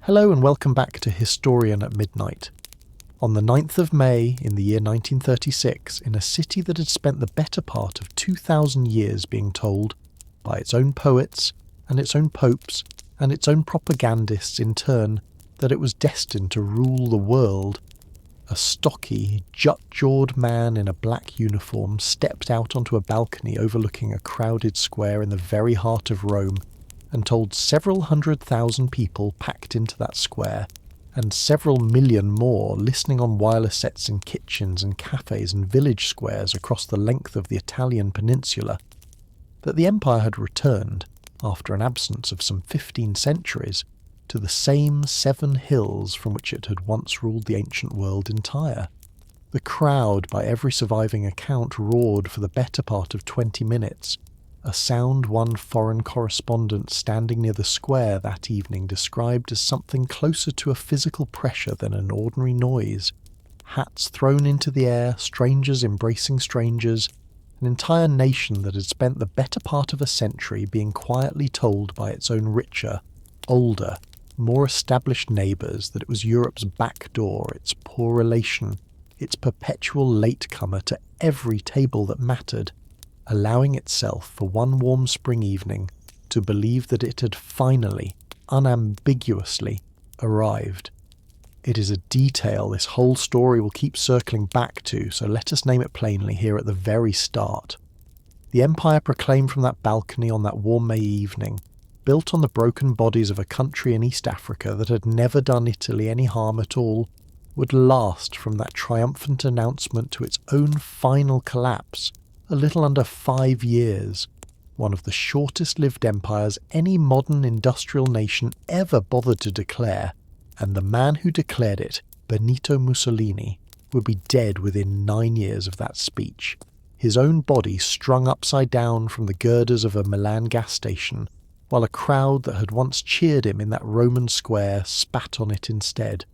Hello and welcome back to Historian at Midnight. On the 9th of May in the year 1936, in a city that had spent the better part of 2,000 years being told, by its own poets and its own popes and its own propagandists in turn, that it was destined to rule the world, a stocky, jut-jawed man in a black uniform stepped out onto a balcony overlooking a crowded square in the very heart of Rome and told several 100,000 people packed into that square, and several million more listening on wireless sets in kitchens and cafes and village squares across the length of the Italian peninsula, that the empire had returned, after an absence of some 15 centuries, to the same 7 hills from which it had once ruled the ancient world entire. The crowd, by every surviving account, roared for the better part of 20 minutes, a sound one foreign correspondent standing near the square that evening described as something closer to a physical pressure than an ordinary noise. Hats thrown into the air, strangers embracing strangers, an entire nation that had spent the better part of a century being quietly told by its own richer, older, more established neighbours that it was Europe's back door, its poor relation, its perpetual latecomer to every table that mattered, allowing itself for one warm spring evening to believe that it had finally, unambiguously, arrived. It is a detail this whole story will keep circling back to, so let us name it plainly here at the very start. The empire proclaimed from that balcony on that warm May evening, built on the broken bodies of a country in East Africa that had never done Italy any harm at all, would last from that triumphant announcement to its own final collapse a little under 5 years, one of the shortest-lived empires any modern industrial nation ever bothered to declare, and the man who declared it, Benito Mussolini, would be dead within 9 years of that speech, his own body strung upside down from the girders of a Milan gas station, while a crowd that had once cheered him in that Roman square spat on it instead.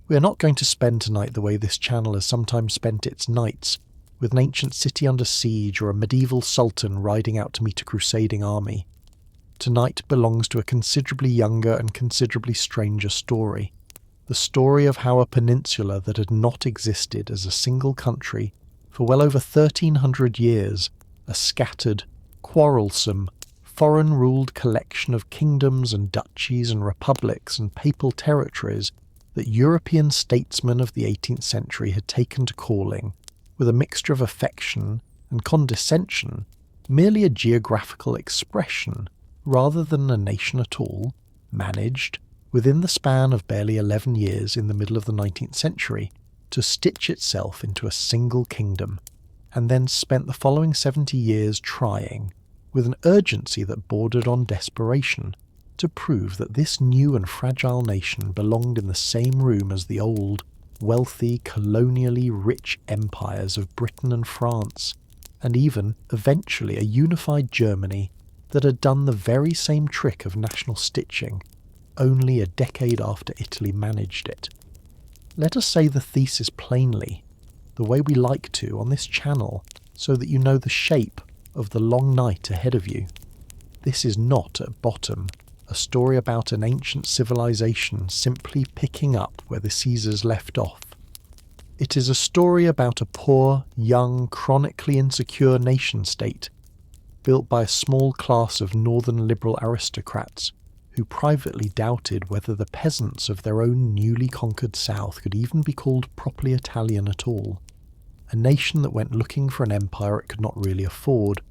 We are not going to spend tonight the way this channel has sometimes spent its nights, with an ancient city under siege or a medieval sultan riding out to meet a crusading army. Tonight belongs to a considerably younger and considerably stranger story. The story of how a peninsula that had not existed as a single country for well over 1,300 years, a scattered, quarrelsome, foreign-ruled collection of kingdoms and duchies and republics and papal territories that European statesmen of the 18th century had taken to calling, with a mixture of affection and condescension, merely a geographical expression rather than a nation at all, managed, within the span of barely 11 years in the middle of the 19th century, to stitch itself into a single kingdom, and then spent the following 70 years trying, with an urgency that bordered on desperation, to prove that this new and fragile nation belonged in the same room as the old, wealthy, colonially rich empires of Britain and France, and even, eventually, a unified Germany that had done the very same trick of national stitching, only a decade after Italy managed it. Let us say the thesis plainly, the way we like to on this channel, so that you know the shape of the long night ahead of you. This is not, at bottom, a story about an ancient civilization simply picking up where the Caesars left off. It is a story about a poor, young, chronically insecure nation-state, built by a small class of northern liberal aristocrats who privately doubted whether the peasants of their own newly conquered south could even be called properly Italian at all. A nation that went looking for an empire it could not really afford,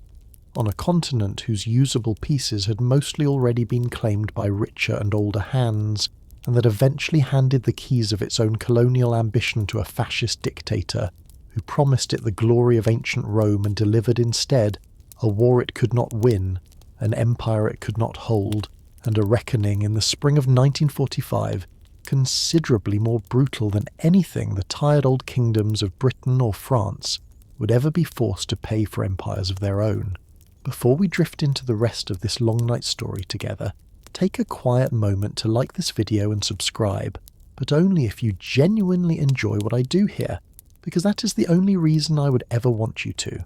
on a continent whose usable pieces had mostly already been claimed by richer and older hands, and that eventually handed the keys of its own colonial ambition to a fascist dictator who promised it the glory of ancient Rome and delivered instead a war it could not win, an empire it could not hold, and a reckoning in the spring of 1945 considerably more brutal than anything the tired old kingdoms of Britain or France would ever be forced to pay for empires of their own. Before we drift into the rest of this long night story together, take a quiet moment to like this video and subscribe, but only if you genuinely enjoy what I do here, because that is the only reason I would ever want you to.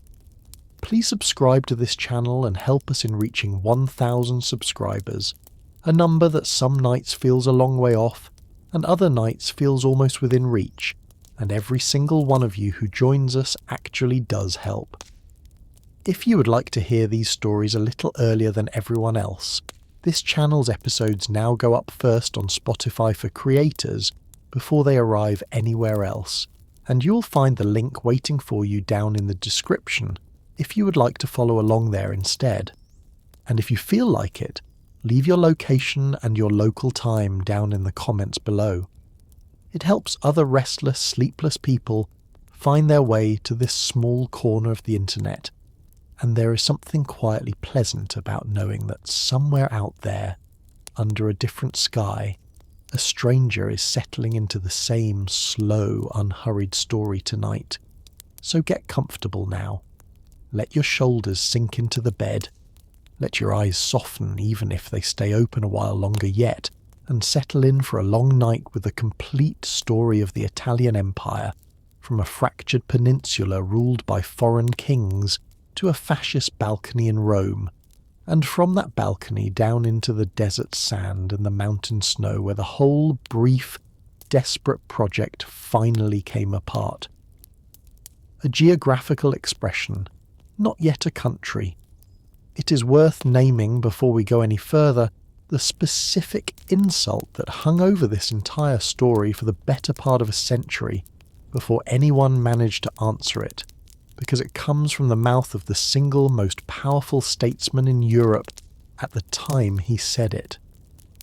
Please subscribe to this channel and help us in reaching 1,000 subscribers. a number that some nights feels a long way off, and other nights feels almost within reach, and every single one of you who joins us actually does help. If you would like to hear these stories a little earlier than everyone else, this channel's episodes now go up first on Spotify for creators before they arrive anywhere else, and you'll find the link waiting for you down in the description if you would like to follow along there instead. And if you feel like it, leave your location and your local time down in the comments below. It helps other restless, sleepless people find their way to this small corner of the internet, and there is something quietly pleasant about knowing that somewhere out there, under a different sky, a stranger is settling into the same slow, unhurried story tonight. So get comfortable now. Let your shoulders sink into the bed. Let your eyes soften even if they stay open a while longer yet, and settle in for a long night with the complete story of the Italian Empire, from a fractured peninsula ruled by foreign kings to a fascist balcony in Rome, and from that balcony down into the desert sand and the mountain snow where the whole brief, desperate project finally came apart. A geographical expression, not yet a country. It is worth naming before we go any further the specific insult that hung over this entire story for the better part of a century before anyone managed to answer it, because it comes from the mouth of the single most powerful statesman in Europe at the time he said it.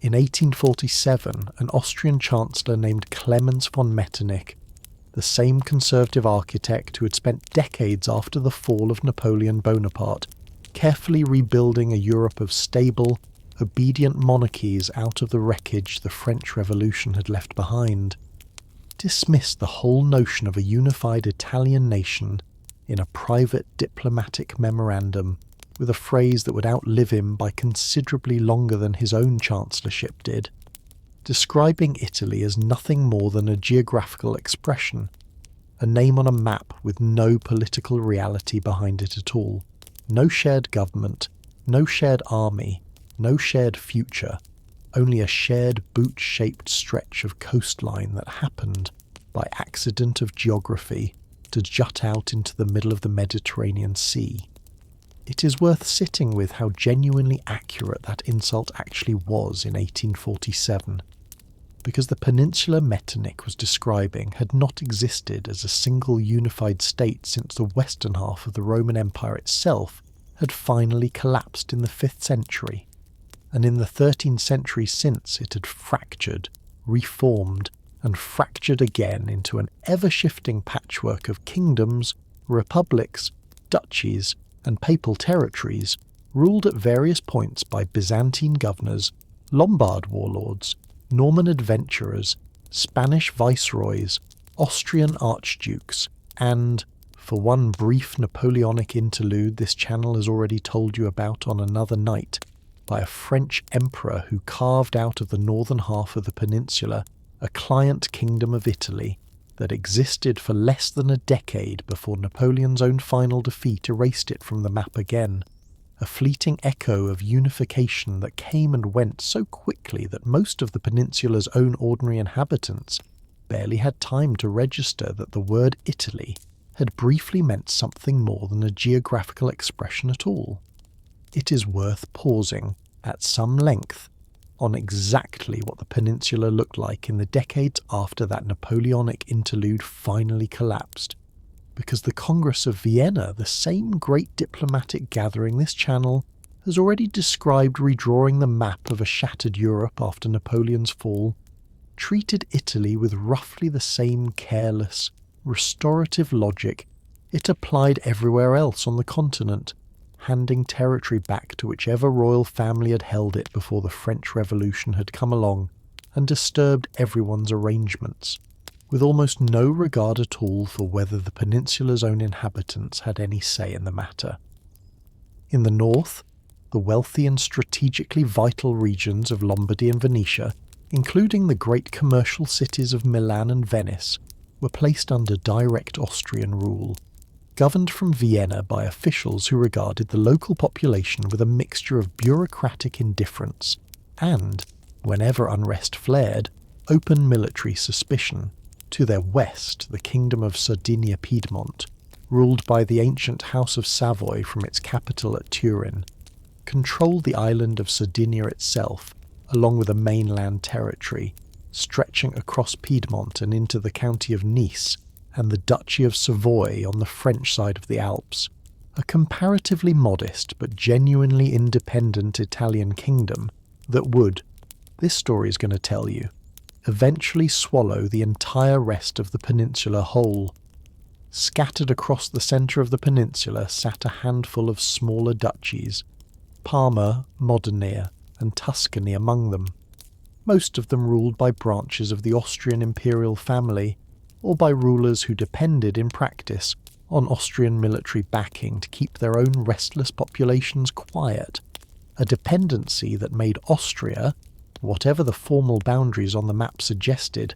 In 1847, an Austrian chancellor named Clemens von Metternich, the same conservative architect who had spent decades after the fall of Napoleon Bonaparte carefully rebuilding a Europe of stable, obedient monarchies out of the wreckage the French Revolution had left behind, dismissed the whole notion of a unified Italian nation in a private diplomatic memorandum with a phrase that would outlive him by considerably longer than his own chancellorship did, describing Italy as nothing more than a geographical expression, a name on a map with no political reality behind it at all, no shared government, no shared army, no shared future, only a shared boot-shaped stretch of coastline that happened, by accident of geography, to jut out into the middle of the Mediterranean Sea. It is worth sitting with how genuinely accurate that insult actually was in 1847, because the peninsula Metternich was describing had not existed as a single unified state since the western half of the Roman Empire itself had finally collapsed in the 5th century, and in the 13th century since it had fractured, reformed, and fractured again into an ever-shifting patchwork of kingdoms, republics, duchies, and papal territories, ruled at various points by Byzantine governors, Lombard warlords, Norman adventurers, Spanish viceroys, Austrian archdukes, and, for one brief Napoleonic interlude this channel has already told you about on another night, by a French emperor who carved out of the northern half of the peninsula a client kingdom of Italy that existed for less than a decade before Napoleon's own final defeat erased it from the map again, a fleeting echo of unification that came and went so quickly that most of the peninsula's own ordinary inhabitants barely had time to register that the word Italy had briefly meant something more than a geographical expression at all. It is worth pausing at some length on exactly what the peninsula looked like in the decades after that Napoleonic interlude finally collapsed, because the Congress of Vienna, the same great diplomatic gathering this channel has already described redrawing the map of a shattered Europe after Napoleon's fall, treated Italy with roughly the same careless, restorative logic it applied everywhere else on the continent, handing territory back to whichever royal family had held it before the French Revolution had come along and disturbed everyone's arrangements, with almost no regard at all for whether the peninsula's own inhabitants had any say in the matter. In the north, the wealthy and strategically vital regions of Lombardy and Venetia, including the great commercial cities of Milan and Venice, were placed under direct Austrian rule, governed from Vienna by officials who regarded the local population with a mixture of bureaucratic indifference and, whenever unrest flared, open military suspicion. To their west, the Kingdom of Sardinia-Piedmont, ruled by the ancient House of Savoy from its capital at Turin, controlled the island of Sardinia itself, along with a mainland territory, stretching across Piedmont and into the county of Nice and the Duchy of Savoy on the French side of the Alps, a comparatively modest but genuinely independent Italian kingdom that would, this story is going to tell you, eventually swallow the entire rest of the peninsula whole. Scattered across the centre of the peninsula sat a handful of smaller duchies, Parma, Modena, and Tuscany among them, most of them ruled by branches of the Austrian imperial family, or by rulers who depended in practice on Austrian military backing to keep their own restless populations quiet, a dependency that made Austria, whatever the formal boundaries on the map suggested,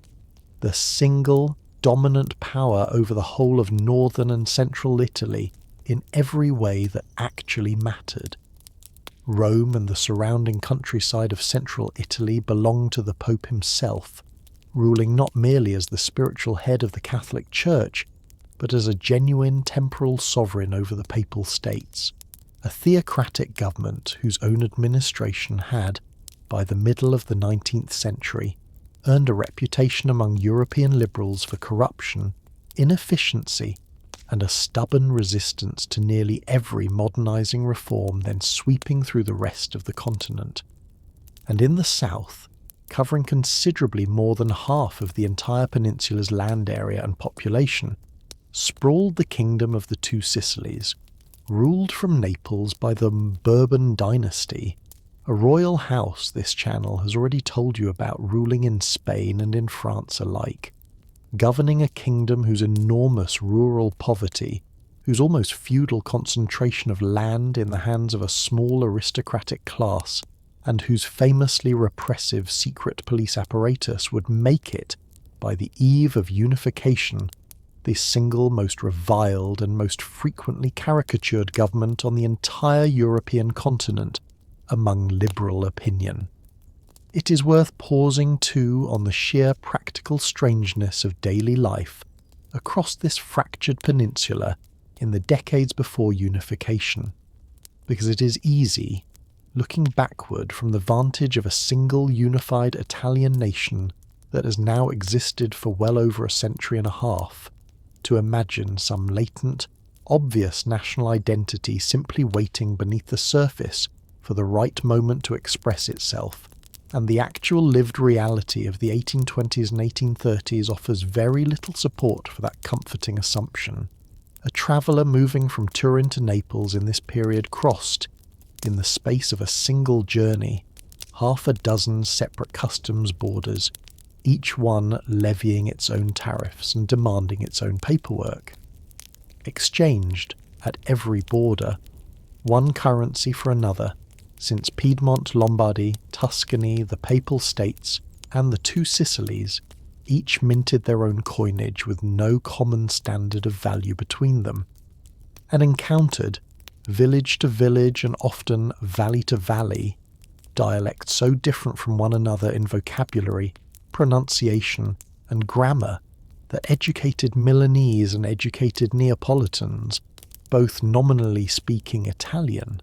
the single dominant power over the whole of northern and central Italy in every way that actually mattered. Rome and the surrounding countryside of central Italy belonged to the Pope himself, ruling not merely as the spiritual head of the Catholic Church, but as a genuine temporal sovereign over the Papal States, a theocratic government whose own administration had, by the middle of the 19th century, earned a reputation among European liberals for corruption, inefficiency, and a stubborn resistance to nearly every modernising reform then sweeping through the rest of the continent. And in the south, covering considerably more than half of the entire peninsula's land area and population, sprawled the Kingdom of the Two Sicilies, ruled from Naples by the Bourbon dynasty, a royal house this channel has already told you about ruling in Spain and in France alike, governing a kingdom whose enormous rural poverty, whose almost feudal concentration of land in the hands of a small aristocratic class, and whose famously repressive secret police apparatus would make it, by the eve of unification, the single most reviled and most frequently caricatured government on the entire European continent among liberal opinion. It is worth pausing too on the sheer practical strangeness of daily life across this fractured peninsula in the decades before unification, because it is easy, looking backward from the vantage of a single unified Italian nation that has now existed for well over a century and a half, to imagine some latent, obvious national identity simply waiting beneath the surface for the right moment to express itself, and the actual lived reality of the 1820s and 1830s offers very little support for that comforting assumption. A traveller moving from Turin to Naples in this period crossed, in the space of a single journey, half a dozen separate customs borders, each one levying its own tariffs and demanding its own paperwork. Exchanged, at every border, one currency for another, since Piedmont, Lombardy, Tuscany, the Papal States, and the Two Sicilies each minted their own coinage with no common standard of value between them, and encountered, village to village and often valley to valley, dialects so different from one another in vocabulary, pronunciation, and grammar that educated Milanese and educated Neapolitans, both nominally speaking Italian,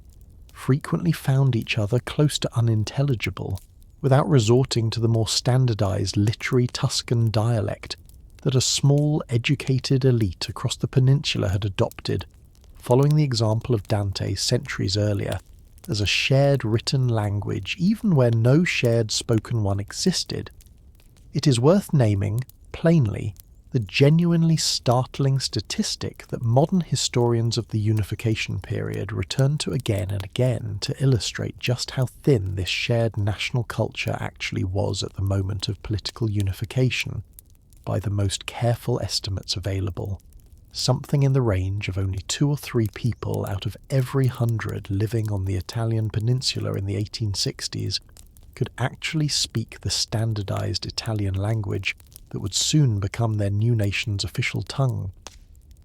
frequently found each other close to unintelligible, without resorting to the more standardized literary Tuscan dialect that a small educated elite across the peninsula had adopted, following the example of Dante centuries earlier, as a shared written language even where no shared spoken one existed. It is worth naming, plainly, the genuinely startling statistic that modern historians of the unification period return to again and again to illustrate just how thin this shared national culture actually was at the moment of political unification, by the most careful estimates available. Something in the range of only 2 or 3 people out of every 100 living on the Italian peninsula in the 1860s could actually speak the standardized Italian language that would soon become their new nation's official tongue.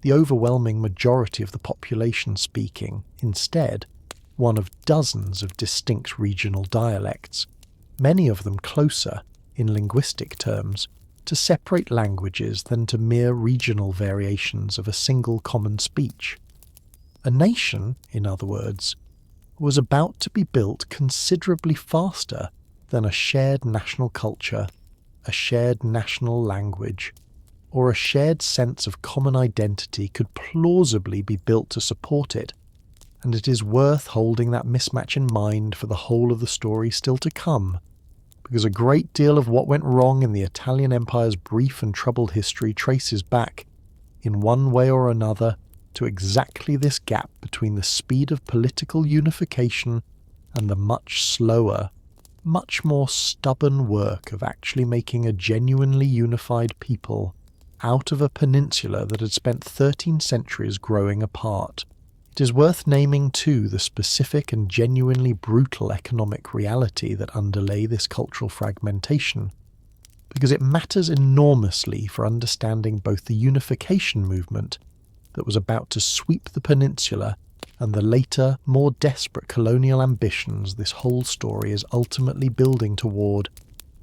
The overwhelming majority of the population speaking, instead, one of dozens of distinct regional dialects, many of them closer, in linguistic terms, to separate languages than to mere regional variations of a single common speech. A nation, in other words, was about to be built considerably faster than a shared national culture, a shared national language, or a shared sense of common identity could plausibly be built to support it, and it is worth holding that mismatch in mind for the whole of the story still to come, because a great deal of what went wrong in the Italian Empire's brief and troubled history traces back, in one way or another, to exactly this gap between the speed of political unification and the much slower, much more stubborn work of actually making a genuinely unified people out of a peninsula that had spent 13 centuries growing apart. It is worth naming too the specific and genuinely brutal economic reality that underlay this cultural fragmentation, because it matters enormously for understanding both the unification movement that was about to sweep the peninsula and the later, more desperate colonial ambitions this whole story is ultimately building toward.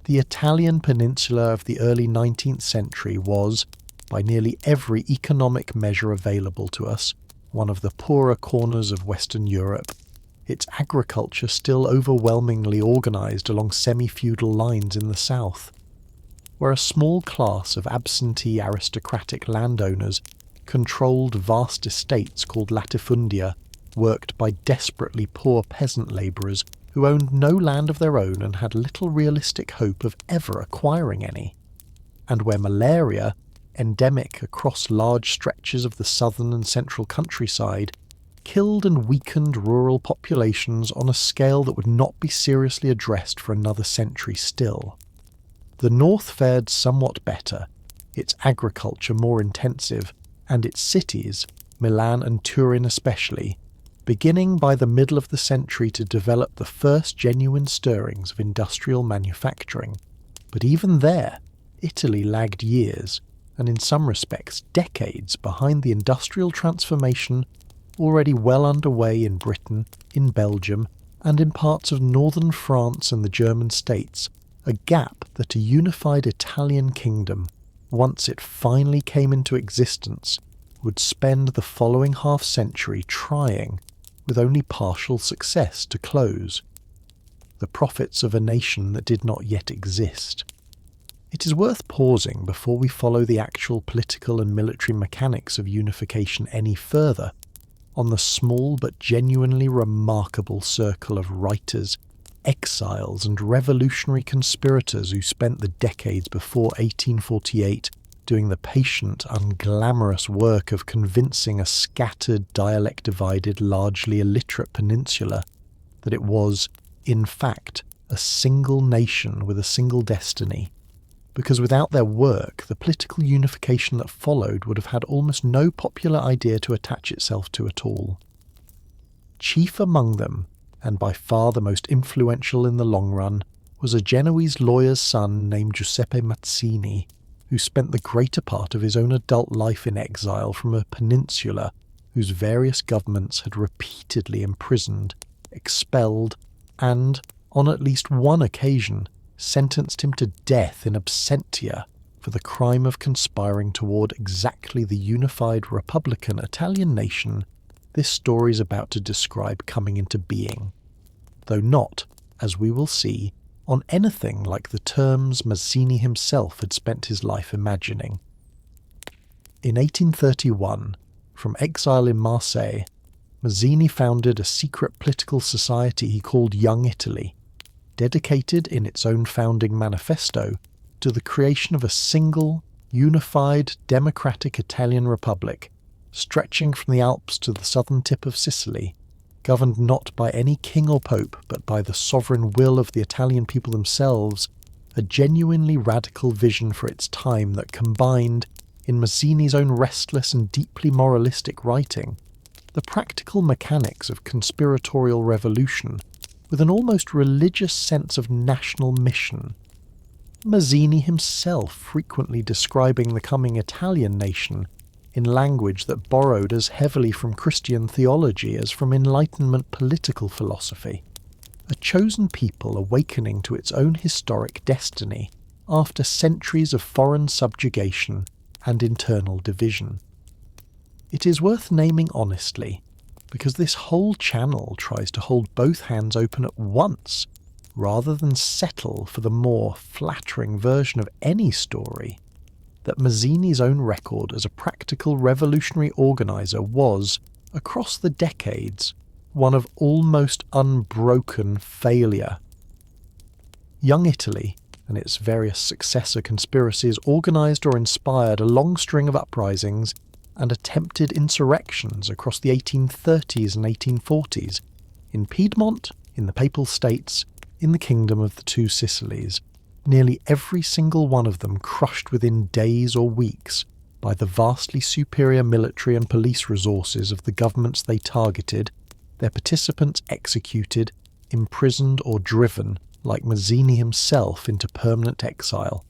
The Italian peninsula of the early 19th century was, by nearly every economic measure available to us, one of the poorer corners of Western Europe, its agriculture still overwhelmingly organised along semi-feudal lines in the south, where a small class of absentee aristocratic landowners controlled vast estates called latifundia, worked by desperately poor peasant labourers who owned no land of their own and had little realistic hope of ever acquiring any, and where malaria, endemic across large stretches of the southern and central countryside, killed and weakened rural populations on a scale that would not be seriously addressed for another century still. The north fared somewhat better, its agriculture more intensive, and its cities, Milan and Turin especially, beginning by the middle of the century to develop the first genuine stirrings of industrial manufacturing. But even there, Italy lagged years, and in some respects decades behind the industrial transformation already well underway in Britain, in Belgium, and in parts of northern France and the German states, a gap that a unified Italian kingdom, once it finally came into existence, would spend the following half-century trying, with only partial success, to close. The profits of a nation that did not yet exist. It is worth pausing before we follow the actual political and military mechanics of unification any further on the small but genuinely remarkable circle of writers, exiles and revolutionary conspirators who spent the decades before 1848 doing the patient, unglamorous work of convincing a scattered, dialect-divided, largely illiterate peninsula that it was, in fact, a single nation with a single destiny, because without their work, the political unification that followed would have had almost no popular idea to attach itself to at all. Chief among them, and by far the most influential in the long run, was a Genoese lawyer's son named Giuseppe Mazzini, who spent the greater part of his own adult life in exile from a peninsula whose various governments had repeatedly imprisoned, expelled, and, on at least one occasion, sentenced him to death in absentia for the crime of conspiring toward exactly the unified republican Italian nation this story is about to describe coming into being, though not, as we will see, on anything like the terms Mazzini himself had spent his life imagining. In 1831, from exile in Marseille, Mazzini founded a secret political society he called Young Italy, dedicated in its own founding manifesto to the creation of a single, unified, democratic Italian republic, stretching from the Alps to the southern tip of Sicily, governed not by any king or pope but by the sovereign will of the Italian people themselves, a genuinely radical vision for its time that combined, in Mazzini's own restless and deeply moralistic writing, the practical mechanics of conspiratorial revolution with an almost religious sense of national mission. Mazzini himself frequently describing the coming Italian nation in language that borrowed as heavily from Christian theology as from Enlightenment political philosophy, a chosen people awakening to its own historic destiny after centuries of foreign subjugation and internal division. It is worth naming honestly, because this whole channel tries to hold both hands open at once, rather than settle for the more flattering version of any story, that Mazzini's own record as a practical revolutionary organiser was, across the decades, one of almost unbroken failure. Young Italy and its various successor conspiracies organised or inspired a long string of uprisings and attempted insurrections across the 1830s and 1840s, in Piedmont, in the Papal States, in the Kingdom of the Two Sicilies, nearly every single one of them crushed within days or weeks by the vastly superior military and police resources of the governments they targeted, their participants executed, imprisoned or driven, like Mazzini himself, into permanent exile,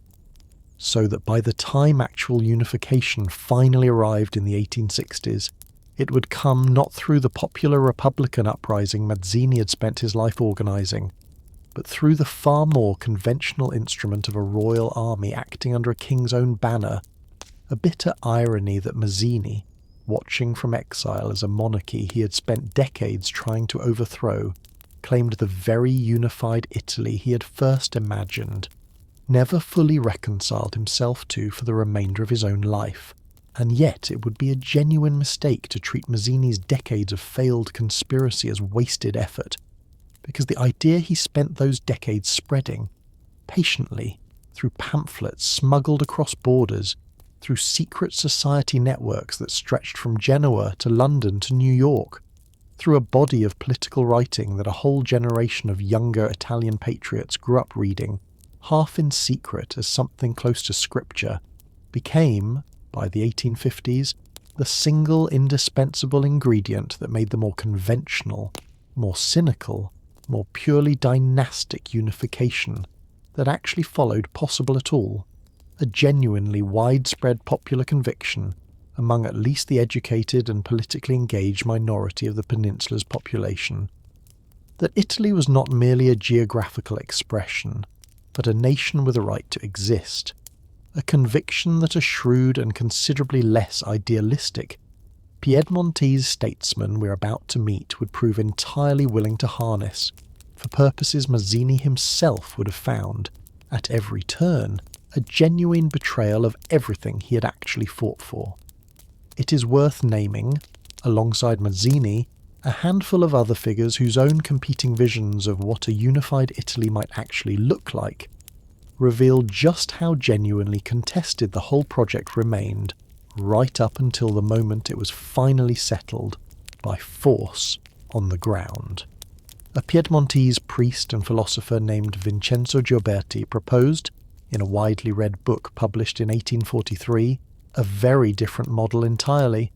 so that by the time actual unification finally arrived in the 1860s, it would come not through the popular Republican uprising Mazzini had spent his life organising, but through the far more conventional instrument of a royal army acting under a king's own banner, a bitter irony that Mazzini, watching from exile as a monarchy he had spent decades trying to overthrow, claimed the very unified Italy he had first imagined, never fully reconciled himself to for the remainder of his own life. And yet it would be a genuine mistake to treat Mazzini's decades of failed conspiracy as wasted effort, because the idea he spent those decades spreading, patiently, through pamphlets smuggled across borders, through secret society networks that stretched from Genoa to London to New York, through a body of political writing that a whole generation of younger Italian patriots grew up reading, half in secret as something close to scripture, became, by the 1850s, the single indispensable ingredient that made the more conventional, more cynical, more purely dynastic unification that actually followed possible at all, a genuinely widespread popular conviction among at least the educated and politically engaged minority of the peninsula's population, that Italy was not merely a geographical expression, but a nation with a right to exist, a conviction that a shrewd and considerably less idealistic Piedmontese statesman we're about to meet would prove entirely willing to harness, for purposes Mazzini himself would have found, at every turn, a genuine betrayal of everything he had actually fought for. It is worth naming, alongside Mazzini, a handful of other figures whose own competing visions of what a unified Italy might actually look like revealed just how genuinely contested the whole project remained, right up until the moment it was finally settled by force on the ground. A Piedmontese priest and philosopher named Vincenzo Gioberti proposed, in a widely read book published in 1843, a very different model entirely,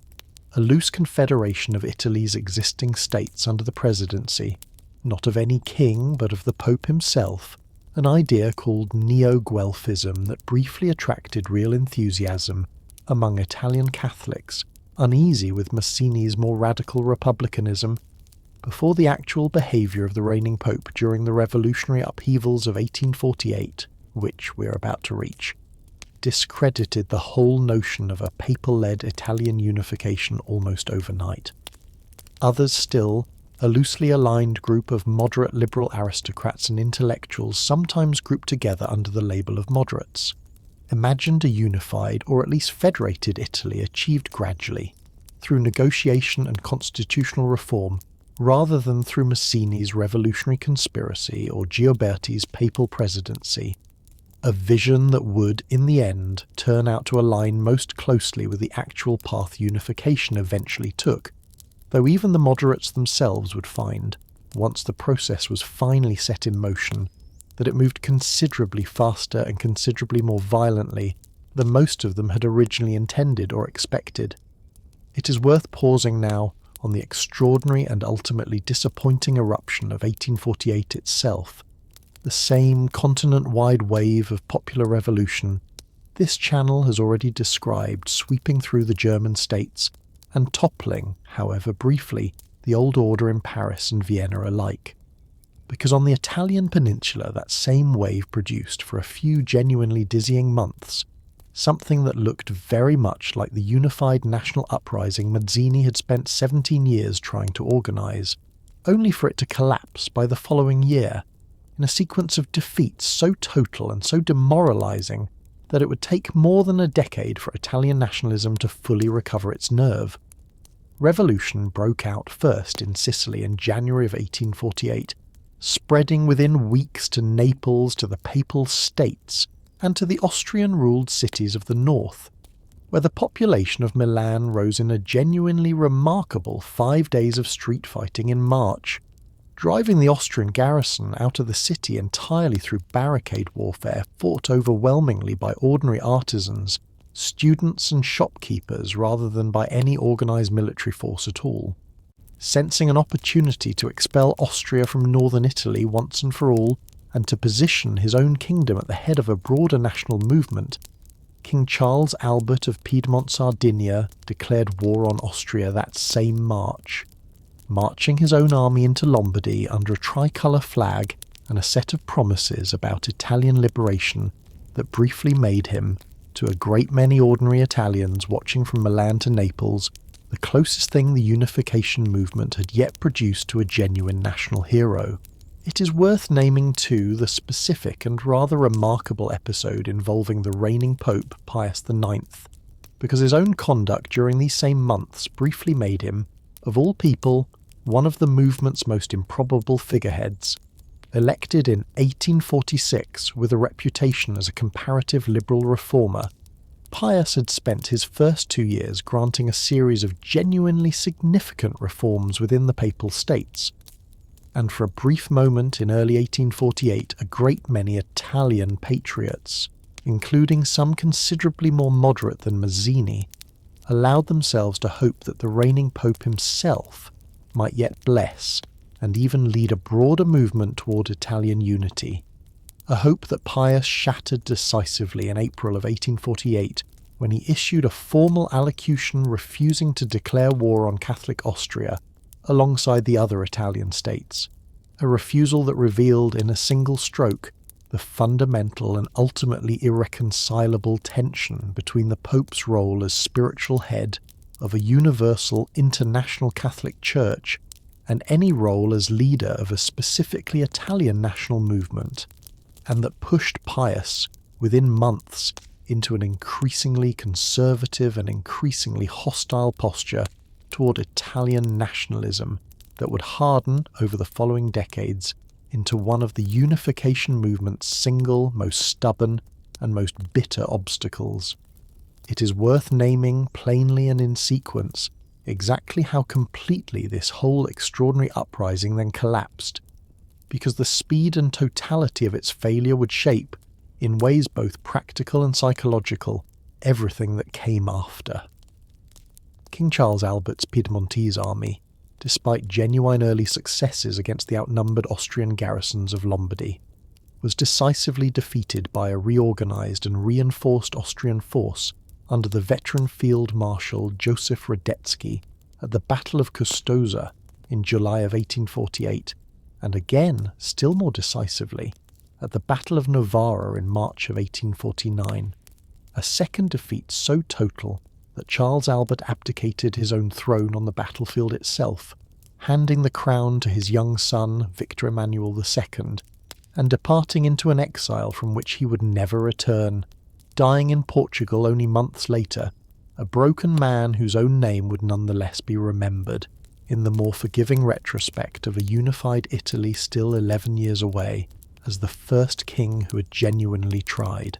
a loose confederation of Italy's existing states under the presidency, not of any king but of the Pope himself, an idea called neo-Guelfism that briefly attracted real enthusiasm among Italian Catholics, uneasy with Mazzini's more radical republicanism, before the actual behaviour of the reigning Pope during the revolutionary upheavals of 1848, which we're about to reach, discredited the whole notion of a papal-led Italian unification almost overnight. Others still, a loosely aligned group of moderate liberal aristocrats and intellectuals sometimes grouped together under the label of moderates, imagined a unified or at least federated Italy achieved gradually, through negotiation and constitutional reform, rather than through Mazzini's revolutionary conspiracy or Gioberti's papal presidency, a vision that would, in the end, turn out to align most closely with the actual path unification eventually took, though even the moderates themselves would find, once the process was finally set in motion, that it moved considerably faster and considerably more violently than most of them had originally intended or expected. It is worth pausing now on the extraordinary and ultimately disappointing eruption of 1848 itself, the same continent-wide wave of popular revolution this channel has already described sweeping through the German states and toppling, however briefly, the old order in Paris and Vienna alike. because on the Italian peninsula that same wave produced for a few genuinely dizzying months something that looked very much like the unified national uprising Mazzini had spent 17 years trying to organise, only for it to collapse by the following year, in a sequence of defeats so total and so demoralising that it would take more than a decade for Italian nationalism to fully recover its nerve. Revolution broke out first in Sicily in January of 1848, spreading within weeks to Naples, to the Papal States, and to the Austrian-ruled cities of the north, where the population of Milan rose in a genuinely remarkable 5 days of street fighting in March, driving the Austrian garrison out of the city entirely through barricade warfare fought overwhelmingly by ordinary artisans, students and shopkeepers rather than by any organised military force at all. Sensing an opportunity to expel Austria from northern Italy once and for all, and to position his own kingdom at the head of a broader national movement, King Charles Albert of Piedmont-Sardinia declared war on Austria that same March, marching his own army into Lombardy under a tricolour flag and a set of promises about Italian liberation that briefly made him, to a great many ordinary Italians watching from Milan to Naples, the closest thing the unification movement had yet produced to a genuine national hero. It is worth naming too the specific and rather remarkable episode involving the reigning Pope Pius IX, because his own conduct during these same months briefly made him, of all people, one of the movement's most improbable figureheads. Elected in 1846 with a reputation as a comparative liberal reformer, Pius had spent his first 2 years granting a series of genuinely significant reforms within the Papal States, and for a brief moment in early 1848 a great many Italian patriots, including some considerably more moderate than Mazzini, allowed themselves to hope that the reigning Pope himself might yet bless and even lead a broader movement toward Italian unity, a hope that Pius shattered decisively in April of 1848 when he issued a formal allocution refusing to declare war on Catholic Austria alongside the other Italian states, a refusal that revealed in a single stroke the fundamental and ultimately irreconcilable tension between the Pope's role as spiritual head of a universal international Catholic Church and any role as leader of a specifically Italian national movement, and that pushed Pius, within months, into an increasingly conservative and increasingly hostile posture toward Italian nationalism that would harden over the following decades into one of the unification movement's single, most stubborn and most bitter obstacles. It is worth naming plainly and in sequence exactly how completely this whole extraordinary uprising then collapsed, because the speed and totality of its failure would shape, in ways both practical and psychological, everything that came after. King Charles Albert's Piedmontese army, despite genuine early successes against the outnumbered Austrian garrisons of Lombardy, was decisively defeated by a reorganised and reinforced Austrian force under the veteran Field Marshal Joseph Radetzky at the Battle of Custoza in July of 1848, and again, still more decisively, at the Battle of Novara in March of 1849, a second defeat so total that Charles Albert abdicated his own throne on the battlefield itself, handing the crown to his young son, Victor Emmanuel II, and departing into an exile from which he would never return, dying in Portugal only months later, a broken man whose own name would nonetheless be remembered, in the more forgiving retrospect of a unified Italy still 11 years away, as the first king who had genuinely tried.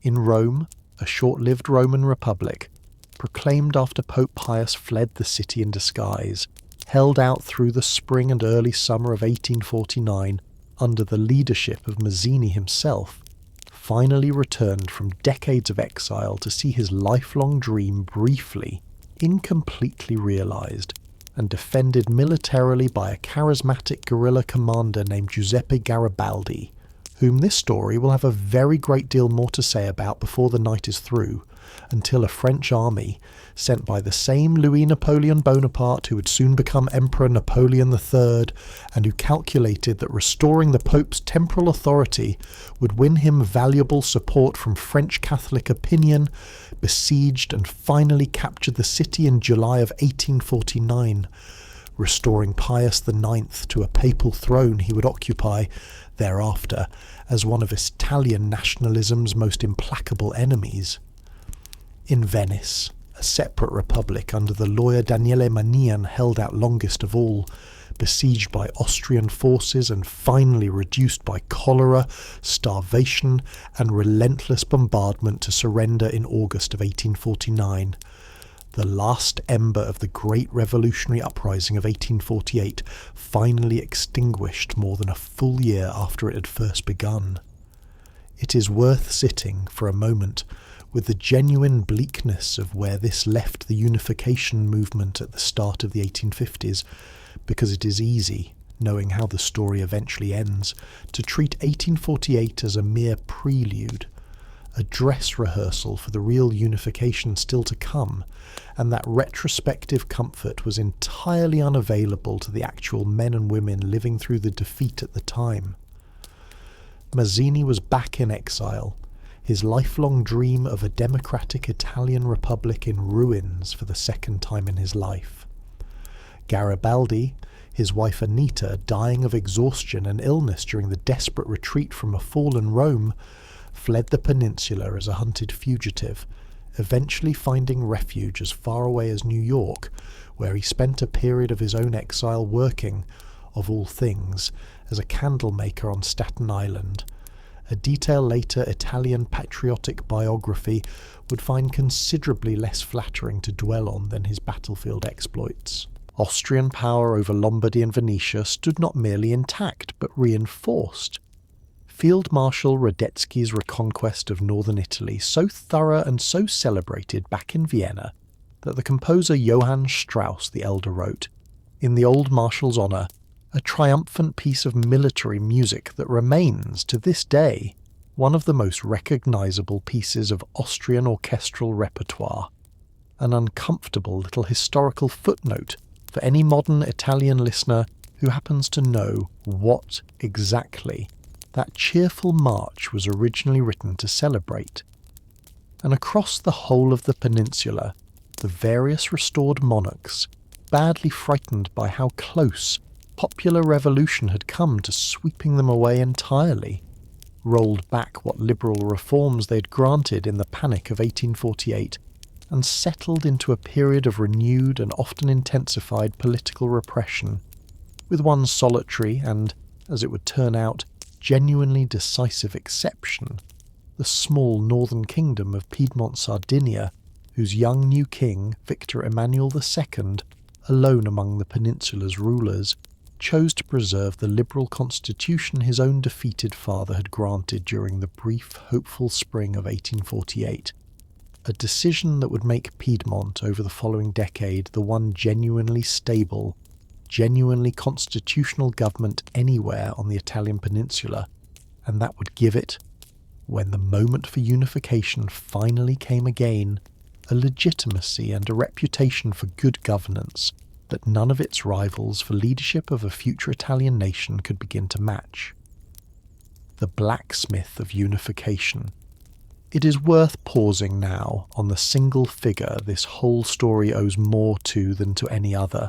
In Rome, a short-lived Roman Republic, proclaimed after Pope Pius fled the city in disguise, held out through the spring and early summer of 1849 under the leadership of Mazzini himself, finally returned from decades of exile to see his lifelong dream briefly, incompletely realised, and defended militarily by a charismatic guerrilla commander named Giuseppe Garibaldi, whom this story will have a very great deal more to say about before the night is through, until a French army, sent by the same Louis Napoleon Bonaparte who would soon become Emperor Napoleon III, and who calculated that restoring the Pope's temporal authority would win him valuable support from French Catholic opinion, besieged and finally captured the city in July of 1849, restoring Pius IX to a papal throne he would occupy thereafter as one of Italian nationalism's most implacable enemies. In Venice, a separate republic under the lawyer Daniele Manian held out longest of all, besieged by Austrian forces and finally reduced by cholera, starvation, and relentless bombardment to surrender in August of 1849. The last ember of the great revolutionary uprising of 1848 finally extinguished more than a full year after it had first begun. It is worth sitting for a moment with the genuine bleakness of where this left the unification movement at the start of the 1850s, because it is easy, knowing how the story eventually ends, to treat 1848 as a mere prelude, a dress rehearsal for the real unification still to come, and that retrospective comfort was entirely unavailable to the actual men and women living through the defeat at the time. Mazzini was back in exile, his lifelong dream of a democratic Italian republic in ruins for the second time in his life. Garibaldi, his wife Anita dying of exhaustion and illness during the desperate retreat from a fallen Rome, fled the peninsula as a hunted fugitive, eventually finding refuge as far away as New York, where he spent a period of his own exile working, of all things, as a candle maker on Staten Island. A detail later Italian patriotic biography would find considerably less flattering to dwell on than his battlefield exploits. Austrian power over Lombardy and Venetia stood not merely intact, but reinforced. Field Marshal Radetzky's reconquest of northern Italy, so thorough and so celebrated back in Vienna, that the composer Johann Strauss the Elder wrote, in the old marshal's honour, a triumphant piece of military music that remains, to this day, one of the most recognisable pieces of Austrian orchestral repertoire, an uncomfortable little historical footnote for any modern Italian listener who happens to know what exactly that cheerful march was originally written to celebrate. And across the whole of the peninsula, the various restored monarchs, badly frightened by how close popular revolution had come to sweeping them away entirely, rolled back what liberal reforms they'd granted in the panic of 1848 and settled into a period of renewed and often intensified political repression, with one solitary and, as it would turn out, genuinely decisive exception, the small northern kingdom of Piedmont Sardinia, whose young new king, Victor Emmanuel II, alone among the peninsula's rulers, chose to preserve the liberal constitution his own defeated father had granted during the brief, hopeful spring of 1848, a decision that would make Piedmont over the following decade the one genuinely stable, genuinely constitutional government anywhere on the Italian peninsula, and that would give it, when the moment for unification finally came again, a legitimacy and a reputation for good governance that none of its rivals for leadership of a future Italian nation could begin to match. The blacksmith of unification. It is worth pausing now on the single figure this whole story owes more to than to any other,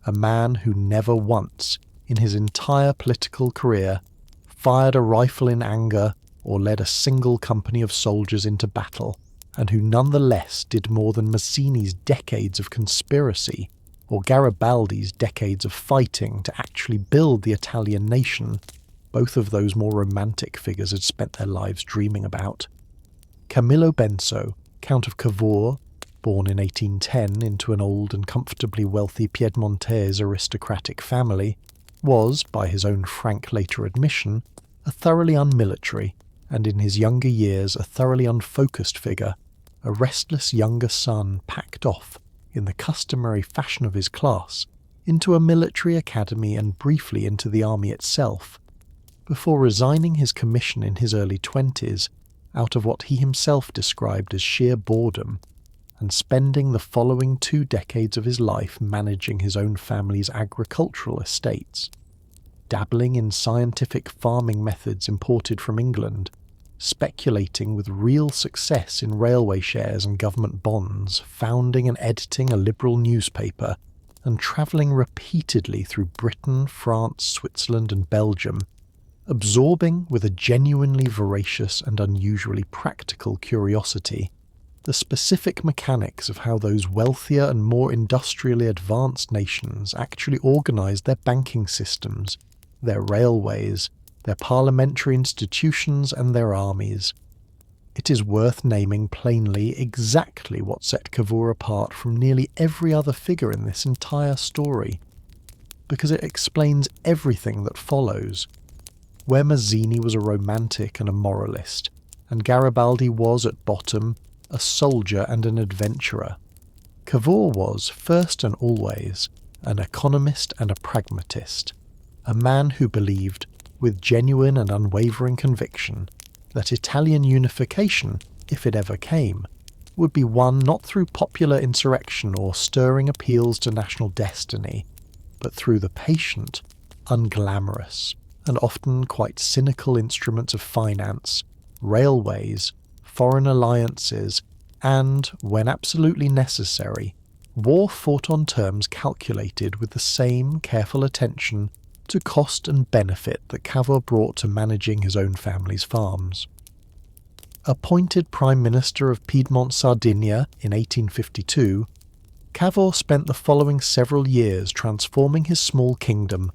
a man who never once, in his entire political career, fired a rifle in anger or led a single company of soldiers into battle, and who nonetheless did more than Mazzini's decades of conspiracy or Garibaldi's decades of fighting to actually build the Italian nation, both of those more romantic figures had spent their lives dreaming about. Camillo Benso, Count of Cavour, born in 1810 into an old and comfortably wealthy Piedmontese aristocratic family, was, by his own frank later admission, a thoroughly unmilitary, and in his younger years a thoroughly unfocused figure, a restless younger son packed off, in the customary fashion of his class, into a military academy and briefly into the army itself, before resigning his commission in his early 20s out of what he himself described as sheer boredom, and spending the following 2 decades of his life managing his own family's agricultural estates, dabbling in scientific farming methods imported from England, speculating with real success in railway shares and government bonds, founding and editing a liberal newspaper, and travelling repeatedly through Britain, France, Switzerland and Belgium, absorbing with a genuinely voracious and unusually practical curiosity the specific mechanics of how those wealthier and more industrially advanced nations actually organised their banking systems, their railways, their parliamentary institutions and their armies. It is worth naming plainly exactly what set Cavour apart from nearly every other figure in this entire story, because it explains everything that follows. Where Mazzini was a romantic and a moralist, and Garibaldi was, at bottom, a soldier and an adventurer, Cavour was, first and always, an economist and a pragmatist, a man who believed, with genuine and unwavering conviction, that Italian unification, if it ever came, would be won not through popular insurrection or stirring appeals to national destiny, but through the patient, unglamorous, and often quite cynical instruments of finance, railways, foreign alliances, and, when absolutely necessary, war fought on terms calculated with the same careful attention to cost and benefit that Cavour brought to managing his own family's farms. Appointed Prime Minister of Piedmont Sardinia in 1852, Cavour spent the following several years transforming his small kingdom,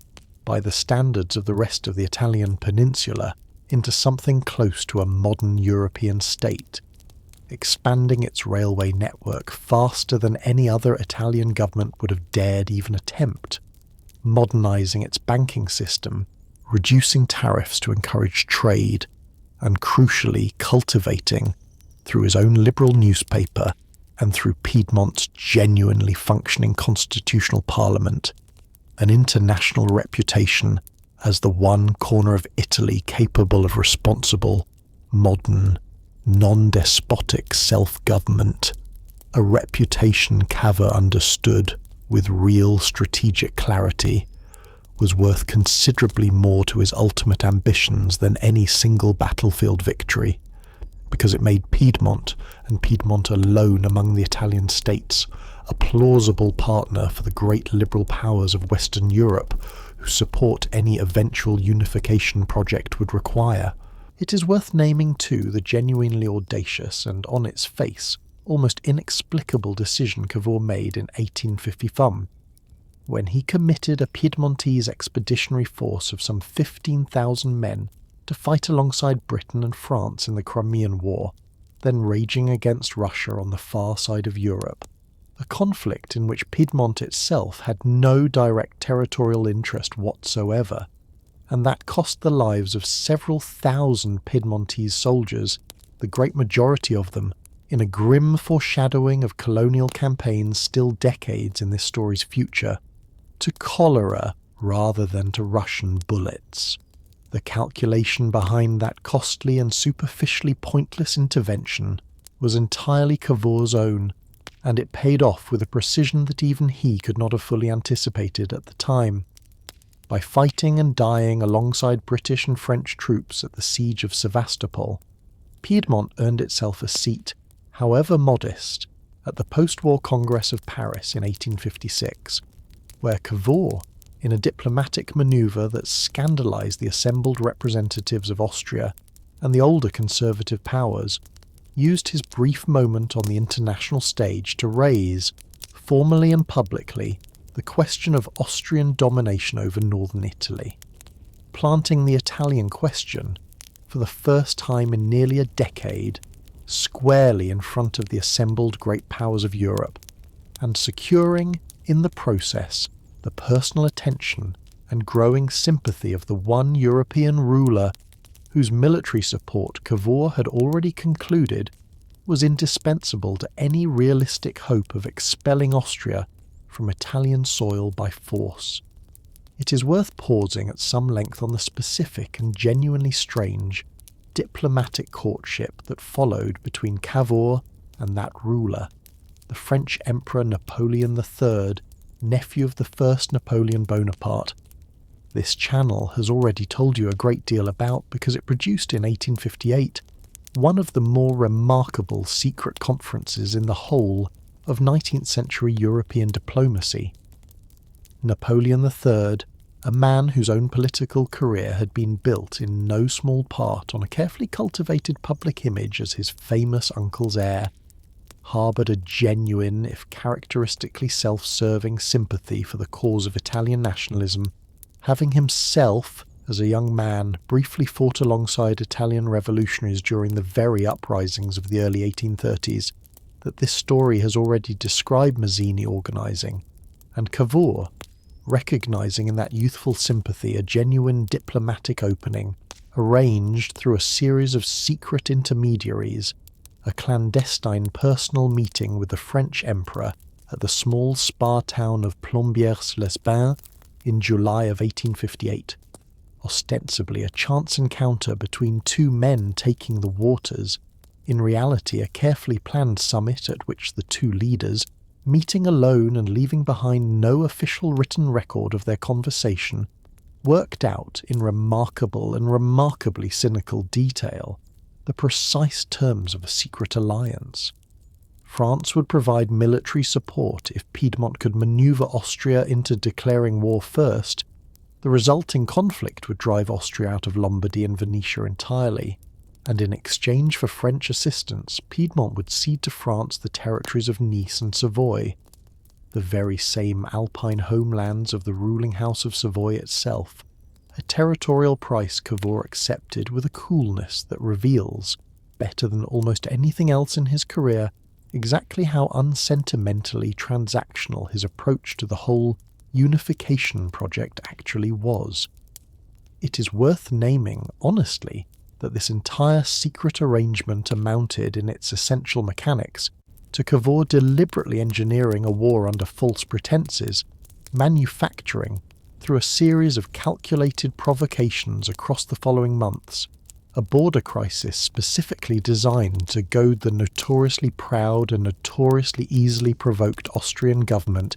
by the standards of the rest of the Italian peninsula, into something close to a modern European state, expanding its railway network faster than any other Italian government would have dared even attempt, modernising its banking system, reducing tariffs to encourage trade, and crucially cultivating, through his own liberal newspaper and through Piedmont's genuinely functioning constitutional parliament, an international reputation as the one corner of Italy capable of responsible, modern, non-despotic self-government, a reputation Cavour understood with real strategic clarity was worth considerably more to his ultimate ambitions than any single battlefield victory, because it made Piedmont, and Piedmont alone among the Italian states, a plausible partner for the great liberal powers of Western Europe, whose support any eventual unification project would require. It is worth naming too the genuinely audacious and, on its face, almost inexplicable decision Cavour made in 1855, when he committed a Piedmontese expeditionary force of some 15,000 men to fight alongside Britain and France in the Crimean War, then raging against Russia on the far side of Europe, a conflict in which Piedmont itself had no direct territorial interest whatsoever, and that cost the lives of several thousand Piedmontese soldiers, the great majority of them, in a grim foreshadowing of colonial campaigns still decades in this story's future, to cholera rather than to Russian bullets. The calculation behind that costly and superficially pointless intervention was entirely Cavour's own, and it paid off with a precision that even he could not have fully anticipated at the time. By fighting and dying alongside British and French troops at the siege of Sevastopol, Piedmont earned itself a seat, however modest, at the post-war Congress of Paris in 1856, where Cavour, in a diplomatic manoeuvre that scandalised the assembled representatives of Austria and the older conservative powers, used his brief moment on the international stage to raise, formally and publicly, the question of Austrian domination over northern Italy, planting the Italian question, for the first time in nearly a decade, squarely in front of the assembled great powers of Europe, and securing, in the process, the personal attention and growing sympathy of the one European ruler whose military support Cavour had already concluded was indispensable to any realistic hope of expelling Austria from Italian soil by force. it is worth pausing at some length on the specific and genuinely strange diplomatic courtship that followed between Cavour and that ruler, the French Emperor Napoleon III, nephew of the first Napoleon Bonaparte. This channel has already told you a great deal about because it produced in 1858 one of the more remarkable secret conferences in the whole of 19th century European diplomacy. Napoleon III, a man whose own political career had been built in no small part on a carefully cultivated public image as his famous uncle's heir, harboured a genuine, if characteristically self-serving sympathy for the cause of Italian nationalism, having himself, as a young man, briefly fought alongside Italian revolutionaries during the very uprisings of the early 1830s that this story has already described Mazzini organising, and Cavour, recognising in that youthful sympathy a genuine diplomatic opening, arranged through a series of secret intermediaries a clandestine personal meeting with the French Emperor at the small spa town of Plombières-les-Bains in July of 1858, ostensibly a chance encounter between two men taking the waters, in reality a carefully planned summit at which the two leaders, meeting alone and leaving behind no official written record of their conversation, worked out in remarkable and remarkably cynical detail the precise terms of a secret alliance. France would provide military support if Piedmont could manoeuvre Austria into declaring war first. The resulting conflict would drive Austria out of Lombardy and Venetia entirely, and in exchange for French assistance, Piedmont would cede to France the territories of Nice and Savoy, the very same alpine homelands of the ruling House of Savoy itself, a territorial price Cavour accepted with a coolness that reveals, better than almost anything else in his career, exactly how unsentimentally transactional his approach to the whole unification project actually was. It is worth naming, honestly, that this entire secret arrangement amounted in its essential mechanics to Cavour deliberately engineering a war under false pretences, manufacturing, through a series of calculated provocations across the following months, a border crisis specifically designed to goad the notoriously proud and notoriously easily provoked Austrian government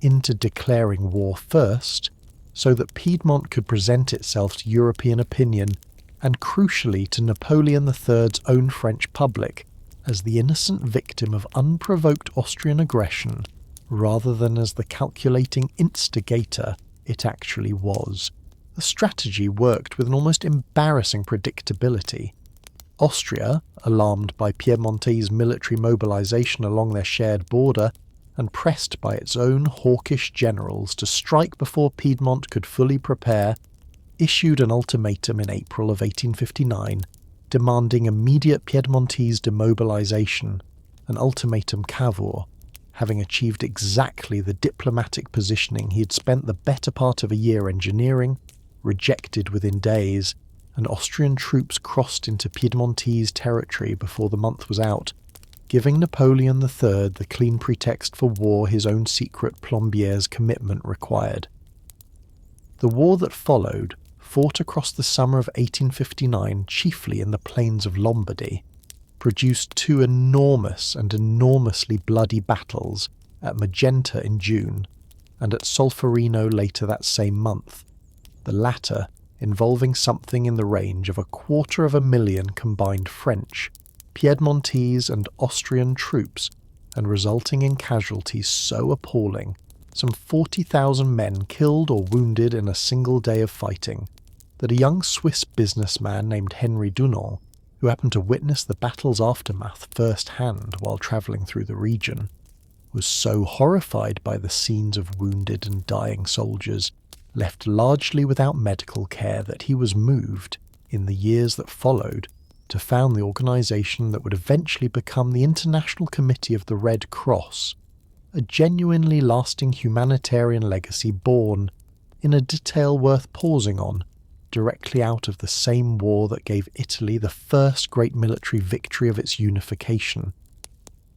into declaring war first, so that Piedmont could present itself to European opinion, and crucially to Napoleon III's own French public, as the innocent victim of unprovoked Austrian aggression, rather than as the calculating instigator it actually was. The strategy worked with an almost embarrassing predictability. Austria, alarmed by Piedmontese military mobilization along their shared border, and pressed by its own hawkish generals to strike before Piedmont could fully prepare, issued an ultimatum in April of 1859 demanding immediate Piedmontese demobilization, an ultimatum Cavour, having achieved exactly the diplomatic positioning he had spent the better part of a year engineering, rejected within days, and Austrian troops crossed into Piedmontese territory before the month was out, giving Napoleon III the clean pretext for war his own secret Plombières commitment required. The war that followed, fought across the summer of 1859 chiefly in the plains of Lombardy, produced two enormous and enormously bloody battles at Magenta in June and at Solferino later that same month, the latter involving something in the range of 250,000 combined French, Piedmontese and Austrian troops, and resulting in casualties so appalling, some 40,000 men killed or wounded in a single day of fighting, that a young Swiss businessman named Henry Dunant, who happened to witness the battle's aftermath firsthand while travelling through the region, was so horrified by the scenes of wounded and dying soldiers, left largely without medical care, that he was moved, in the years that followed, to found the organisation that would eventually become the International Committee of the Red Cross, a genuinely lasting humanitarian legacy born, in a detail worth pausing on, directly out of the same war that gave Italy the first great military victory of its unification.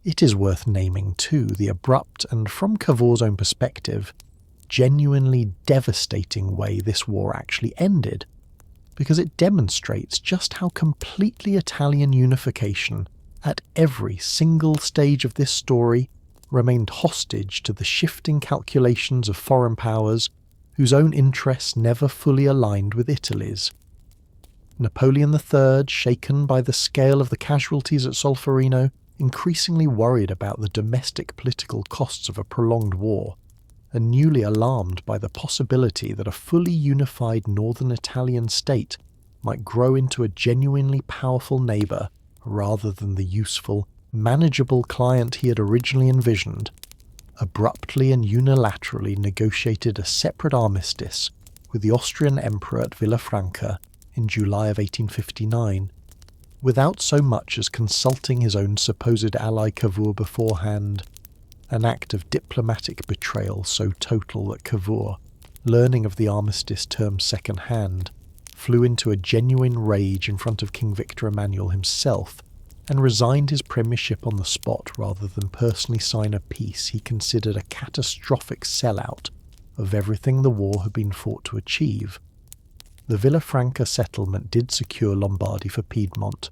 It is worth naming, too, the abrupt and, from Cavour's own perspective, genuinely devastating way this war actually ended, because it demonstrates just how completely Italian unification, at every single stage of this story, remained hostage to the shifting calculations of foreign powers whose own interests never fully aligned with Italy's. Napoleon III, shaken by the scale of the casualties at Solferino, increasingly worried about the domestic political costs of a prolonged war, and newly alarmed by the possibility that a fully unified northern Italian state might grow into a genuinely powerful neighbour rather than the useful, manageable client he had originally envisioned, abruptly and unilaterally negotiated a separate armistice with the Austrian Emperor at Villafranca in July of 1859, without so much as consulting his own supposed ally Cavour beforehand, an act of diplomatic betrayal so total that Cavour, learning of the armistice terms second-hand, flew into a genuine rage in front of King Victor Emmanuel himself and resigned his premiership on the spot rather than personally sign a peace he considered a catastrophic sellout of everything the war had been fought to achieve. The Villafranca settlement did secure Lombardy for Piedmont,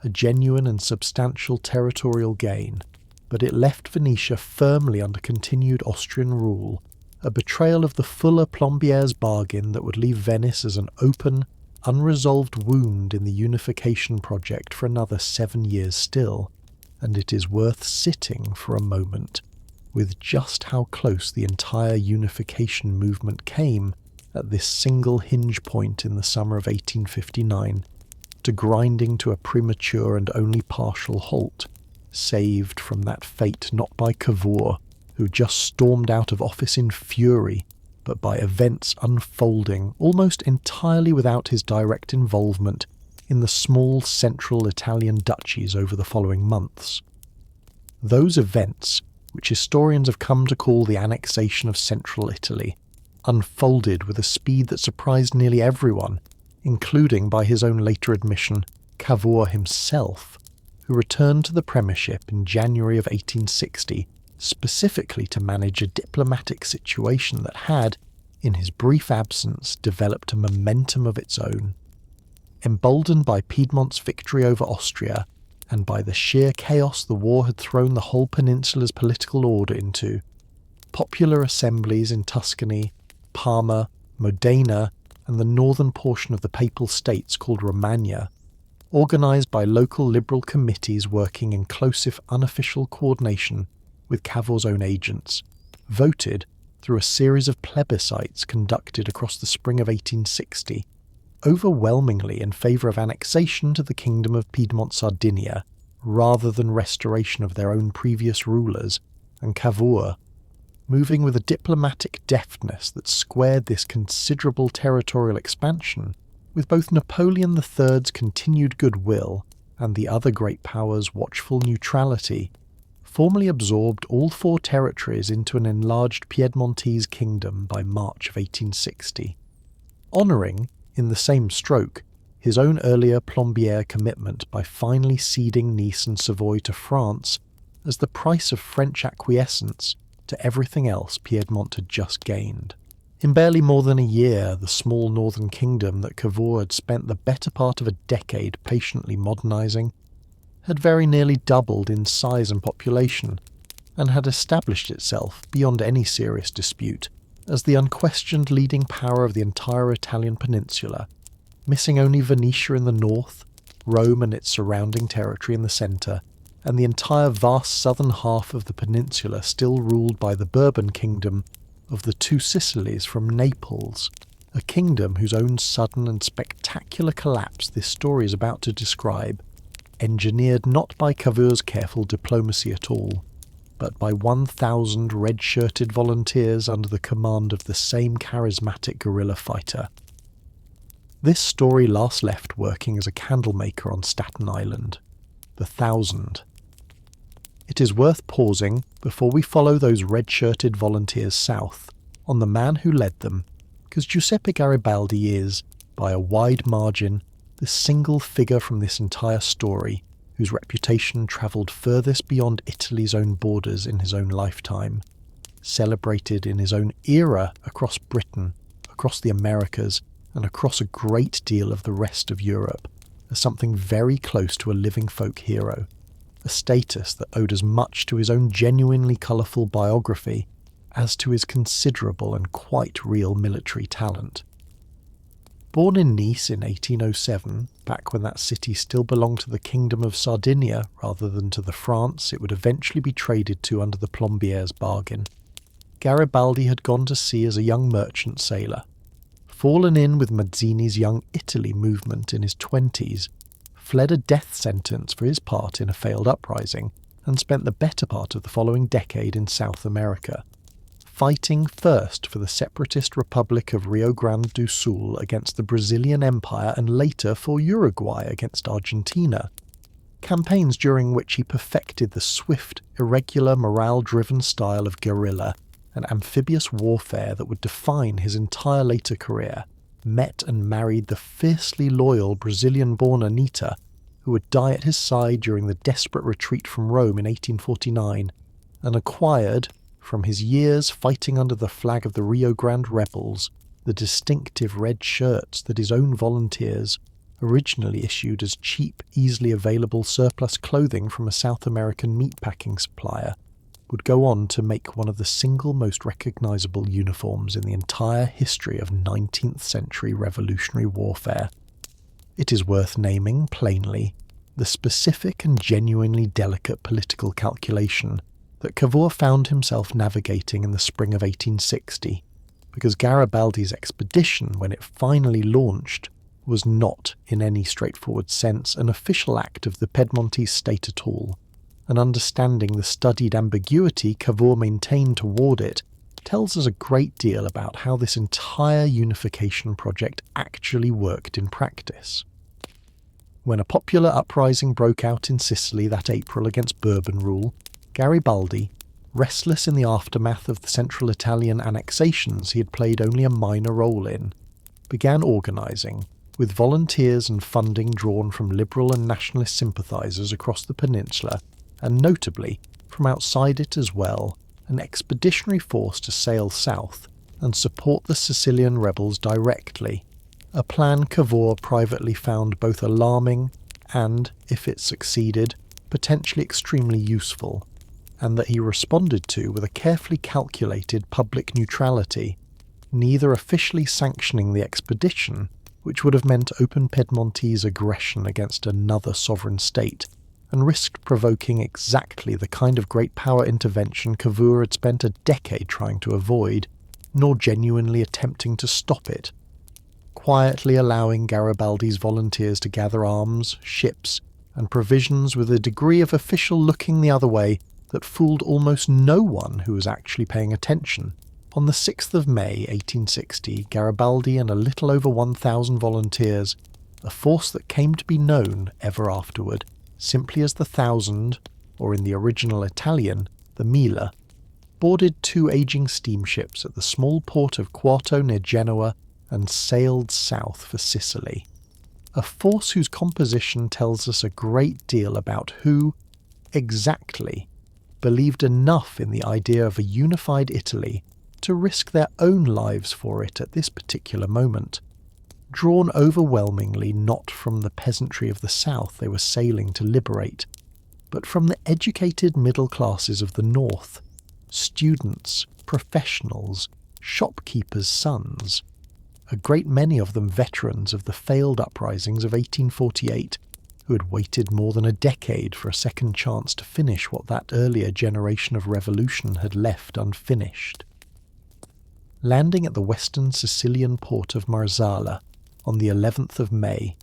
a genuine and substantial territorial gain, but it left Venetia firmly under continued Austrian rule, a betrayal of the fuller Plombieres bargain that would leave Venice as an open, unresolved wound in the unification project for another 7 years still, and it is worth sitting for a moment with just how close the entire unification movement came at this single hinge point in the summer of 1859 to grinding to a premature and only partial halt, saved from that fate not by Cavour, who just stormed out of office in fury, but by events unfolding almost entirely without his direct involvement in the small central Italian duchies over the following months. Those events, which historians have come to call the annexation of central Italy, unfolded with a speed that surprised nearly everyone, including, by his own later admission, Cavour himself, who returned to the premiership in January of 1860 specifically to manage a diplomatic situation that had, in his brief absence, developed a momentum of its own. Emboldened by Piedmont's victory over Austria, and by the sheer chaos the war had thrown the whole peninsula's political order into, popular assemblies in Tuscany, Parma, Modena, and the northern portion of the Papal States called Romagna, organised by local liberal committees working in close if unofficial coordination with Cavour's own agents, voted, through a series of plebiscites conducted across the spring of 1860, overwhelmingly in favour of annexation to the Kingdom of Piedmont-Sardinia rather than restoration of their own previous rulers, and Cavour, moving with a diplomatic deftness that squared this considerable territorial expansion with both Napoleon III's continued goodwill and the other great powers' watchful neutrality, formally absorbed all 4 territories into an enlarged Piedmontese kingdom by March of 1860, honouring, in the same stroke, his own earlier Plombières commitment by finally ceding Nice and Savoy to France as the price of French acquiescence to everything else Piedmont had just gained. In barely more than a year, the small northern kingdom that Cavour had spent the better part of a decade patiently modernising had very nearly doubled in size and population, and had established itself, beyond any serious dispute, as the unquestioned leading power of the entire Italian peninsula, missing only Venetia in the north, Rome and its surrounding territory in the centre, and the entire vast southern half of the peninsula still ruled by the Bourbon kingdom of the Two Sicilies from Naples, a kingdom whose own sudden and spectacular collapse this story is about to describe, engineered not by Cavour's careful diplomacy at all, but by 1,000 red-shirted volunteers under the command of the same charismatic guerrilla fighter. This story last left working as a candlemaker on Staten Island, the 1,000. It is worth pausing, before we follow those red-shirted volunteers south, on the man who led them, because Giuseppe Garibaldi is, by a wide margin, the single figure from this entire story whose reputation travelled furthest beyond Italy's own borders in his own lifetime, celebrated in his own era across Britain, across the Americas, and across a great deal of the rest of Europe, as something very close to a living folk hero, a status that owed as much to his own genuinely colourful biography as to his considerable and quite real military talent. Born in Nice in 1807, back when that city still belonged to the Kingdom of Sardinia rather than to the France it would eventually be traded to under the Plombieres' bargain, Garibaldi had gone to sea as a young merchant sailor, fallen in with Mazzini's Young Italy movement in his 20s, fled a death sentence for his part in a failed uprising, and spent the better part of the following decade in South America, fighting first for the separatist Republic of Rio Grande do Sul against the Brazilian Empire and later for Uruguay against Argentina, campaigns during which he perfected the swift, irregular, morale-driven style of guerrilla and amphibious warfare that would define his entire later career, met and married the fiercely loyal Brazilian-born Anita, who would die at his side during the desperate retreat from Rome in 1849, and acquired, from his years fighting under the flag of the Rio Grande rebels, the distinctive red shirts that his own volunteers, originally issued as cheap, easily available surplus clothing from a South American meatpacking supplier, would go on to make one of the single most recognisable uniforms in the entire history of 19th century revolutionary warfare. It is worth naming, plainly, the specific and genuinely delicate political calculation that Cavour found himself navigating in the spring of 1860, because Garibaldi's expedition, when it finally launched, was not, in any straightforward sense, an official act of the Piedmontese state at all, and understanding the studied ambiguity Cavour maintained toward it tells us a great deal about how this entire unification project actually worked in practice. When a popular uprising broke out in Sicily that April against Bourbon rule, Garibaldi, restless in the aftermath of the central Italian annexations he had played only a minor role in, began organising, with volunteers and funding drawn from liberal and nationalist sympathisers across the peninsula, and notably, from outside it as well, an expeditionary force to sail south and support the Sicilian rebels directly, a plan Cavour privately found both alarming and, if it succeeded, potentially extremely useful, and that he responded to with a carefully calculated public neutrality, neither officially sanctioning the expedition, which would have meant open Piedmontese aggression against another sovereign state, and risked provoking exactly the kind of great power intervention Cavour had spent a decade trying to avoid, nor genuinely attempting to stop it, quietly allowing Garibaldi's volunteers to gather arms, ships, and provisions with a degree of official looking the other way that fooled almost no one who was actually paying attention. On the 6th of May 1860, Garibaldi and a little over 1,000 volunteers, a force that came to be known, ever afterward, simply as the Thousand, or in the original Italian, the Mille, boarded two aging steamships at the small port of Quarto near Genoa and sailed south for Sicily. A force whose composition tells us a great deal about who, exactly, believed enough in the idea of a unified Italy to risk their own lives for it at this particular moment, drawn overwhelmingly not from the peasantry of the south they were sailing to liberate, but from the educated middle classes of the north, students, professionals, shopkeepers' sons, a great many of them veterans of the failed uprisings of 1848, who had waited more than a decade for a second chance to finish what that earlier generation of revolution had left unfinished. Landing at the western Sicilian port of Marsala on the 11th of May,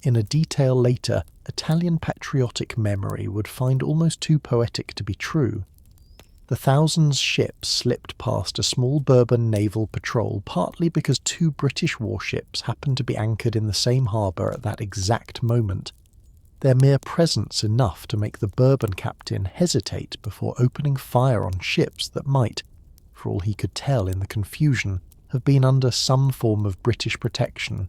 in a detail later Italian patriotic memory would find almost too poetic to be true, the Thousand's ships slipped past a small Bourbon naval patrol partly because two British warships happened to be anchored in the same harbour at that exact moment, their mere presence enough to make the Bourbon captain hesitate before opening fire on ships that might, for all he could tell in the confusion, have been under some form of British protection,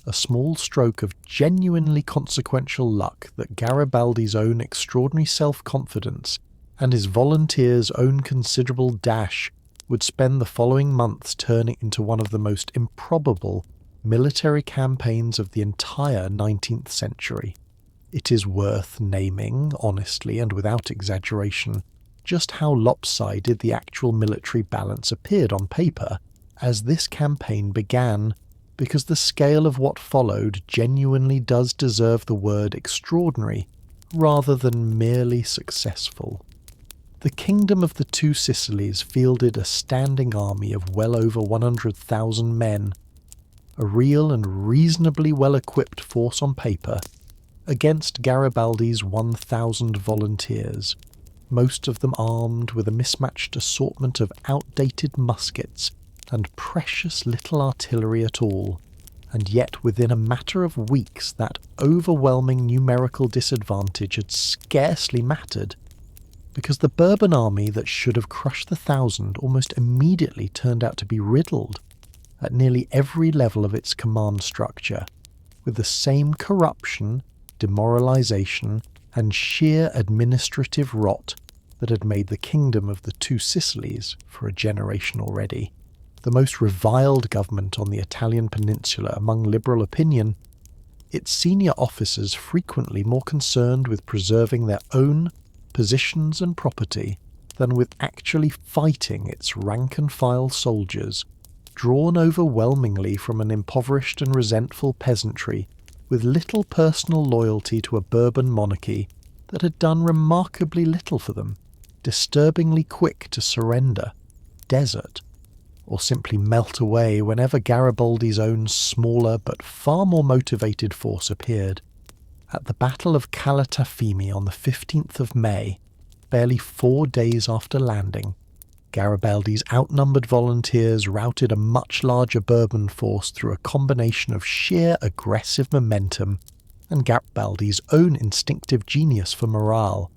a small stroke of genuinely consequential luck that Garibaldi's own extraordinary self-confidence and his volunteers' own considerable dash would spend the following months turning into one of the most improbable military campaigns of the entire 19th century. It is worth naming, honestly and without exaggeration, just how lopsided the actual military balance appeared on paper as this campaign began, because the scale of what followed genuinely does deserve the word extraordinary rather than merely successful. The Kingdom of the Two Sicilies fielded a standing army of well over 100,000 men, a real and reasonably well-equipped force on paper, against Garibaldi's 1,000 volunteers, most of them armed with a mismatched assortment of outdated muskets and precious little artillery at all, and yet within a matter of weeks that overwhelming numerical disadvantage had scarcely mattered, because the Bourbon army that should have crushed the 1,000 almost immediately turned out to be riddled at nearly every level of its command structure, with the same corruption, demoralization, and sheer administrative rot that had made the Kingdom of the Two Sicilies for a generation already the most reviled government on the Italian peninsula among liberal opinion, its senior officers frequently more concerned with preserving their own positions and property than with actually fighting its rank-and-file soldiers, drawn overwhelmingly from an impoverished and resentful peasantry with little personal loyalty to a Bourbon monarchy that had done remarkably little for them, disturbingly quick to surrender, desert, or simply melt away whenever Garibaldi's own smaller but far more motivated force appeared. At the Battle of Calatafimi on the 15th of May, barely 4 days after landing, Garibaldi's outnumbered volunteers routed a much larger Bourbon force through a combination of sheer aggressive momentum and Garibaldi's own instinctive genius for morale,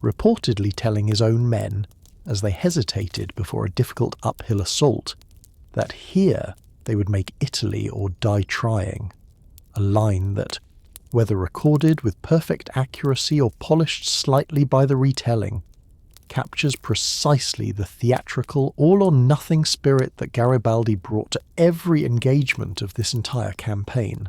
reportedly telling his own men, as they hesitated before a difficult uphill assault, that here they would make Italy or die trying, a line that, whether recorded with perfect accuracy or polished slightly by the retelling, captures precisely the theatrical all-or-nothing spirit that Garibaldi brought to every engagement of this entire campaign.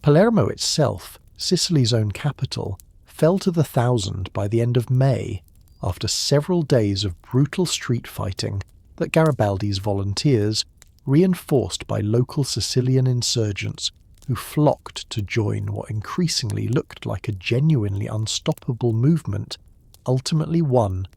Palermo itself, Sicily's own capital, fell to the 1,000 by the end of May, after several days of brutal street fighting that Garibaldi's volunteers, reinforced by local Sicilian insurgents who flocked to join what increasingly looked like a genuinely unstoppable movement, ultimately won,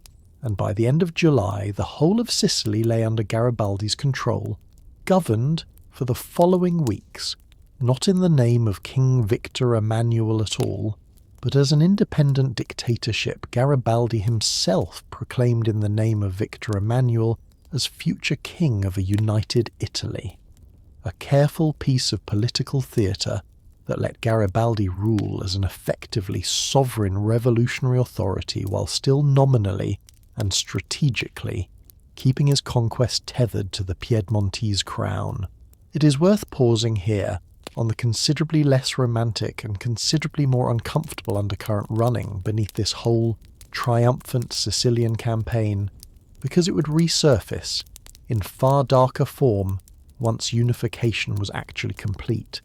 and by the end of July the whole of Sicily lay under Garibaldi's control, governed for the following weeks, not in the name of King Victor Emmanuel at all, but as an independent dictatorship Garibaldi himself proclaimed in the name of Victor Emmanuel as future king of a united Italy. A careful piece of political theatre that let Garibaldi rule as an effectively sovereign revolutionary authority while still nominally and strategically keeping his conquest tethered to the Piedmontese crown. It is worth pausing here on the considerably less romantic and considerably more uncomfortable undercurrent running beneath this whole triumphant Sicilian campaign, because it would resurface in far darker form once unification was actually complete.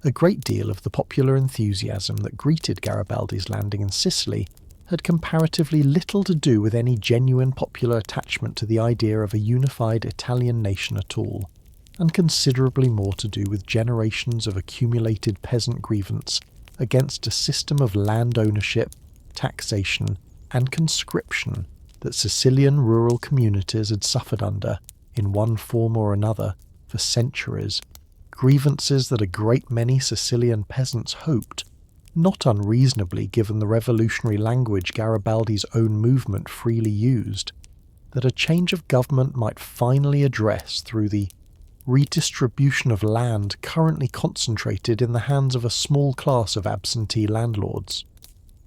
A great deal of the popular enthusiasm that greeted Garibaldi's landing in Sicily had comparatively little to do with any genuine popular attachment to the idea of a unified Italian nation at all, and considerably more to do with generations of accumulated peasant grievance against a system of land ownership, taxation, and conscription that Sicilian rural communities had suffered under, in one form or another, for centuries, grievances that a great many Sicilian peasants hoped, not unreasonably given the revolutionary language Garibaldi's own movement freely used, that a change of government might finally address through the redistribution of land currently concentrated in the hands of a small class of absentee landlords.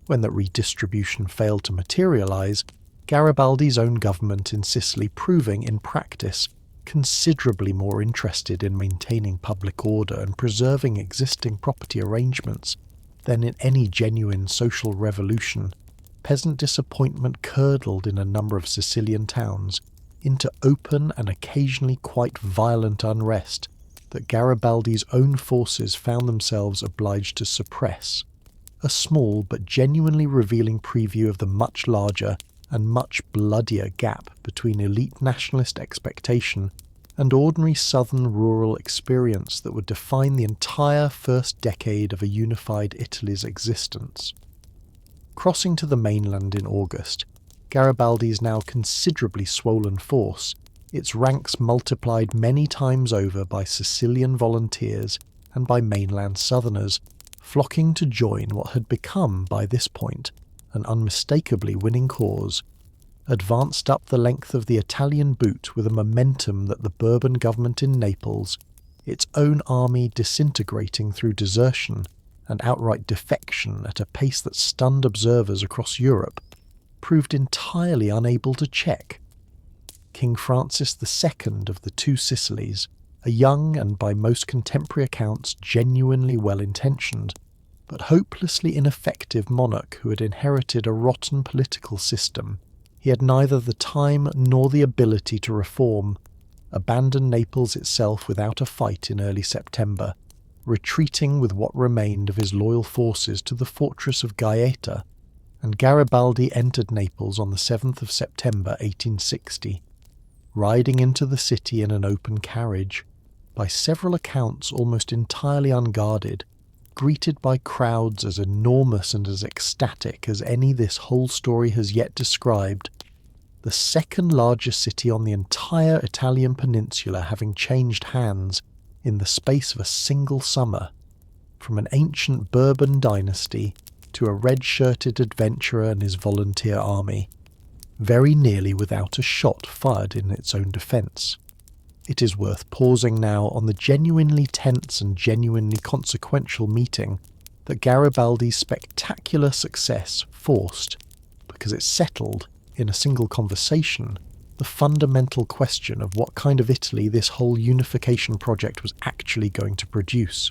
When that redistribution failed to materialise, Garibaldi's own government in Sicily proving, in practice, considerably more interested in maintaining public order and preserving existing property arrangements than in any genuine social revolution, peasant disappointment curdled in a number of Sicilian towns, into open and occasionally quite violent unrest that Garibaldi's own forces found themselves obliged to suppress, a small but genuinely revealing preview of the much larger and much bloodier gap between elite nationalist expectation and ordinary southern rural experience that would define the entire first decade of a unified Italy's existence. Crossing to the mainland in August, Garibaldi's now considerably swollen force, its ranks multiplied many times over by Sicilian volunteers and by mainland southerners, flocking to join what had become, by this point, an unmistakably winning cause, advanced up the length of the Italian boot with a momentum that the Bourbon government in Naples, its own army disintegrating through desertion and outright defection at a pace that stunned observers across Europe, proved entirely unable to check. King Francis II of the Two Sicilies, a young and by most contemporary accounts genuinely well-intentioned, but hopelessly ineffective monarch who had inherited a rotten political system, he had neither the time nor the ability to reform, abandoned Naples itself without a fight in early September, retreating with what remained of his loyal forces to the fortress of Gaeta, and Garibaldi entered Naples on the 7th of September 1860, riding into the city in an open carriage, by several accounts almost entirely unguarded, greeted by crowds as enormous and as ecstatic as any this whole story has yet described, the second largest city on the entire Italian peninsula having changed hands in the space of a single summer, from an ancient Bourbon dynasty to a red-shirted adventurer and his volunteer army, very nearly without a shot fired in its own defence. It is worth pausing now on the genuinely tense and genuinely consequential meeting that Garibaldi's spectacular success forced, because it settled, in a single conversation, the fundamental question of what kind of Italy this whole unification project was actually going to produce.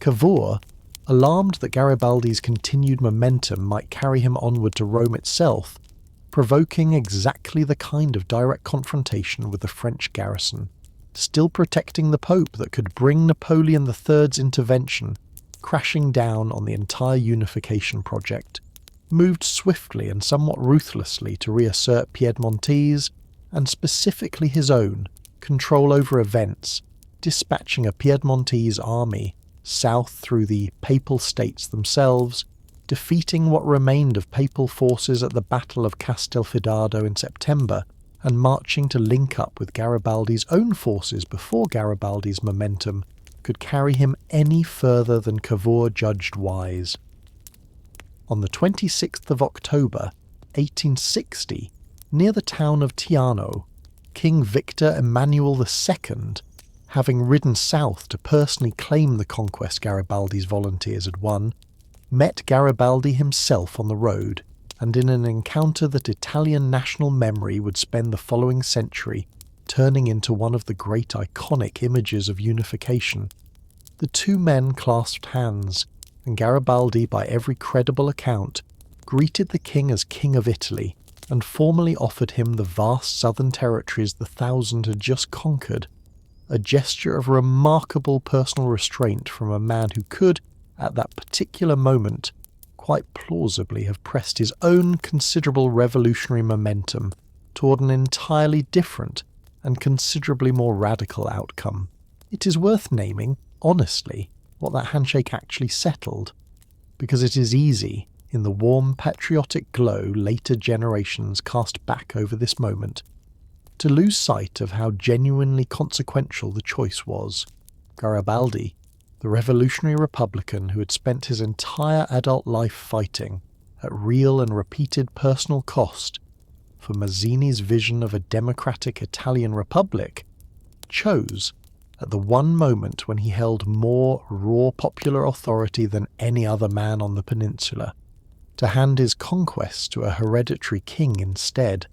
Cavour, alarmed that Garibaldi's continued momentum might carry him onward to Rome itself, provoking exactly the kind of direct confrontation with the French garrison, still protecting the Pope that could bring Napoleon III's intervention crashing down on the entire unification project, moved swiftly and somewhat ruthlessly to reassert Piedmontese, and specifically his own, control over events, dispatching a Piedmontese army south through the Papal States themselves, defeating what remained of Papal forces at the Battle of Castelfidardo in September, and marching to link up with Garibaldi's own forces before Garibaldi's momentum could carry him any further than Cavour judged wise. On the 26th of October, 1860, near the town of Teano, King Victor Emmanuel II, having ridden south to personally claim the conquest Garibaldi's volunteers had won, met Garibaldi himself on the road, and in an encounter that Italian national memory would spend the following century turning into one of the great iconic images of unification, the two men clasped hands, and Garibaldi, by every credible account, greeted the king as King of Italy, and formally offered him the vast southern territories the Thousand had just conquered, a gesture of remarkable personal restraint from a man who could, at that particular moment, quite plausibly have pressed his own considerable revolutionary momentum toward an entirely different and considerably more radical outcome. It is worth naming, honestly, what that handshake actually settled, because it is easy, in the warm patriotic glow later generations cast back over this moment, to lose sight of how genuinely consequential the choice was. Garibaldi, the revolutionary republican who had spent his entire adult life fighting, at real and repeated personal cost, for Mazzini's vision of a democratic Italian republic, chose, at the one moment when he held more raw popular authority than any other man on the peninsula, to hand his conquests to a hereditary king instead,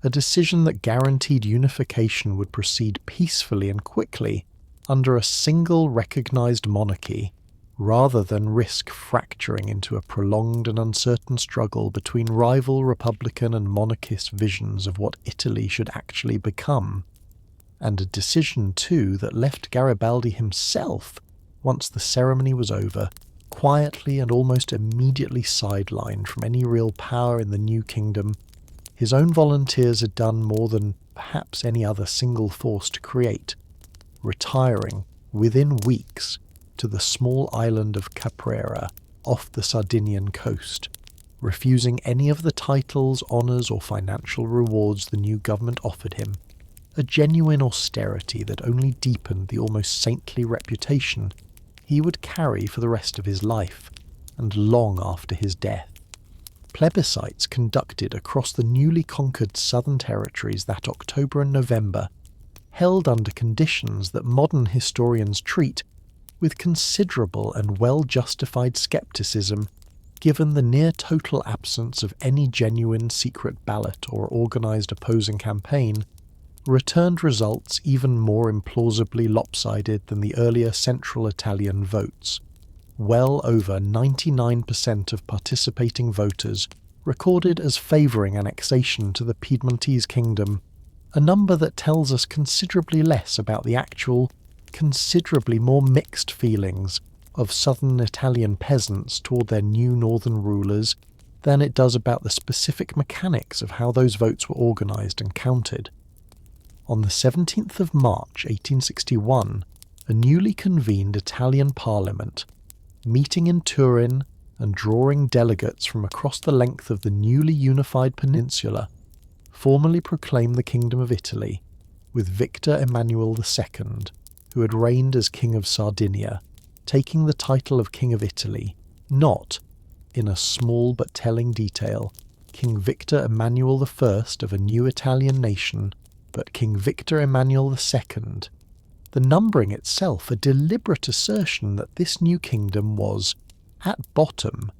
a decision that guaranteed unification would proceed peacefully and quickly under a single recognised monarchy, rather than risk fracturing into a prolonged and uncertain struggle between rival republican and monarchist visions of what Italy should actually become, and a decision too that left Garibaldi himself, once the ceremony was over, quietly and almost immediately sidelined from any real power in the new kingdom. His own volunteers had done more than perhaps any other single force to create, retiring within weeks to the small island of Caprera off the Sardinian coast, refusing any of the titles, honours or financial rewards the new government offered him, a genuine austerity that only deepened the almost saintly reputation he would carry for the rest of his life, and long after his death. Plebiscites conducted across the newly conquered southern territories that October and November held under conditions that modern historians treat with considerable and well-justified scepticism, given the near-total absence of any genuine secret ballot or organised opposing campaign, returned results even more implausibly lopsided than the earlier central Italian votes. Well over 99% of participating voters recorded as favouring annexation to the Piedmontese kingdom, a number that tells us considerably less about the actual, considerably more mixed feelings of southern Italian peasants toward their new northern rulers than it does about the specific mechanics of how those votes were organised and counted. On the 17th of March 1861, a newly convened Italian parliament, meeting in Turin and drawing delegates from across the length of the newly unified peninsula, formally proclaimed the Kingdom of Italy, with Victor Emmanuel II, who had reigned as King of Sardinia, taking the title of King of Italy, not, in a small but telling detail, King Victor Emmanuel I of a new Italian nation, but King Victor Emmanuel II, the numbering itself a deliberate assertion that this new kingdom was, at bottom,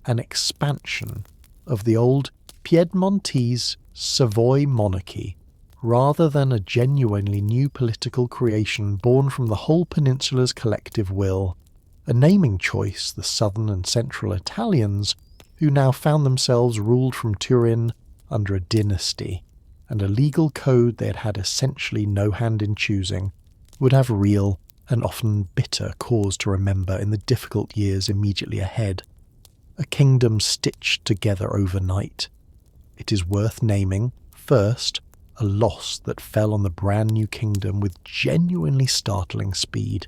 an expansion of the old Piedmontese Savoy monarchy, rather than a genuinely new political creation born from the whole peninsula's collective will, a naming choice the southern and central Italians, who now found themselves ruled from Turin under a dynasty, and a legal code they had had essentially no hand in choosing, would have real and often bitter cause to remember in the difficult years immediately ahead. A kingdom stitched together overnight. It is worth naming, first, a loss that fell on the brand new kingdom with genuinely startling speed,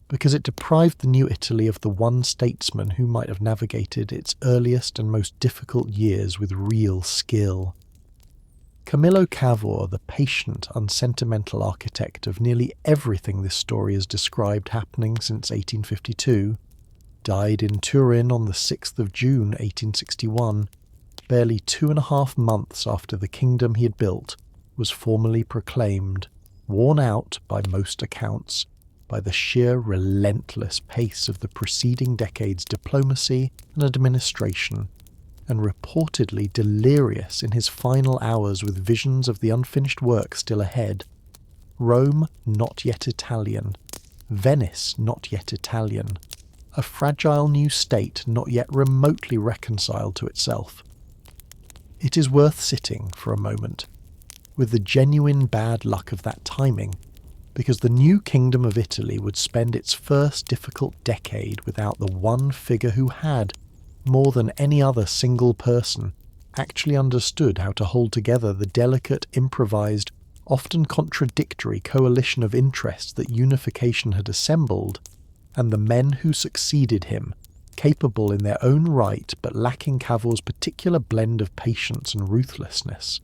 because it deprived the new Italy of the one statesman who might have navigated its earliest and most difficult years with real skill. Camillo Cavour, the patient, unsentimental architect of nearly everything this story has described happening since 1852, died in Turin on the 6th of June 1861, barely 2.5 months after the kingdom he had built was formally proclaimed, worn out by most accounts by the sheer relentless pace of the preceding decade's diplomacy and administration, and reportedly delirious in his final hours with visions of the unfinished work still ahead. Rome not yet Italian, Venice not yet Italian, a fragile new state not yet remotely reconciled to itself. It is worth sitting for a moment with the genuine bad luck of that timing, because the new Kingdom of Italy would spend its first difficult decade without the one figure who had, more than any other single person, actually understood how to hold together the delicate, improvised, often contradictory coalition of interests that unification had assembled, and the men who succeeded him, capable in their own right but lacking Cavour's particular blend of patience and ruthlessness,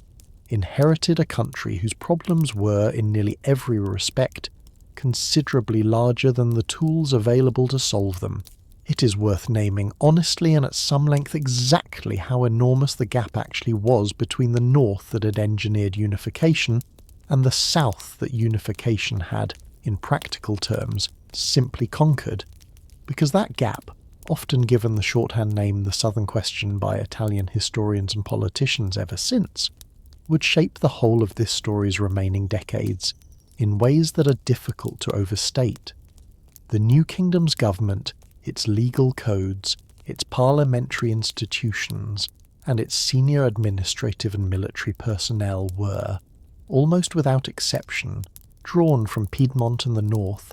inherited a country whose problems were, in nearly every respect, considerably larger than the tools available to solve them. It is worth naming honestly and at some length exactly how enormous the gap actually was between the North that had engineered unification and the South that unification had, in practical terms, simply conquered, because that gap, often given the shorthand name the Southern Question by Italian historians and politicians ever since, would shape the whole of this story's remaining decades in ways that are difficult to overstate. The new kingdom's government, its legal codes, its parliamentary institutions, and its senior administrative and military personnel were, almost without exception, drawn from Piedmont and the north,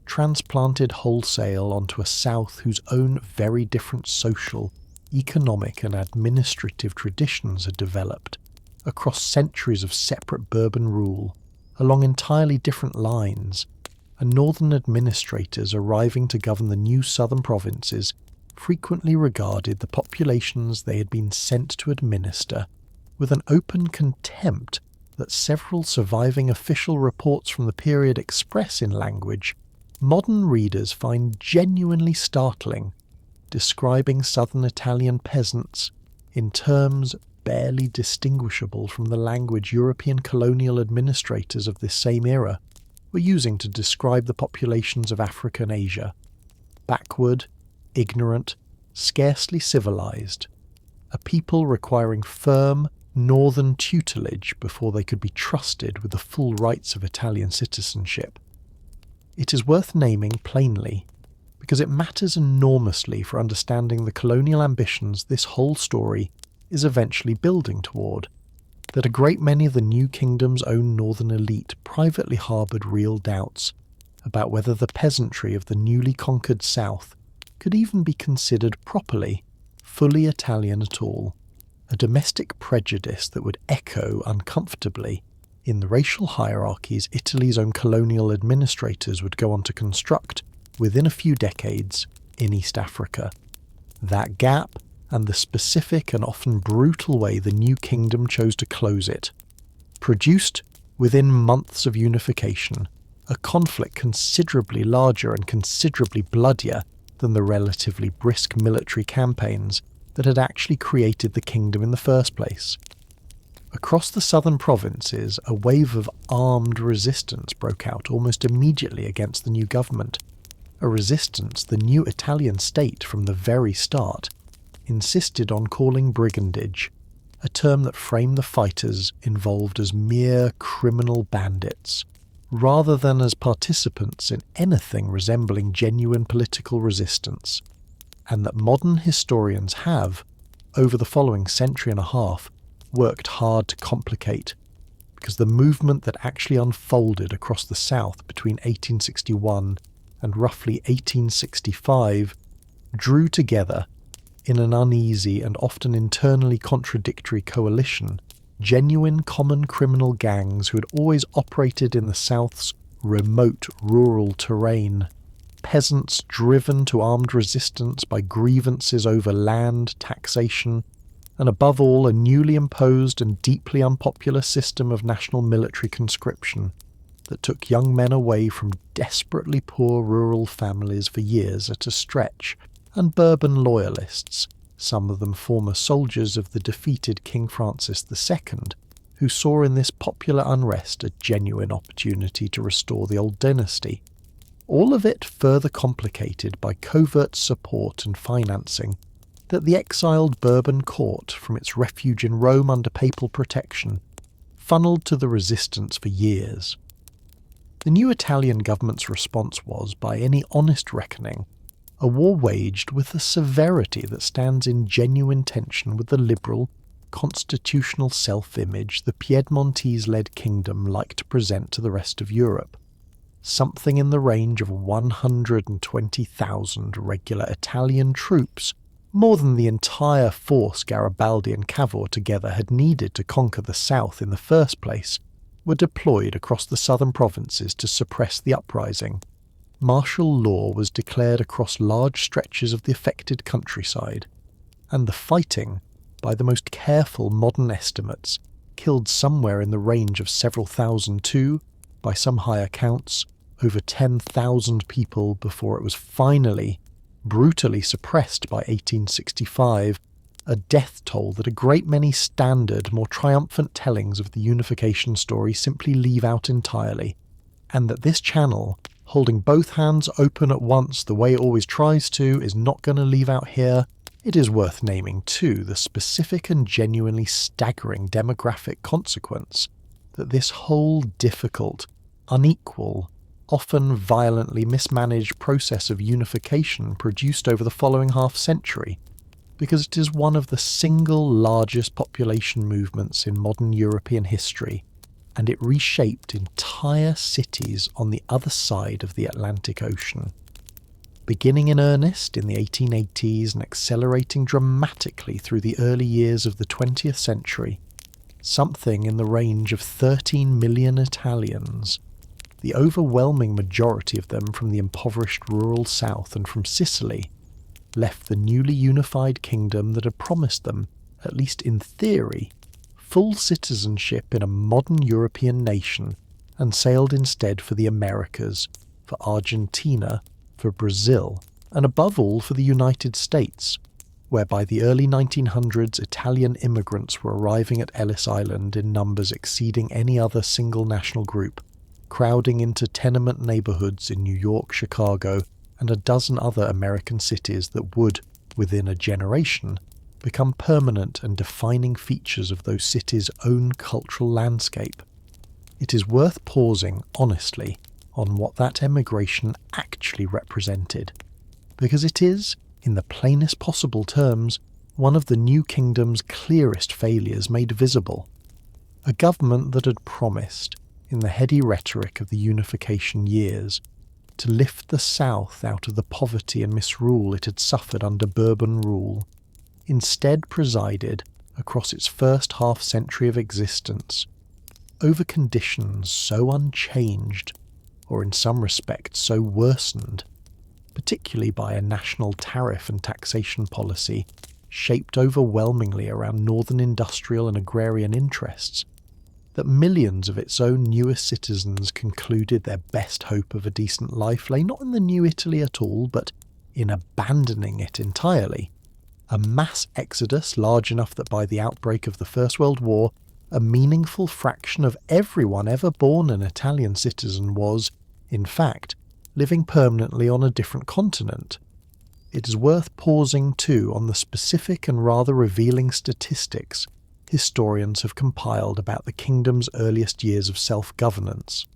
transplanted wholesale onto a south whose own very different social, economic and administrative traditions had developed across centuries of separate Bourbon rule, along entirely different lines, and northern administrators arriving to govern the new southern provinces frequently regarded the populations they had been sent to administer with an open contempt that several surviving official reports from the period express in language modern readers find genuinely startling, describing southern Italian peasants in terms barely distinguishable from the language European colonial administrators of this same era were using to describe the populations of Africa and Asia: backward, ignorant, scarcely civilized, a people requiring firm northern tutelage before they could be trusted with the full rights of Italian citizenship. It is worth naming plainly, because it matters enormously for understanding the colonial ambitions this whole story is eventually building toward, that a great many of the new kingdom's own northern elite privately harboured real doubts about whether the peasantry of the newly conquered south could even be considered properly, fully Italian at all, a domestic prejudice that would echo uncomfortably in the racial hierarchies Italy's own colonial administrators would go on to construct within a few decades in East Africa. That gap, and the specific and often brutal way the new kingdom chose to close it, produced, within months of unification, a conflict considerably larger and considerably bloodier than the relatively brisk military campaigns that had actually created the kingdom in the first place. Across the southern provinces, a wave of armed resistance broke out almost immediately against the new government, a resistance the new Italian state from the very start insisted on calling brigandage, a term that framed the fighters involved as mere criminal bandits, rather than as participants in anything resembling genuine political resistance, and that modern historians have, over the following century and a half, worked hard to complicate, because the movement that actually unfolded across the South between 1861 and roughly 1865 drew together, in an uneasy and often internally contradictory coalition, genuine common criminal gangs who had always operated in the South's remote rural terrain, peasants driven to armed resistance by grievances over land, taxation, and above all a newly imposed and deeply unpopular system of national military conscription that took young men away from desperately poor rural families for years at a stretch, and Bourbon loyalists, some of them former soldiers of the defeated King Francis II, who saw in this popular unrest a genuine opportunity to restore the old dynasty. All of it further complicated by covert support and financing that the exiled Bourbon court, from its refuge in Rome under papal protection, funneled to the resistance for years. The new Italian government's response was, by any honest reckoning, a war waged with a severity that stands in genuine tension with the liberal, constitutional self-image the Piedmontese-led kingdom liked to present to the rest of Europe. Something in the range of 120,000 regular Italian troops, more than the entire force Garibaldi and Cavour together had needed to conquer the south in the first place, were deployed across the southern provinces to suppress the uprising. Martial law was declared across large stretches of the affected countryside, and the fighting, by the most careful modern estimates, killed somewhere in the range of several thousand to, by some high accounts, over 10,000 people before it was finally, brutally suppressed by 1865, a death toll that a great many standard, more triumphant tellings of the unification story simply leave out entirely, and that this channel, holding both hands open at once the way it always tries to, is not going to leave out here. It is worth naming, too, the specific and genuinely staggering demographic consequence that this whole difficult, unequal, often violently mismanaged process of unification produced over the following half-century, because it is one of the single largest population movements in modern European history, and it reshaped entire cities on the other side of the Atlantic Ocean. Beginning in earnest in the 1880s and accelerating dramatically through the early years of the 20th century, something in the range of 13 million Italians, the overwhelming majority of them from the impoverished rural south and from Sicily, left the newly unified kingdom that had promised them, at least in theory, full citizenship in a modern European nation, and sailed instead for the Americas, for Argentina, for Brazil, and above all for the United States, where by the early 1900s Italian immigrants were arriving at Ellis Island in numbers exceeding any other single national group, crowding into tenement neighborhoods in New York, Chicago, and a dozen other American cities that would, within a generation, become permanent and defining features of those cities' own cultural landscape. It is worth pausing, honestly, on what that emigration actually represented, because it is, in the plainest possible terms, one of the new kingdom's clearest failures made visible. A government that had promised, in the heady rhetoric of the unification years, to lift the South out of the poverty and misrule it had suffered under Bourbon rule, instead presided, across its first half-century of existence, over conditions so unchanged, or in some respects so worsened, particularly by a national tariff and taxation policy shaped overwhelmingly around northern industrial and agrarian interests, that millions of its own newest citizens concluded their best hope of a decent life lay not in the new Italy at all, but in abandoning it entirely. A mass exodus large enough that by the outbreak of the First World War, a meaningful fraction of everyone ever born an Italian citizen was, in fact, living permanently on a different continent. It is worth pausing too on the specific and rather revealing statistics historians have compiled about the kingdom's earliest years of self-governance,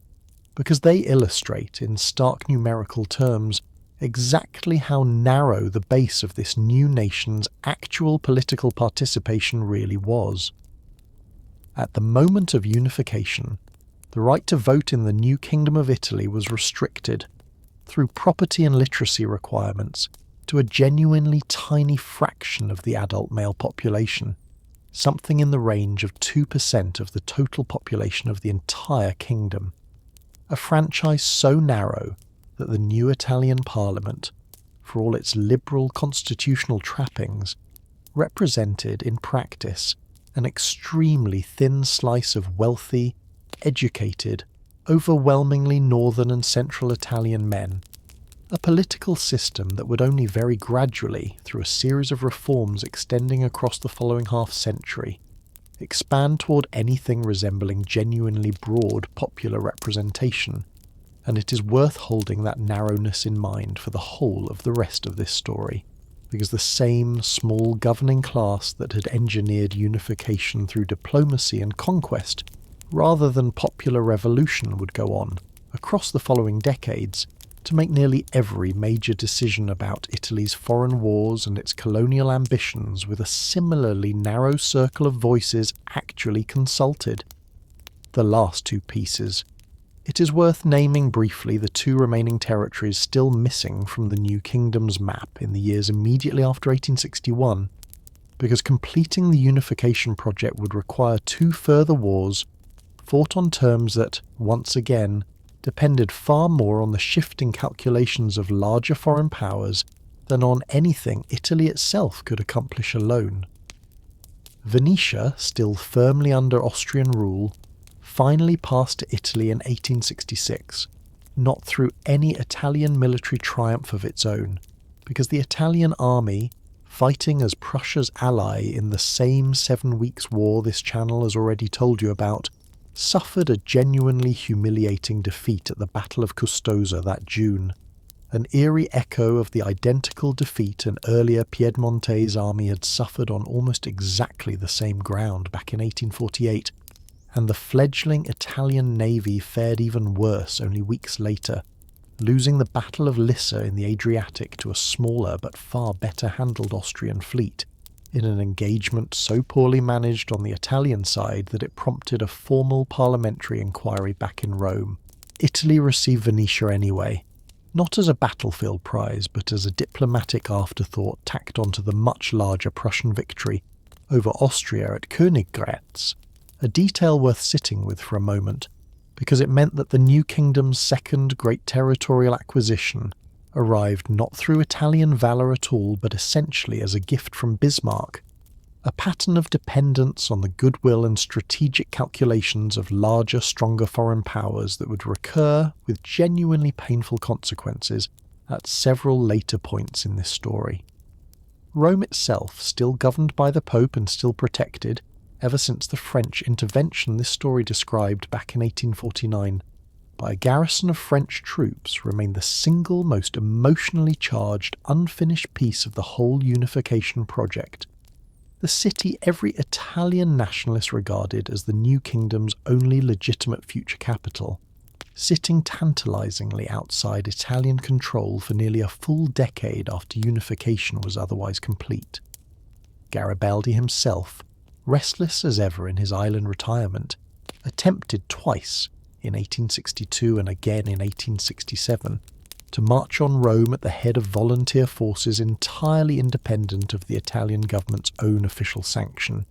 because they illustrate in stark numerical terms exactly how narrow the base of this new nation's actual political participation really was. At the moment of unification, the right to vote in the new Kingdom of Italy was restricted, through property and literacy requirements, to a genuinely tiny fraction of the adult male population, something in the range of 2% of the total population of the entire kingdom. A franchise so narrow that the new Italian parliament, for all its liberal constitutional trappings, represented in practice an extremely thin slice of wealthy, educated, overwhelmingly northern and central Italian men, a political system that would only very gradually, through a series of reforms extending across the following half-century, expand toward anything resembling genuinely broad popular representation, and it is worth holding that narrowness in mind for the whole of the rest of this story, because the same small governing class that had engineered unification through diplomacy and conquest, rather than popular revolution, would go on, across the following decades, to make nearly every major decision about Italy's foreign wars and its colonial ambitions with a similarly narrow circle of voices actually consulted. The last two pieces. It is worth naming briefly the two remaining territories still missing from the new kingdom's map in the years immediately after 1861, because completing the unification project would require two further wars, fought on terms that, once again, depended far more on the shifting calculations of larger foreign powers than on anything Italy itself could accomplish alone. Venetia, still firmly under Austrian rule, finally passed to Italy in 1866, not through any Italian military triumph of its own, because the Italian army, fighting as Prussia's ally in the same 7 weeks' war this channel has already told you about, suffered a genuinely humiliating defeat at the Battle of Custoza that June, an eerie echo of the identical defeat an earlier Piedmontese army had suffered on almost exactly the same ground back in 1848, and the fledgling Italian navy fared even worse only weeks later, losing the Battle of Lissa in the Adriatic to a smaller but far better handled Austrian fleet, in an engagement so poorly managed on the Italian side that it prompted a formal parliamentary inquiry back in Rome. Italy received Venetia anyway, not as a battlefield prize but as a diplomatic afterthought tacked onto the much larger Prussian victory over Austria at Königgrätz, a detail worth sitting with for a moment, because it meant that the new kingdom's second great territorial acquisition arrived not through Italian valour at all but essentially as a gift from Bismarck, a pattern of dependence on the goodwill and strategic calculations of larger, stronger foreign powers that would recur with genuinely painful consequences at several later points in this story. Rome itself, still governed by the Pope and still protected, ever since the French intervention this story described back in 1849, by a garrison of French troops, remained the single most emotionally charged, unfinished piece of the whole unification project. The city every Italian nationalist regarded as the new kingdom's only legitimate future capital, sitting tantalisingly outside Italian control for nearly a full decade after unification was otherwise complete. Garibaldi himself, restless as ever in his island retirement, attempted twice, in 1862 and again in 1867, to march on Rome at the head of volunteer forces entirely independent of the Italian government's own official sanction,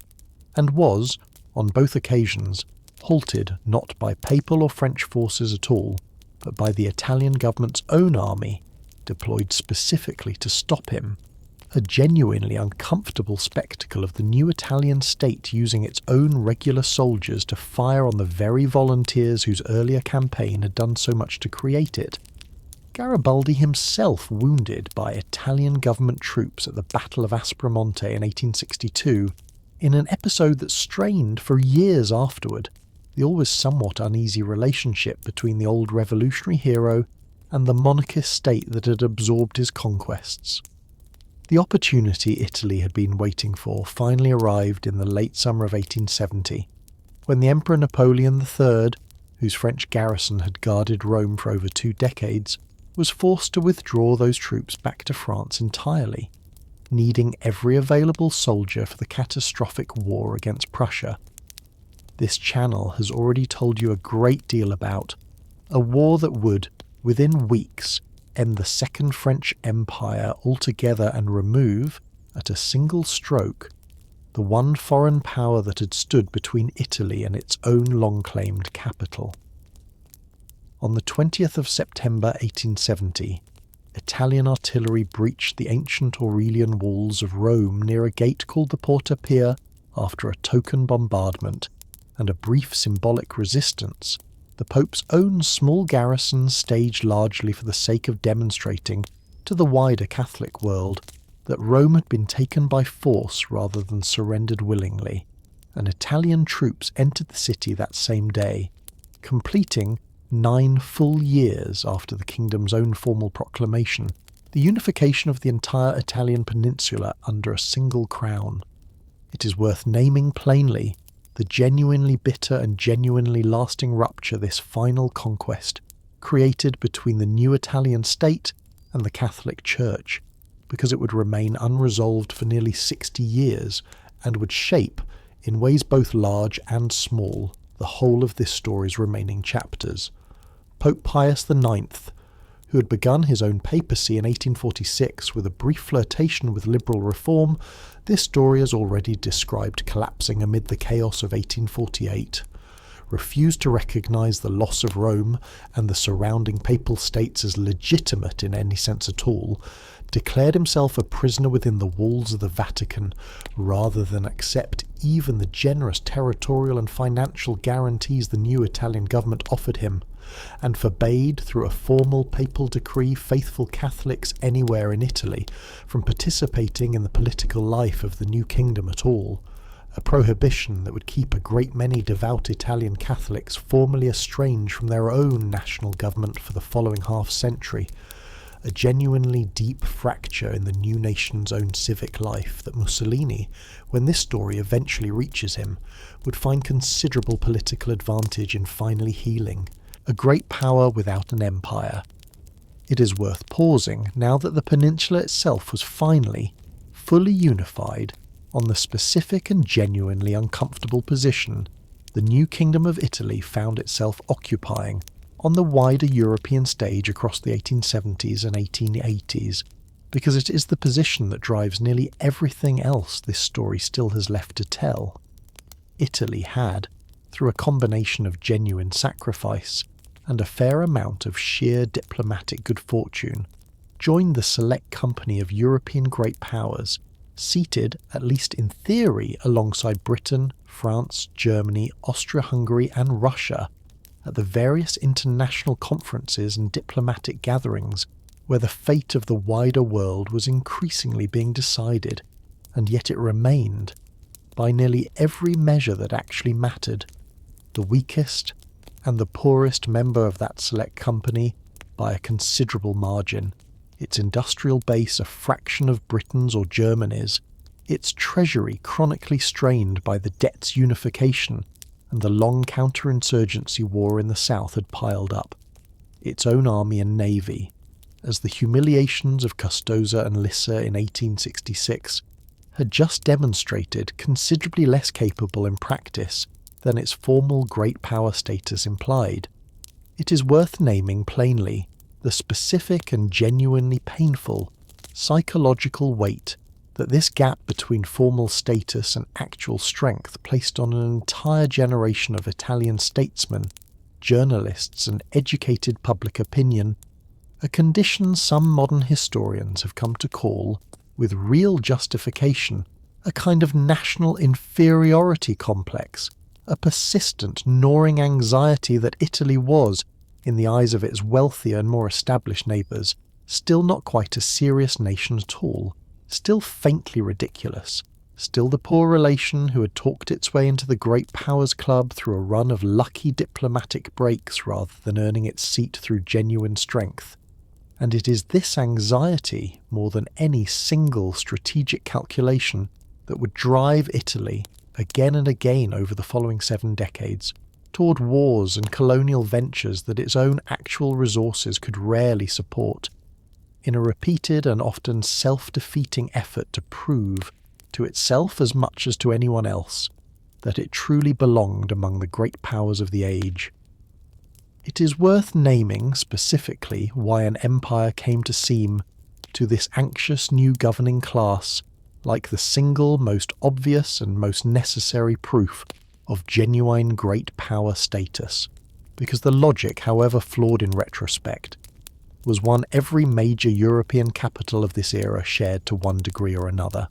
and was, on both occasions, halted not by papal or French forces at all, but by the Italian government's own army, deployed specifically to stop him. A genuinely uncomfortable spectacle of the new Italian state using its own regular soldiers to fire on the very volunteers whose earlier campaign had done so much to create it. Garibaldi himself wounded by Italian government troops at the Battle of Aspromonte in 1862, in an episode that strained for years afterward the always somewhat uneasy relationship between the old revolutionary hero and the monarchist state that had absorbed his conquests. The opportunity Italy had been waiting for finally arrived in the late summer of 1870, when the Emperor Napoleon III, whose French garrison had guarded Rome for over 2 decades, was forced to withdraw those troops back to France entirely, needing every available soldier for the catastrophic war against Prussia. This channel has already told you a great deal about a war that would, within weeks, end the Second French Empire altogether and remove, at a single stroke, the one foreign power that had stood between Italy and its own long-claimed capital. On the 20th of September 1870, Italian artillery breached the ancient Aurelian walls of Rome near a gate called the Porta Pia after a token bombardment and a brief symbolic resistance. The Pope's own small garrison staged largely for the sake of demonstrating to the wider Catholic world that Rome had been taken by force rather than surrendered willingly, and Italian troops entered the city that same day, completing 9 full years after the kingdom's own formal proclamation, the unification of the entire Italian peninsula under a single crown. It is worth naming plainly the genuinely bitter and genuinely lasting rupture this final conquest created between the new Italian state and the Catholic Church, because it would remain unresolved for nearly 60 years and would shape, in ways both large and small, the whole of this story's remaining chapters. Pope Pius IX, who had begun his own papacy in 1846 with a brief flirtation with liberal reform, this story has already described collapsing amid the chaos of 1848, refused to recognise the loss of Rome and the surrounding papal states as legitimate in any sense at all, declared himself a prisoner within the walls of the Vatican rather than accept even the generous territorial and financial guarantees the new Italian government offered him, and forbade, through a formal papal decree, faithful Catholics anywhere in Italy from participating in the political life of the new kingdom at all, a prohibition that would keep a great many devout Italian Catholics formally estranged from their own national government for the following half-century, a genuinely deep fracture in the new nation's own civic life that Mussolini, when this story eventually reaches him, would find considerable political advantage in finally healing, a great power without an empire. It is worth pausing now that the peninsula itself was finally, fully unified on the specific and genuinely uncomfortable position the new Kingdom of Italy found itself occupying on the wider European stage across the 1870s and 1880s, because it is the position that drives nearly everything else this story still has left to tell. Italy had, through a combination of genuine sacrifice and a fair amount of sheer diplomatic good fortune, joined the select company of European great powers, seated, at least in theory, alongside Britain, France, Germany, Austria-Hungary and Russia, at the various international conferences and diplomatic gatherings where the fate of the wider world was increasingly being decided, and yet it remained, by nearly every measure that actually mattered, the weakest and the poorest member of that select company by a considerable margin, its industrial base a fraction of Britain's or Germany's, its treasury chronically strained by the debts unification and the long counterinsurgency war in the south had piled up, its own army and navy, as the humiliations of Custoza and Lissa in 1866 had just demonstrated considerably less capable in practice than its formal great power status implied. It is worth naming plainly the specific and genuinely painful psychological weight that this gap between formal status and actual strength placed on an entire generation of Italian statesmen, journalists and educated public opinion, a condition some modern historians have come to call, with real justification, a kind of national inferiority complex, a persistent, gnawing anxiety that Italy was, in the eyes of its wealthier and more established neighbours, still not quite a serious nation at all, still faintly ridiculous, still the poor relation who had talked its way into the Great Powers Club through a run of lucky diplomatic breaks rather than earning its seat through genuine strength. And it is this anxiety, more than any single strategic calculation, that would drive Italy, again and again over the following 7 decades, toward wars and colonial ventures that its own actual resources could rarely support, in a repeated and often self-defeating effort to prove, to itself as much as to anyone else, that it truly belonged among the great powers of the age. It is worth naming specifically why an empire came to seem, to this anxious new governing class, like the single most obvious and most necessary proof of genuine great power status, because the logic, however flawed in retrospect, was one every major European capital of this era shared to one degree or another.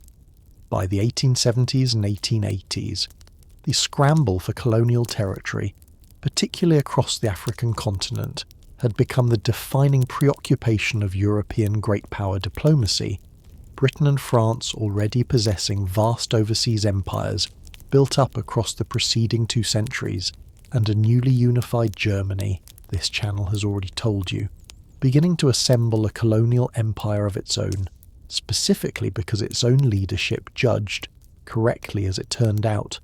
By the 1870s and 1880s, the scramble for colonial territory, particularly across the African continent, had become the defining preoccupation of European great power diplomacy, Britain and France already possessing vast overseas empires built up across the preceding 2 centuries, and a newly unified Germany, this channel has already told you, beginning to assemble a colonial empire of its own, specifically because its own leadership judged, correctly as it turned out,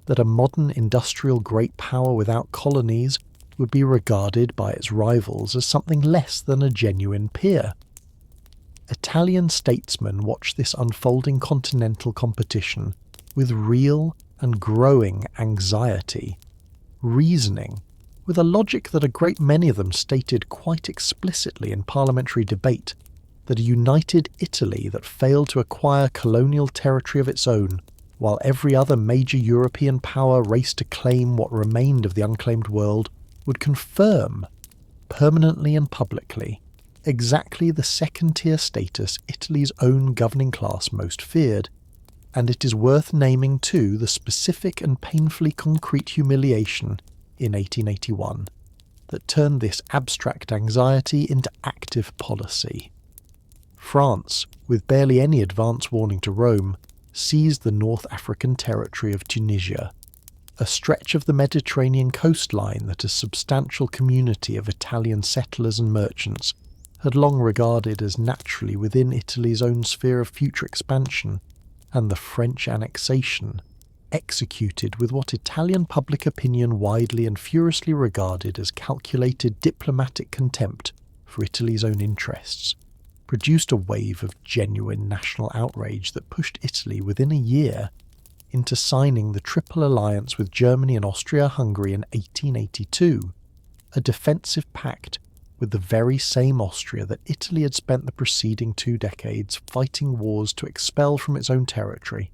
that a modern industrial great power without colonies would be regarded by its rivals as something less than a genuine peer. Italian statesmen watched this unfolding continental competition with real and growing anxiety, reasoning, with a logic that a great many of them stated quite explicitly in parliamentary debate, that a united Italy that failed to acquire colonial territory of its own, while every other major European power raced to claim what remained of the unclaimed world, would confirm, permanently and publicly, exactly the second-tier status Italy's own governing class most feared. And it is worth naming too the specific and painfully concrete humiliation in 1881 that turned this abstract anxiety into active policy. France, with barely any advance warning to Rome, seized the North African territory of Tunisia, a stretch of the Mediterranean coastline that a substantial community of Italian settlers and merchants had long regarded as naturally within Italy's own sphere of future expansion, and the French annexation, executed with what Italian public opinion widely and furiously regarded as calculated diplomatic contempt for Italy's own interests, produced a wave of genuine national outrage that pushed Italy within a year into signing the Triple Alliance with Germany and Austria-Hungary in 1882, a defensive pact with the very same Austria that Italy had spent the preceding 2 decades fighting wars to expel from its own territory,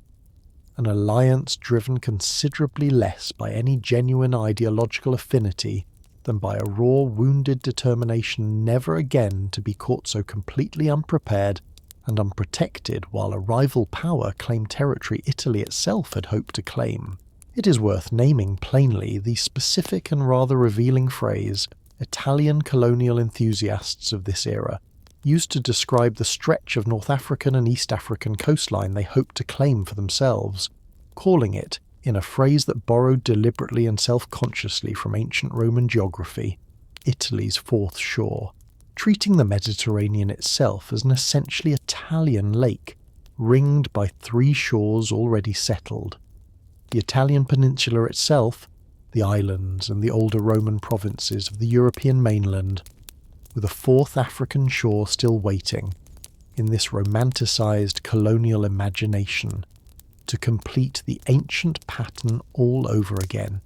an alliance driven considerably less by any genuine ideological affinity than by a raw, wounded determination never again to be caught so completely unprepared and unprotected while a rival power claimed territory Italy itself had hoped to claim. It is worth naming plainly the specific and rather revealing phrase Italian colonial enthusiasts of this era used to describe the stretch of North African and East African coastline they hoped to claim for themselves, calling it, in a phrase that borrowed deliberately and self-consciously from ancient Roman geography, Italy's fourth shore, treating the Mediterranean itself as an essentially Italian lake, ringed by 3 shores already settled. The Italian peninsula itself, the islands and the older Roman provinces of the European mainland, with a 4th African shore still waiting, in this romanticised colonial imagination, to complete the ancient pattern all over again.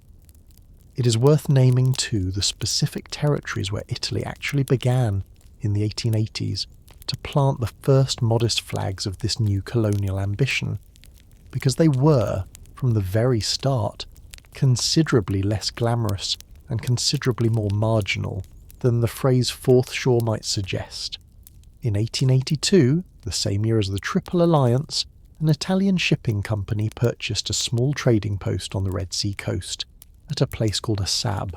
It is worth naming too the specific territories where Italy actually began, in the 1880s, to plant the first modest flags of this new colonial ambition, because they were, from the very start, considerably less glamorous and considerably more marginal than the phrase Fourth Shore might suggest. In 1882, the same year as the Triple Alliance, an Italian shipping company purchased a small trading post on the Red Sea coast, at a place called Assab,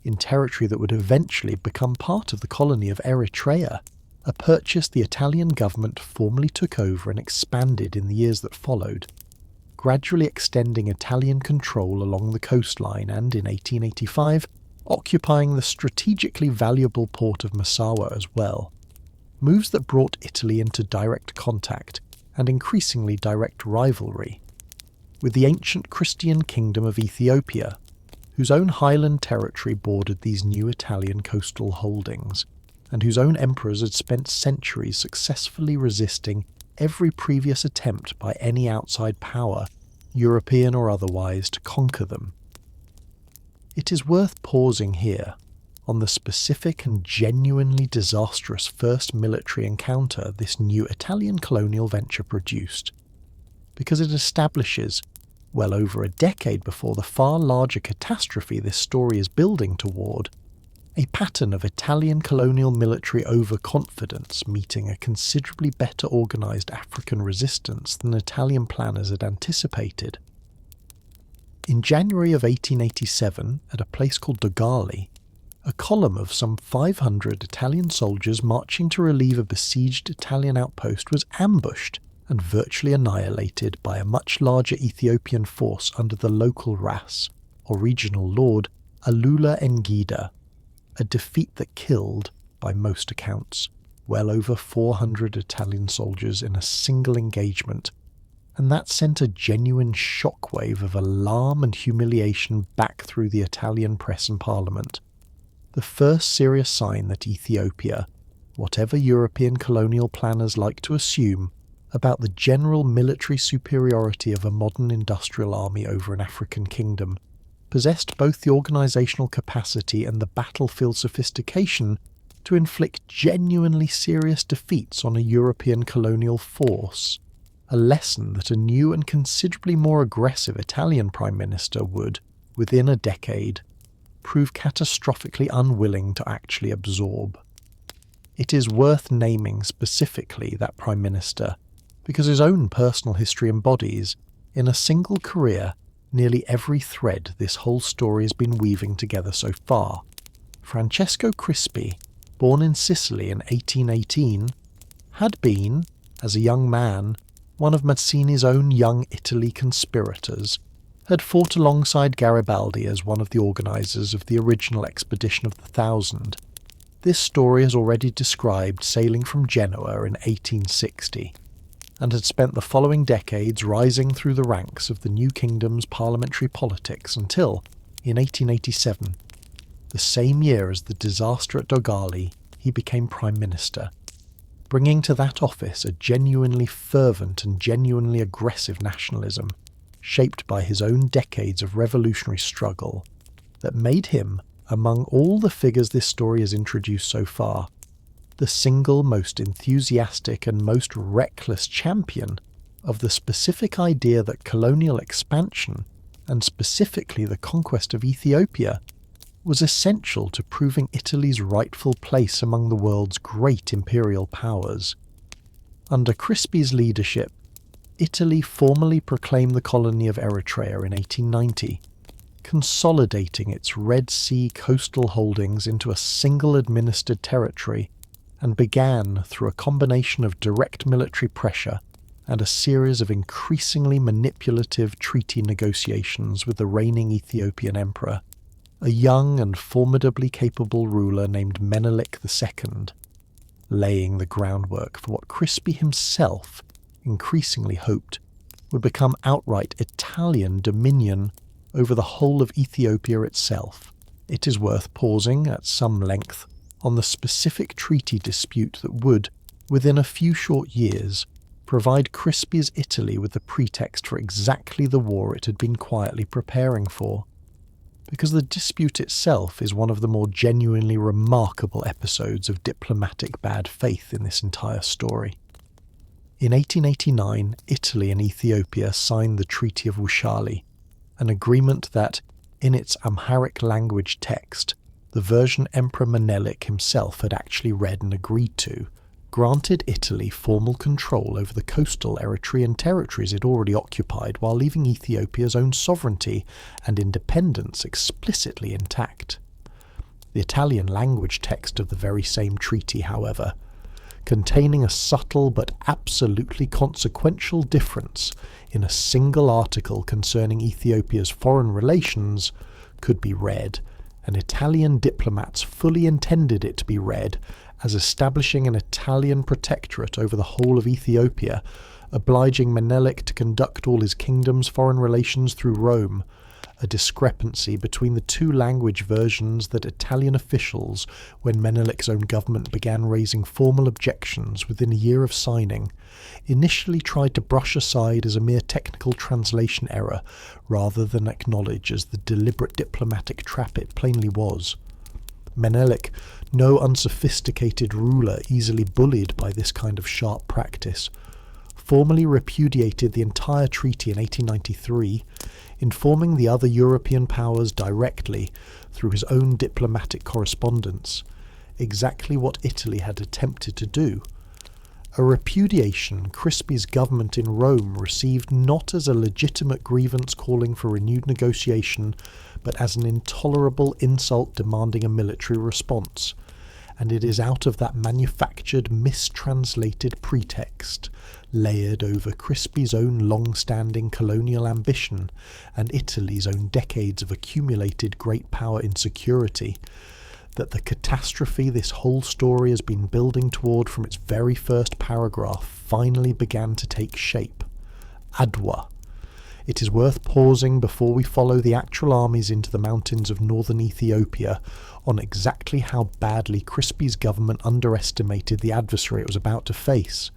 in territory that would eventually become part of the colony of Eritrea, a purchase the Italian government formally took over and expanded in the years that followed, gradually extending Italian control along the coastline and, in 1885, occupying the strategically valuable port of Massawa as well, moves that brought Italy into direct contact and increasingly direct rivalry with the ancient Christian kingdom of Ethiopia, whose own highland territory bordered these new Italian coastal holdings, and whose own emperors had spent centuries successfully resisting every previous attempt by any outside power, European or otherwise, to conquer them. It is worth pausing here on the specific and genuinely disastrous first military encounter this new Italian colonial venture produced, because it establishes, well over a decade before the far larger catastrophe this story is building toward, a pattern of Italian colonial military overconfidence meeting a considerably better organised African resistance than Italian planners had anticipated. In January of 1887, at a place called Dogali, a column of some 500 Italian soldiers marching to relieve a besieged Italian outpost was ambushed and virtually annihilated by a much larger Ethiopian force under the local Ras, or regional lord, Alula Ngida, a defeat that killed, by most accounts, well over 400 Italian soldiers in a single engagement, and that sent a genuine shockwave of alarm and humiliation back through the Italian press and parliament. The first serious sign that Ethiopia, whatever European colonial planners like to assume about the general military superiority of a modern industrial army over an African kingdom, possessed both the organisational capacity and the battlefield sophistication to inflict genuinely serious defeats on a European colonial force, a lesson that a new and considerably more aggressive Italian Prime Minister would, within a decade, prove catastrophically unwilling to actually absorb. It is worth naming specifically that Prime Minister, because his own personal history embodies, in a single career, nearly every thread this whole story has been weaving together so far. Francesco Crispi, born in Sicily in 1818, had been, as a young man, one of Mazzini's own Young Italy conspirators, had fought alongside Garibaldi as one of the organisers of the original expedition of the Thousand. This story has already described sailing from Genoa in 1860, and had spent the following decades rising through the ranks of the new kingdom's parliamentary politics until, in 1887, the same year as the disaster at Dogali, he became Prime Minister, bringing to that office a genuinely fervent and genuinely aggressive nationalism, shaped by his own decades of revolutionary struggle, that made him, among all the figures this story has introduced so far, the single most enthusiastic and most reckless champion of the specific idea that colonial expansion, and specifically the conquest of Ethiopia, was essential to proving Italy's rightful place among the world's great imperial powers. Under Crispi's leadership, Italy formally proclaimed the colony of Eritrea in 1890, consolidating its Red Sea coastal holdings into a single administered territory, and began, through a combination of direct military pressure and a series of increasingly manipulative treaty negotiations with the reigning Ethiopian emperor, a young and formidably capable ruler named Menelik II, laying the groundwork for what Crispi himself increasingly hoped would become outright Italian dominion over the whole of Ethiopia itself. It is worth pausing at some length on the specific treaty dispute that would, within a few short years, provide Crispi's Italy with the pretext for exactly the war it had been quietly preparing for, because the dispute itself is one of the more genuinely remarkable episodes of diplomatic bad faith in this entire story. In 1889, Italy and Ethiopia signed the Treaty of Wuchale, an agreement that, in its Amharic language text, the version Emperor Menelik himself had actually read and agreed to, granted Italy formal control over the coastal Eritrean territories it already occupied, while leaving Ethiopia's own sovereignty and independence explicitly intact. The Italian language text of the very same treaty, however, containing a subtle but absolutely consequential difference in a single article concerning Ethiopia's foreign relations, could be read, and Italian diplomats fully intended it to be read, as establishing an Italian protectorate over the whole of Ethiopia, obliging Menelik to conduct all his kingdom's foreign relations through Rome, a discrepancy between the two language versions that Italian officials, when Menelik's own government began raising formal objections within a year of signing, initially tried to brush aside as a mere technical translation error, rather than acknowledge as the deliberate diplomatic trap it plainly was. Menelik, no unsophisticated ruler easily bullied by this kind of sharp practice, formally repudiated the entire treaty in 1893, informing the other European powers directly, through his own diplomatic correspondence, exactly what Italy had attempted to do. A repudiation Crispi's government in Rome received not as a legitimate grievance calling for renewed negotiation, but as an intolerable insult demanding a military response. And it is out of that manufactured, mistranslated pretext, layered over Crispi's own long-standing colonial ambition and Italy's own decades of accumulated great power insecurity, that the catastrophe this whole story has been building toward from its very first paragraph finally began to take shape. Adwa. It is worth pausing before we follow the actual armies into the mountains of northern Ethiopia on exactly how badly Crispi's government underestimated the adversary it was about to face,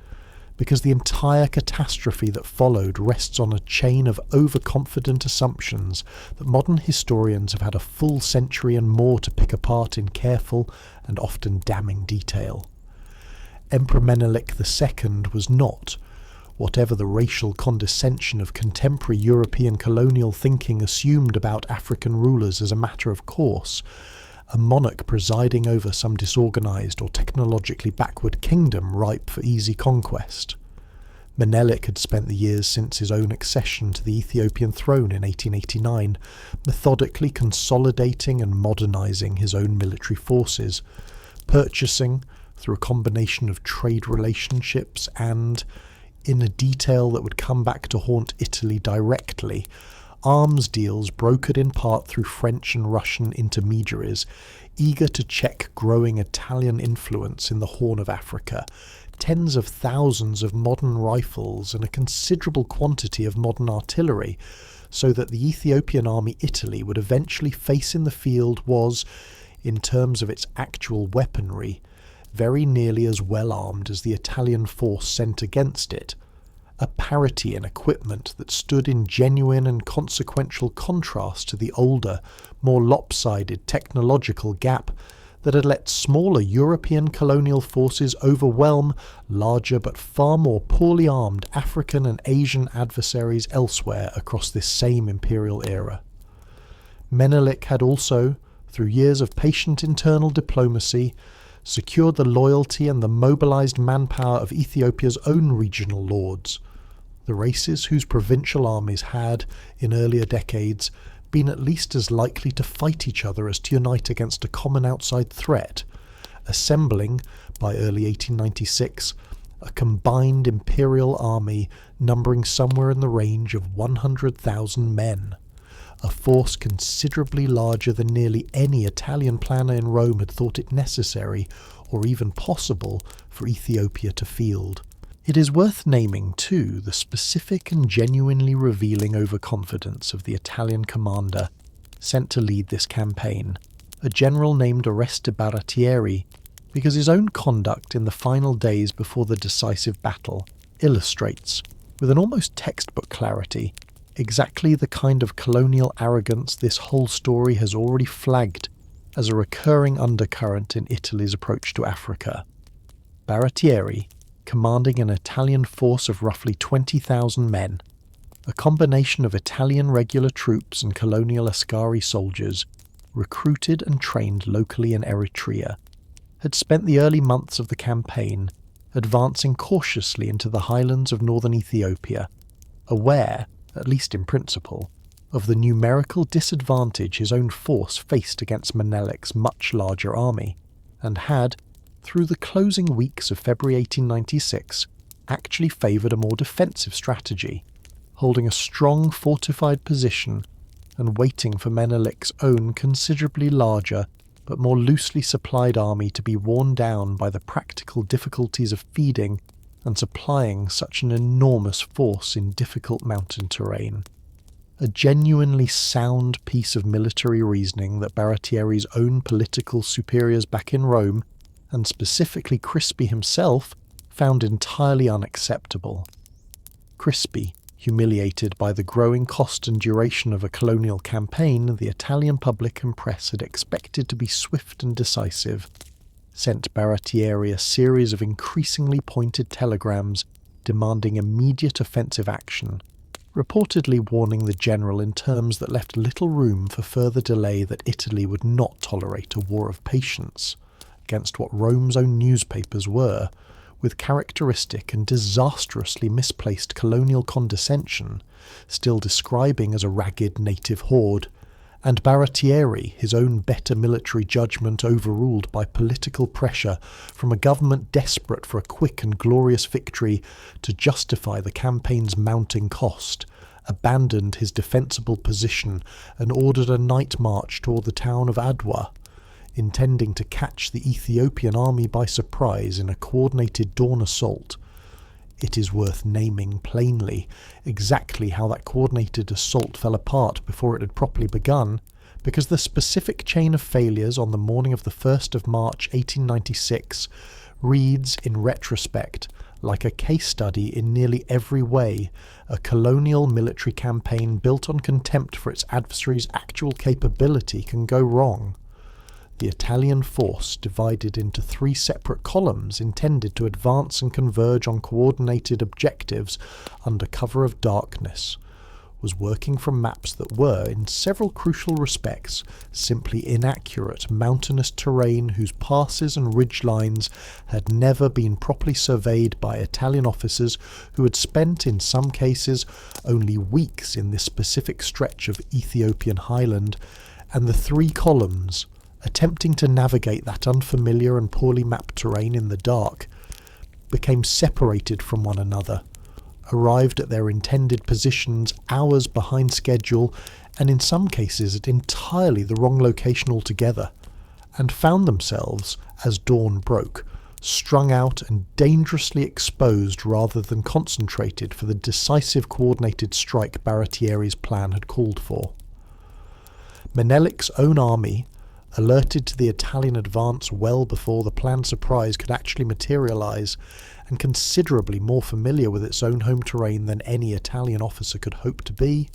because the entire catastrophe that followed rests on a chain of overconfident assumptions that modern historians have had a full century and more to pick apart in careful and often damning detail. Emperor Menelik II was not, whatever the racial condescension of contemporary European colonial thinking assumed about African rulers as a matter of course, a monarch presiding over some disorganized or technologically backward kingdom ripe for easy conquest. Menelik had spent the years since his own accession to the Ethiopian throne in 1889 methodically consolidating and modernizing his own military forces, purchasing, through a combination of trade relationships and, in a detail that would come back to haunt Italy directly, arms deals brokered in part through French and Russian intermediaries, eager to check growing Italian influence in the Horn of Africa, tens of thousands of modern rifles and a considerable quantity of modern artillery, so that the Ethiopian army Italy would eventually face in the field was, in terms of its actual weaponry, very nearly as well armed as the Italian force sent against it, a parity in equipment that stood in genuine and consequential contrast to the older, more lopsided technological gap that had let smaller European colonial forces overwhelm larger but far more poorly armed African and Asian adversaries elsewhere across this same imperial era. Menelik had also, through years of patient internal diplomacy, secured the loyalty and the mobilized manpower of Ethiopia's own regional lords, the races whose provincial armies had, in earlier decades, been at least as likely to fight each other as to unite against a common outside threat, assembling, by early 1896, a combined imperial army numbering somewhere in the range of 100,000 men, a force considerably larger than nearly any Italian planner in Rome had thought it necessary or even possible for Ethiopia to field. It is worth naming, too, the specific and genuinely revealing overconfidence of the Italian commander sent to lead this campaign, a general named Oreste Baratieri, because his own conduct in the final days before the decisive battle illustrates, with an almost textbook clarity, exactly the kind of colonial arrogance this whole story has already flagged as a recurring undercurrent in Italy's approach to Africa. Baratieri, commanding an Italian force of roughly 20,000 men, a combination of Italian regular troops and colonial Ascari soldiers, recruited and trained locally in Eritrea, had spent the early months of the campaign advancing cautiously into the highlands of northern Ethiopia, aware, at least in principle, of the numerical disadvantage his own force faced against Menelik's much larger army, and had, through the closing weeks of February 1896, actually favoured a more defensive strategy, holding a strong fortified position and waiting for Menelik's own considerably larger but more loosely supplied army to be worn down by the practical difficulties of feeding and supplying such an enormous force in difficult mountain terrain. A genuinely sound piece of military reasoning that Baratieri's own political superiors back in Rome, and specifically Crispi himself, found entirely unacceptable. Crispi, humiliated by the growing cost and duration of a colonial campaign the Italian public and press had expected to be swift and decisive, sent Baratieri a series of increasingly pointed telegrams demanding immediate offensive action, reportedly warning the general in terms that left little room for further delay that Italy would not tolerate a war of patience against what Rome's own newspapers were, with characteristic and disastrously misplaced colonial condescension, still describing as a ragged native horde, and Baratieri, his own better military judgment overruled by political pressure from a government desperate for a quick and glorious victory to justify the campaign's mounting cost, abandoned his defensible position and ordered a night march toward the town of Adwa, intending to catch the Ethiopian army by surprise in a coordinated dawn assault. It is worth naming plainly exactly how that coordinated assault fell apart before it had properly begun, because the specific chain of failures on the morning of the 1st of March 1896 reads, in retrospect, like a case study in nearly every way, a colonial military campaign built on contempt for its adversary's actual capability can go wrong. The Italian force, divided into 3 separate columns intended to advance and converge on coordinated objectives under cover of darkness, was working from maps that were, in several crucial respects, simply inaccurate mountainous terrain whose passes and ridge lines had never been properly surveyed by Italian officers who had spent, in some cases, only weeks in this specific stretch of Ethiopian highland, and the 3 columns, attempting to navigate that unfamiliar and poorly mapped terrain in the dark, became separated from one another, arrived at their intended positions hours behind schedule, and in some cases at entirely the wrong location altogether, and found themselves, as dawn broke, strung out and dangerously exposed rather than concentrated for the decisive coordinated strike Baratieri's plan had called for. Menelik's own army, alerted to the Italian advance well before the planned surprise could actually materialise, and considerably more familiar with its own home terrain than any Italian officer could hope to be,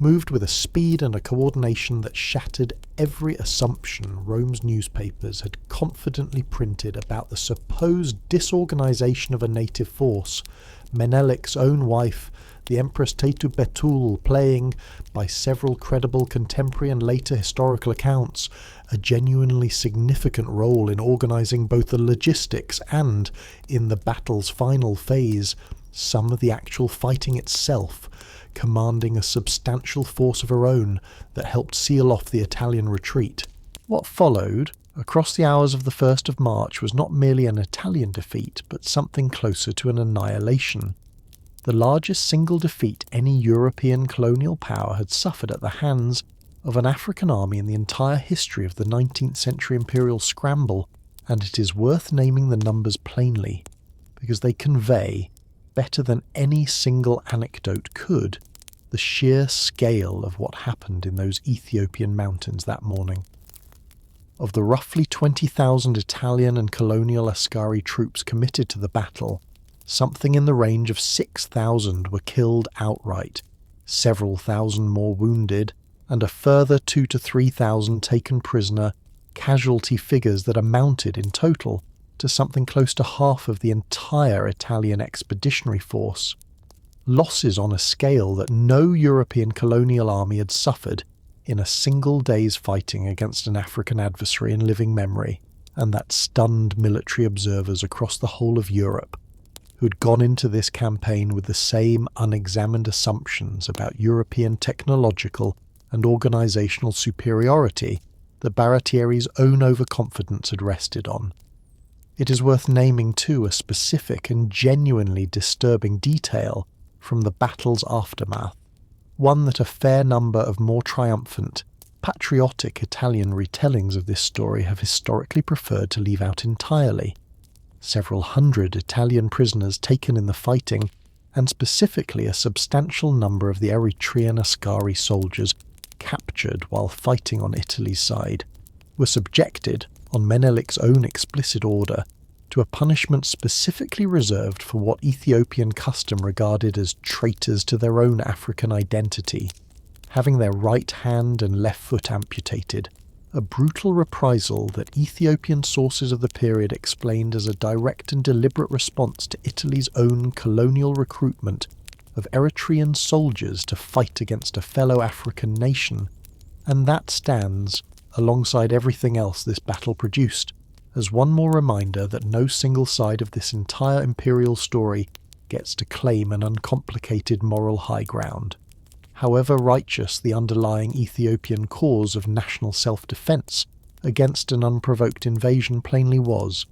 moved with a speed and a coordination that shattered every assumption Rome's newspapers had confidently printed about the supposed disorganisation of a native force, Menelik's own wife, the Empress Tetu Betul, playing, by several credible contemporary and later historical accounts, a genuinely significant role in organising both the logistics and, in the battle's final phase, some of the actual fighting itself, commanding a substantial force of her own that helped seal off the Italian retreat. What followed, across the hours of the 1st of March, was not merely an Italian defeat, but something closer to an annihilation. The largest single defeat any European colonial power had suffered at the hands of an African army in the entire history of the 19th century imperial scramble, and it is worth naming the numbers plainly, because they convey, better than any single anecdote could, the sheer scale of what happened in those Ethiopian mountains that morning. Of the roughly 20,000 Italian and colonial Askari troops committed to the battle, something in the range of 6,000 were killed outright, several thousand more wounded, and a further 2,000 to 3,000 taken prisoner, casualty figures that amounted in total to something close to half of the entire Italian expeditionary force. Losses on a scale that no European colonial army had suffered in a single day's fighting against an African adversary in living memory, and that stunned military observers across the whole of Europe, who had gone into this campaign with the same unexamined assumptions about European technological and organisational superiority that Baratieri's own overconfidence had rested on. It is worth naming too a specific and genuinely disturbing detail from the battle's aftermath, one that a fair number of more triumphant, patriotic Italian retellings of this story have historically preferred to leave out entirely. Several hundred Italian prisoners taken in the fighting, and specifically a substantial number of the Eritrean Askari soldiers captured while fighting on Italy's side, were subjected, on Menelik's own explicit order, to a punishment specifically reserved for what Ethiopian custom regarded as traitors to their own African identity, having their right hand and left foot amputated, a brutal reprisal that Ethiopian sources of the period explained as a direct and deliberate response to Italy's own colonial recruitment of Eritrean soldiers to fight against a fellow African nation, and that stands, alongside everything else this battle produced, as one more reminder that no single side of this entire imperial story gets to claim an uncomplicated moral high ground. However righteous the underlying Ethiopian cause of national self-defence against an unprovoked invasion plainly was,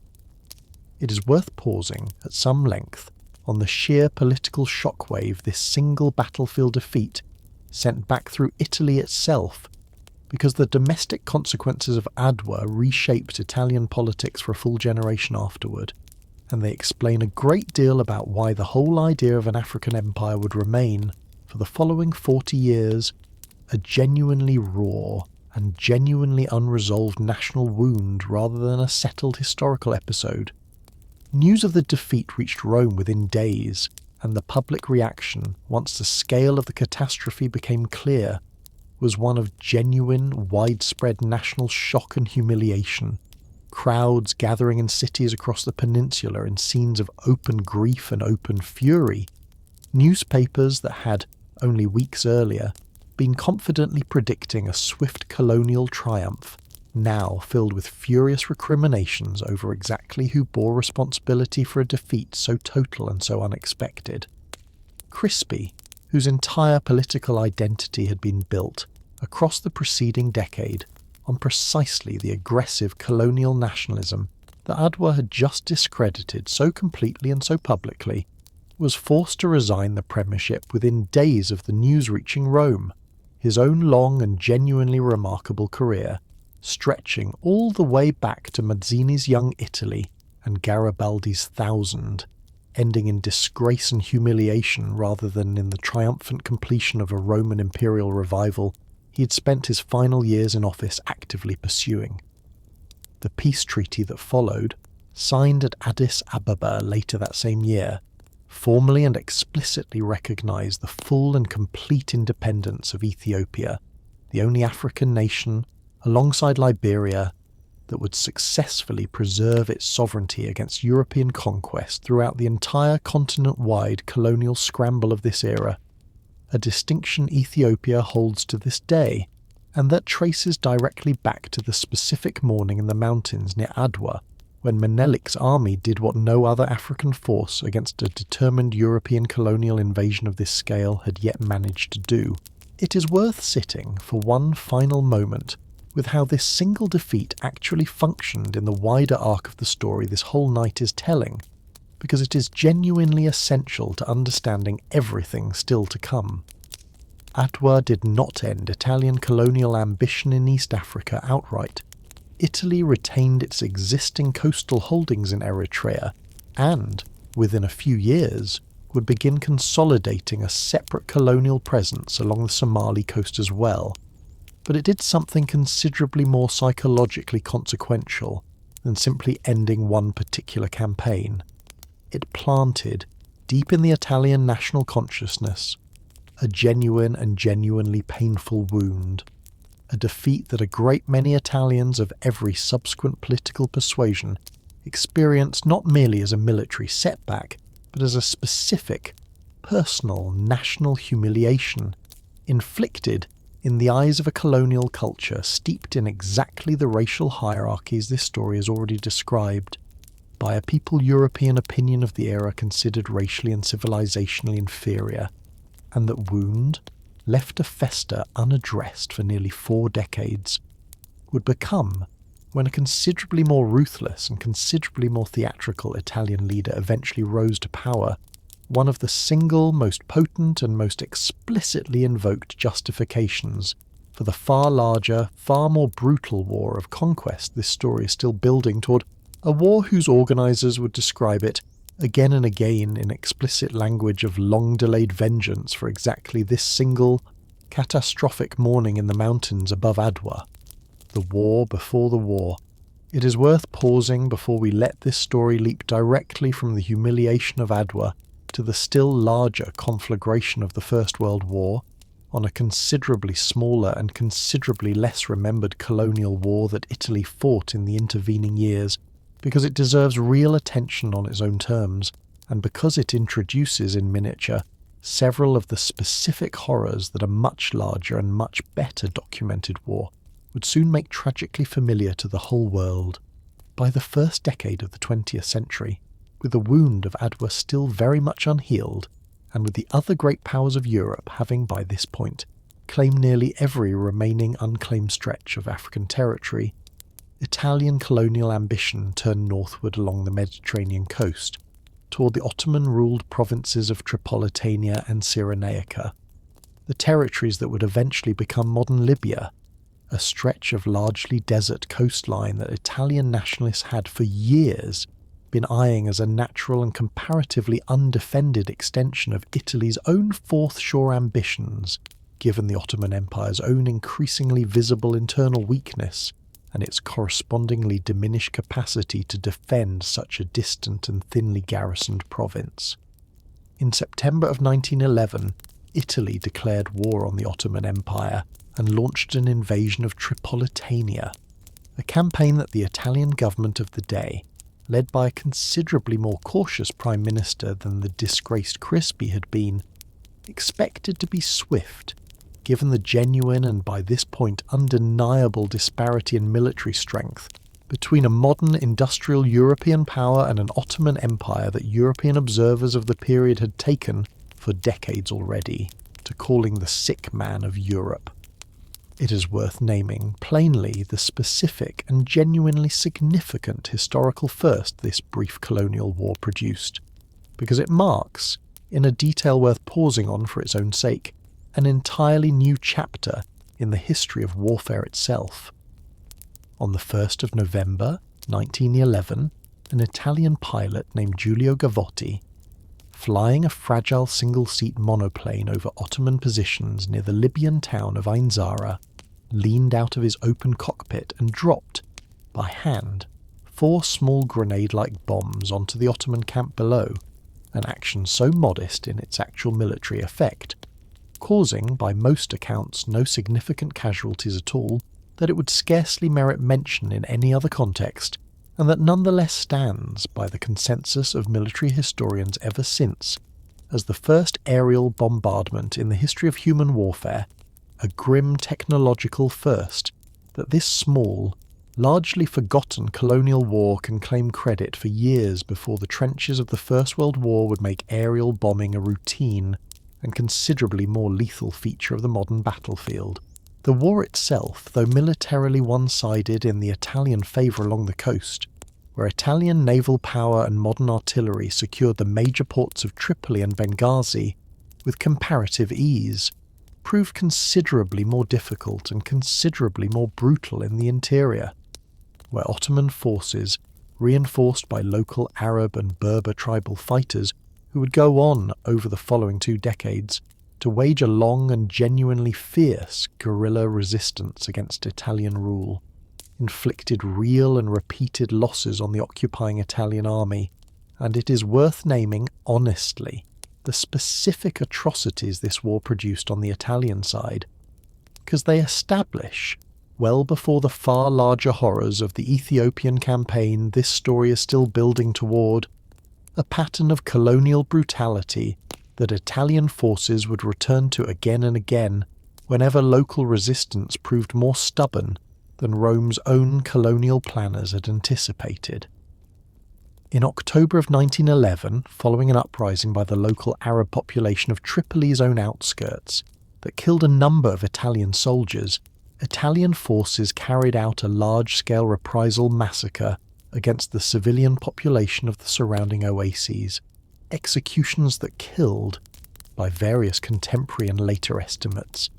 it is worth pausing at some length on the sheer political shockwave this single battlefield defeat sent back through Italy itself, because the domestic consequences of Adwa reshaped Italian politics for a full generation afterward, and they explain a great deal about why the whole idea of an African empire would remain, for the following 40 years, a genuinely raw and genuinely unresolved national wound rather than a settled historical episode. News of the defeat reached Rome within days, and the public reaction, once the scale of the catastrophe became clear, was one of genuine, widespread national shock and humiliation, crowds gathering in cities across the peninsula in scenes of open grief and open fury, newspapers that had, only weeks earlier, been confidently predicting a swift colonial triumph, now filled with furious recriminations over exactly who bore responsibility for a defeat so total and so unexpected. Crispy, whose entire political identity had been built, across the preceding decade, on precisely the aggressive colonial nationalism that Adwa had just discredited so completely and so publicly, was forced to resign the premiership within days of the news reaching Rome, his own long and genuinely remarkable career, stretching all the way back to Mazzini's Young Italy and Garibaldi's Thousand, ending in disgrace and humiliation rather than in the triumphant completion of a Roman imperial revival he had spent his final years in office actively pursuing. The peace treaty that followed, signed at Addis Ababa later that same year, formally and explicitly recognised the full and complete independence of Ethiopia, the only African nation, alongside Liberia, that would successfully preserve its sovereignty against European conquest throughout the entire continent-wide colonial scramble of this era, a distinction Ethiopia holds to this day, and that traces directly back to the specific morning in the mountains near Adwa, when Menelik's army did what no other African force against a determined European colonial invasion of this scale had yet managed to do. It is worth sitting for one final moment with how this single defeat actually functioned in the wider arc of the story this whole night is telling, because it is genuinely essential to understanding everything still to come. Adwa did not end Italian colonial ambition in East Africa outright. Italy retained its existing coastal holdings in Eritrea and, within a few years, would begin consolidating a separate colonial presence along the Somali coast as well. But it did something considerably more psychologically consequential than simply ending one particular campaign. It planted, deep in the Italian national consciousness, a genuine and genuinely painful wound, a defeat that a great many Italians of every subsequent political persuasion experienced not merely as a military setback, but as a specific, personal, national humiliation, inflicted in the eyes of a colonial culture steeped in exactly the racial hierarchies this story has already described, by a people European opinion of the era considered racially and civilizationally inferior, and that wound, left to fester unaddressed for nearly 4 decades, would become, when a considerably more ruthless and considerably more theatrical Italian leader eventually rose to power, one of the single most potent and most explicitly invoked justifications for the far larger, far more brutal war of conquest this story is still building toward, a war whose organisers would describe it again and again in explicit language of long-delayed vengeance for exactly this single, catastrophic morning in the mountains above Adwa. The war before the war. It is worth pausing before we let this story leap directly from the humiliation of Adwa to the still larger conflagration of the First World War, on a considerably smaller and considerably less remembered colonial war that Italy fought in the intervening years, because it deserves real attention on its own terms, and because it introduces in miniature several of the specific horrors that a much larger and much better documented war would soon make tragically familiar to the whole world. By the first decade of the 20th century, with the wound of Adwa still very much unhealed, and with the other great powers of Europe having by this point claimed nearly every remaining unclaimed stretch of African territory, Italian colonial ambition turned northward along the Mediterranean coast, toward the Ottoman-ruled provinces of Tripolitania and Cyrenaica, the territories that would eventually become modern Libya, a stretch of largely desert coastline that Italian nationalists had for years been eyeing as a natural and comparatively undefended extension of Italy's own fourth shore ambitions, given the Ottoman Empire's own increasingly visible internal weakness and its correspondingly diminished capacity to defend such a distant and thinly garrisoned province. In September of 1911, Italy declared war on the Ottoman Empire and launched an invasion of Tripolitania, a campaign that the Italian government of the day, led by a considerably more cautious Prime Minister than the disgraced Crispi had been, expected to be swift, given the genuine and by this point undeniable disparity in military strength between a modern industrial European power and an Ottoman Empire that European observers of the period had taken, for decades already, to calling the sick man of Europe. It is worth naming plainly the specific and genuinely significant historical first this brief colonial war produced, because it marks, in a detail worth pausing on for its own sake, an entirely new chapter in the history of warfare itself. On the 1st of November 1911, an Italian pilot named Giulio Gavotti, flying a fragile single-seat monoplane over Ottoman positions near the Libyan town of Ain Zara, leaned out of his open cockpit and dropped, by hand, 4 small grenade-like bombs onto the Ottoman camp below, an action so modest in its actual military effect, causing, by most accounts, no significant casualties at all, that it would scarcely merit mention in any other context, and that nonetheless stands, by the consensus of military historians ever since, as the first aerial bombardment in the history of human warfare, a grim technological first that this small, largely forgotten colonial war can claim credit for years before the trenches of the First World War would make aerial bombing a routine and considerably more lethal feature of the modern battlefield. The war itself, though militarily one-sided in the Italian favour along the coast, where Italian naval power and modern artillery secured the major ports of Tripoli and Benghazi with comparative ease, proved considerably more difficult and considerably more brutal in the interior, where Ottoman forces, reinforced by local Arab and Berber tribal fighters who would go on over the following 2 decades to wage a long and genuinely fierce guerrilla resistance against Italian rule, inflicted real and repeated losses on the occupying Italian army, and it is worth naming honestly the specific atrocities this war produced on the Italian side, because they establish, well before the far larger horrors of the Ethiopian campaign this story is still building toward, a pattern of colonial brutality that Italian forces would return to again and again whenever local resistance proved more stubborn than Rome's own colonial planners had anticipated. In October of 1911, following an uprising by the local Arab population of Tripoli's own outskirts that killed a number of Italian soldiers, Italian forces carried out a large-scale reprisal massacre against the civilian population of the surrounding oases, executions that killed, by various contemporary and later estimates,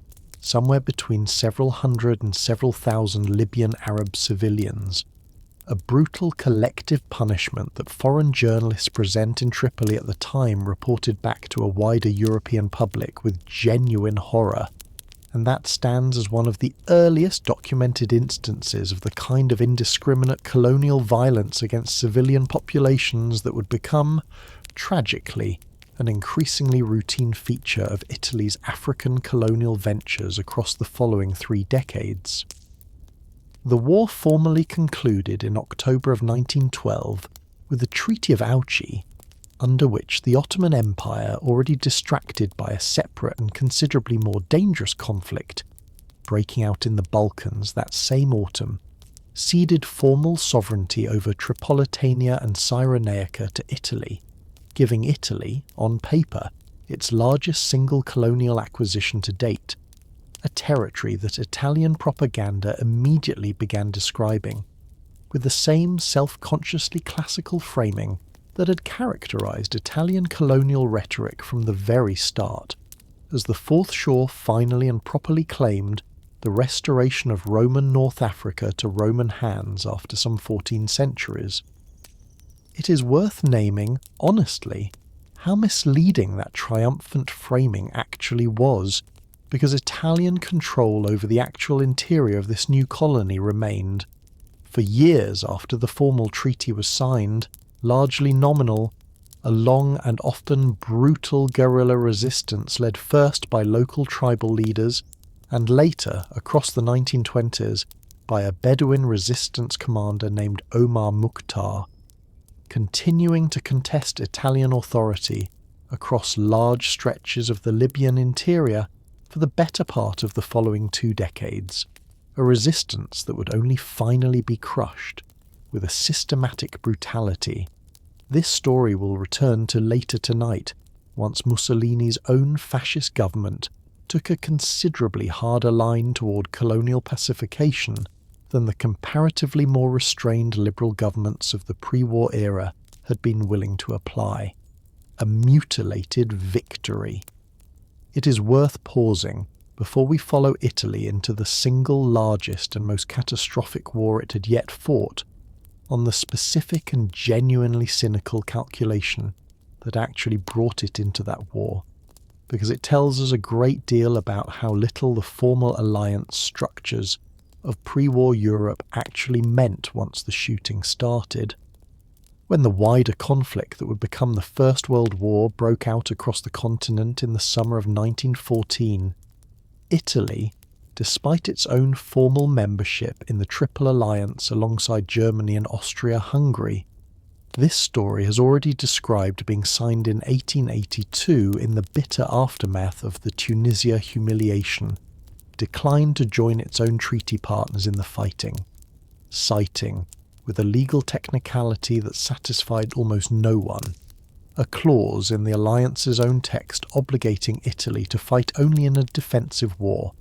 somewhere between several hundred and several thousand Libyan Arab civilians, a brutal collective punishment that foreign journalists present in Tripoli at the time reported back to a wider European public with genuine horror, and that stands as one of the earliest documented instances of the kind of indiscriminate colonial violence against civilian populations that would become, tragically, an increasingly routine feature of Italy's African colonial ventures across the following 3 decades. The war formally concluded in October of 1912 with the Treaty of Auchi, under which the Ottoman Empire, already distracted by a separate and considerably more dangerous conflict breaking out in the Balkans that same autumn, ceded formal sovereignty over Tripolitania and Cyrenaica to Italy, giving Italy, on paper, its largest single colonial acquisition to date, a territory that Italian propaganda immediately began describing, with the same self-consciously classical framing that had characterized Italian colonial rhetoric from the very start, as the Fourth Shore finally and properly claimed the restoration of Roman North Africa to Roman hands after some 14 centuries. It is worth naming, honestly, how misleading that triumphant framing actually was, because Italian control over the actual interior of this new colony remained, for years after the formal treaty was signed, largely nominal, a long and often brutal guerrilla resistance led first by local tribal leaders and later, across the 1920s, by a Bedouin resistance commander named Omar Mukhtar, continuing to contest Italian authority across large stretches of the Libyan interior for the better part of the following 2 decades, a resistance that would only finally be crushed with a systematic brutality. This story will return to later tonight, once Mussolini's own fascist government took a considerably harder line toward colonial pacification than the comparatively more restrained liberal governments of the pre-war era had been willing to apply. a mutilated victory. It is worth pausing before we follow Italy into the single largest and most catastrophic war it had yet fought, on the specific and genuinely cynical calculation that actually brought it into that war, because it tells us a great deal about how little the formal alliance structures of pre-war Europe actually meant once the shooting started. When the wider conflict that would become the First World War broke out across the continent in the summer of 1914, Italy, despite its own formal membership in the Triple Alliance alongside Germany and Austria-Hungary, this story has already described being signed in 1882 in the bitter aftermath of the Tunisia humiliation, declined to join its own treaty partners in the fighting, citing, with a legal technicality that satisfied almost no one, a clause in the alliance's own text obligating Italy to fight only in a defensive war,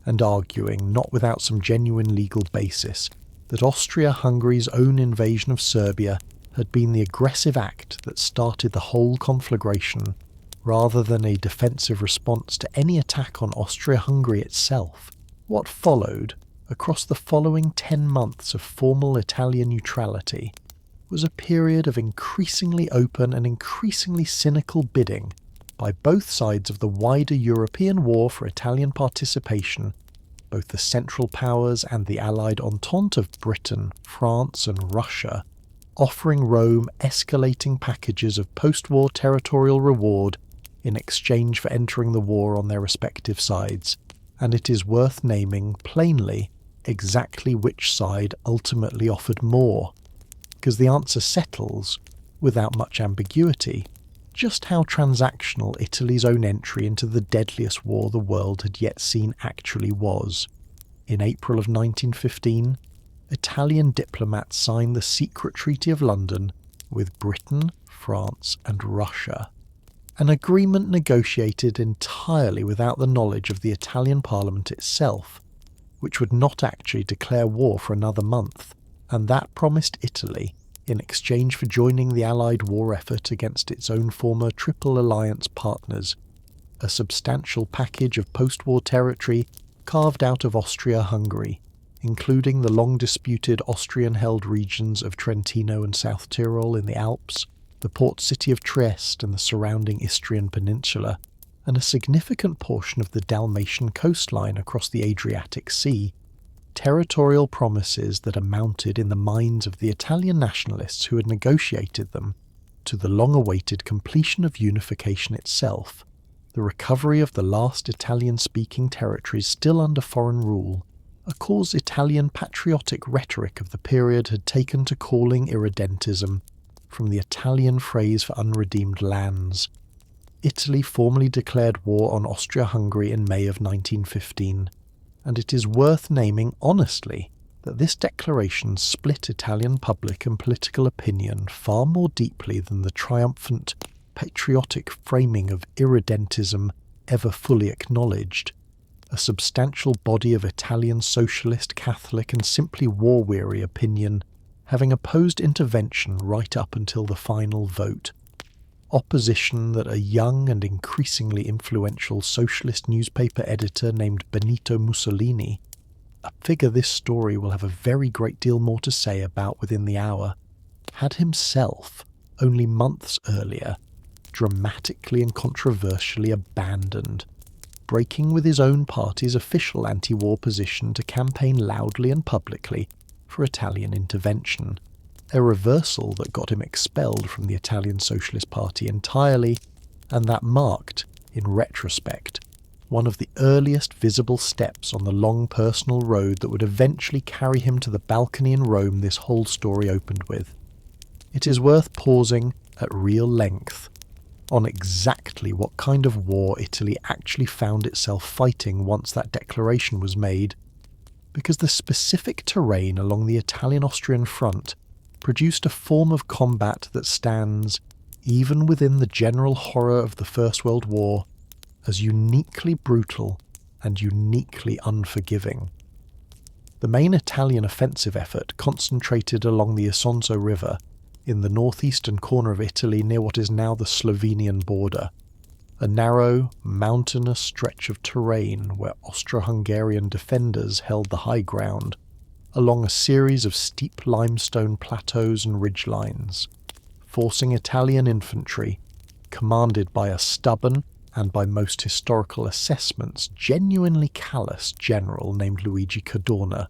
and arguing, not without some genuine legal basis, that Austria-Hungary's own invasion of Serbia had been the aggressive act that started the whole conflagration, rather than a defensive response to any attack on Austria-Hungary itself. What followed, across the following 10 months of formal Italian neutrality, was a period of increasingly open and increasingly cynical bidding by both sides of the wider European war for Italian participation, both the Central Powers and the Allied Entente of Britain, France and Russia, offering Rome escalating packages of post-war territorial reward in exchange for entering the war on their respective sides, and it is worth naming plainly exactly which side ultimately offered more, because the answer settles, without much ambiguity, just how transactional Italy's own entry into the deadliest war the world had yet seen actually was. In April of 1915, Italian diplomats signed the secret Treaty of London with Britain, France and Russia, an agreement negotiated entirely without the knowledge of the Italian Parliament itself, which would not actually declare war for another month, and that promised Italy, in exchange for joining the Allied war effort against its own former Triple Alliance partners, a substantial package of post-war territory carved out of Austria-Hungary, including the long-disputed Austrian-held regions of Trentino and South Tyrol in the Alps, the port city of Trieste and the surrounding Istrian peninsula, and a significant portion of the Dalmatian coastline across the Adriatic Sea, territorial promises that amounted in the minds of the Italian nationalists who had negotiated them to the long-awaited completion of unification itself, the recovery of the last Italian-speaking territories still under foreign rule, a cause Italian patriotic rhetoric of the period had taken to calling irredentism, from the Italian phrase for unredeemed lands. Italy formally declared war on Austria-Hungary in May of 1915, and it is worth naming honestly that this declaration split Italian public and political opinion far more deeply than the triumphant, patriotic framing of irredentism ever fully acknowledged. A substantial body of Italian socialist, Catholic and simply war-weary opinion having opposed intervention right up until the final vote. Opposition that a young and increasingly influential socialist newspaper editor named Benito Mussolini, a figure this story will have a very great deal more to say about within the hour, had himself, only months earlier, dramatically and controversially abandoned, breaking with his own party's official anti-war position to campaign loudly and publicly for Italian intervention, a reversal that got him expelled from the Italian Socialist Party entirely, and that marked, in retrospect, one of the earliest visible steps on the long personal road that would eventually carry him to the balcony in Rome this whole story opened with. It is worth pausing at real length on exactly what kind of war Italy actually found itself fighting once that declaration was made, because the specific terrain along the Italian-Austrian front produced a form of combat that stands, even within the general horror of the First World War, as uniquely brutal and uniquely unforgiving. The main Italian offensive effort concentrated along the Isonzo River, in the northeastern corner of Italy near what is now the Slovenian border, a narrow, mountainous stretch of terrain where Austro-Hungarian defenders held the high ground, along a series of steep limestone plateaus and ridgelines, forcing Italian infantry, commanded by a stubborn and by most historical assessments genuinely callous general named Luigi Cadorna,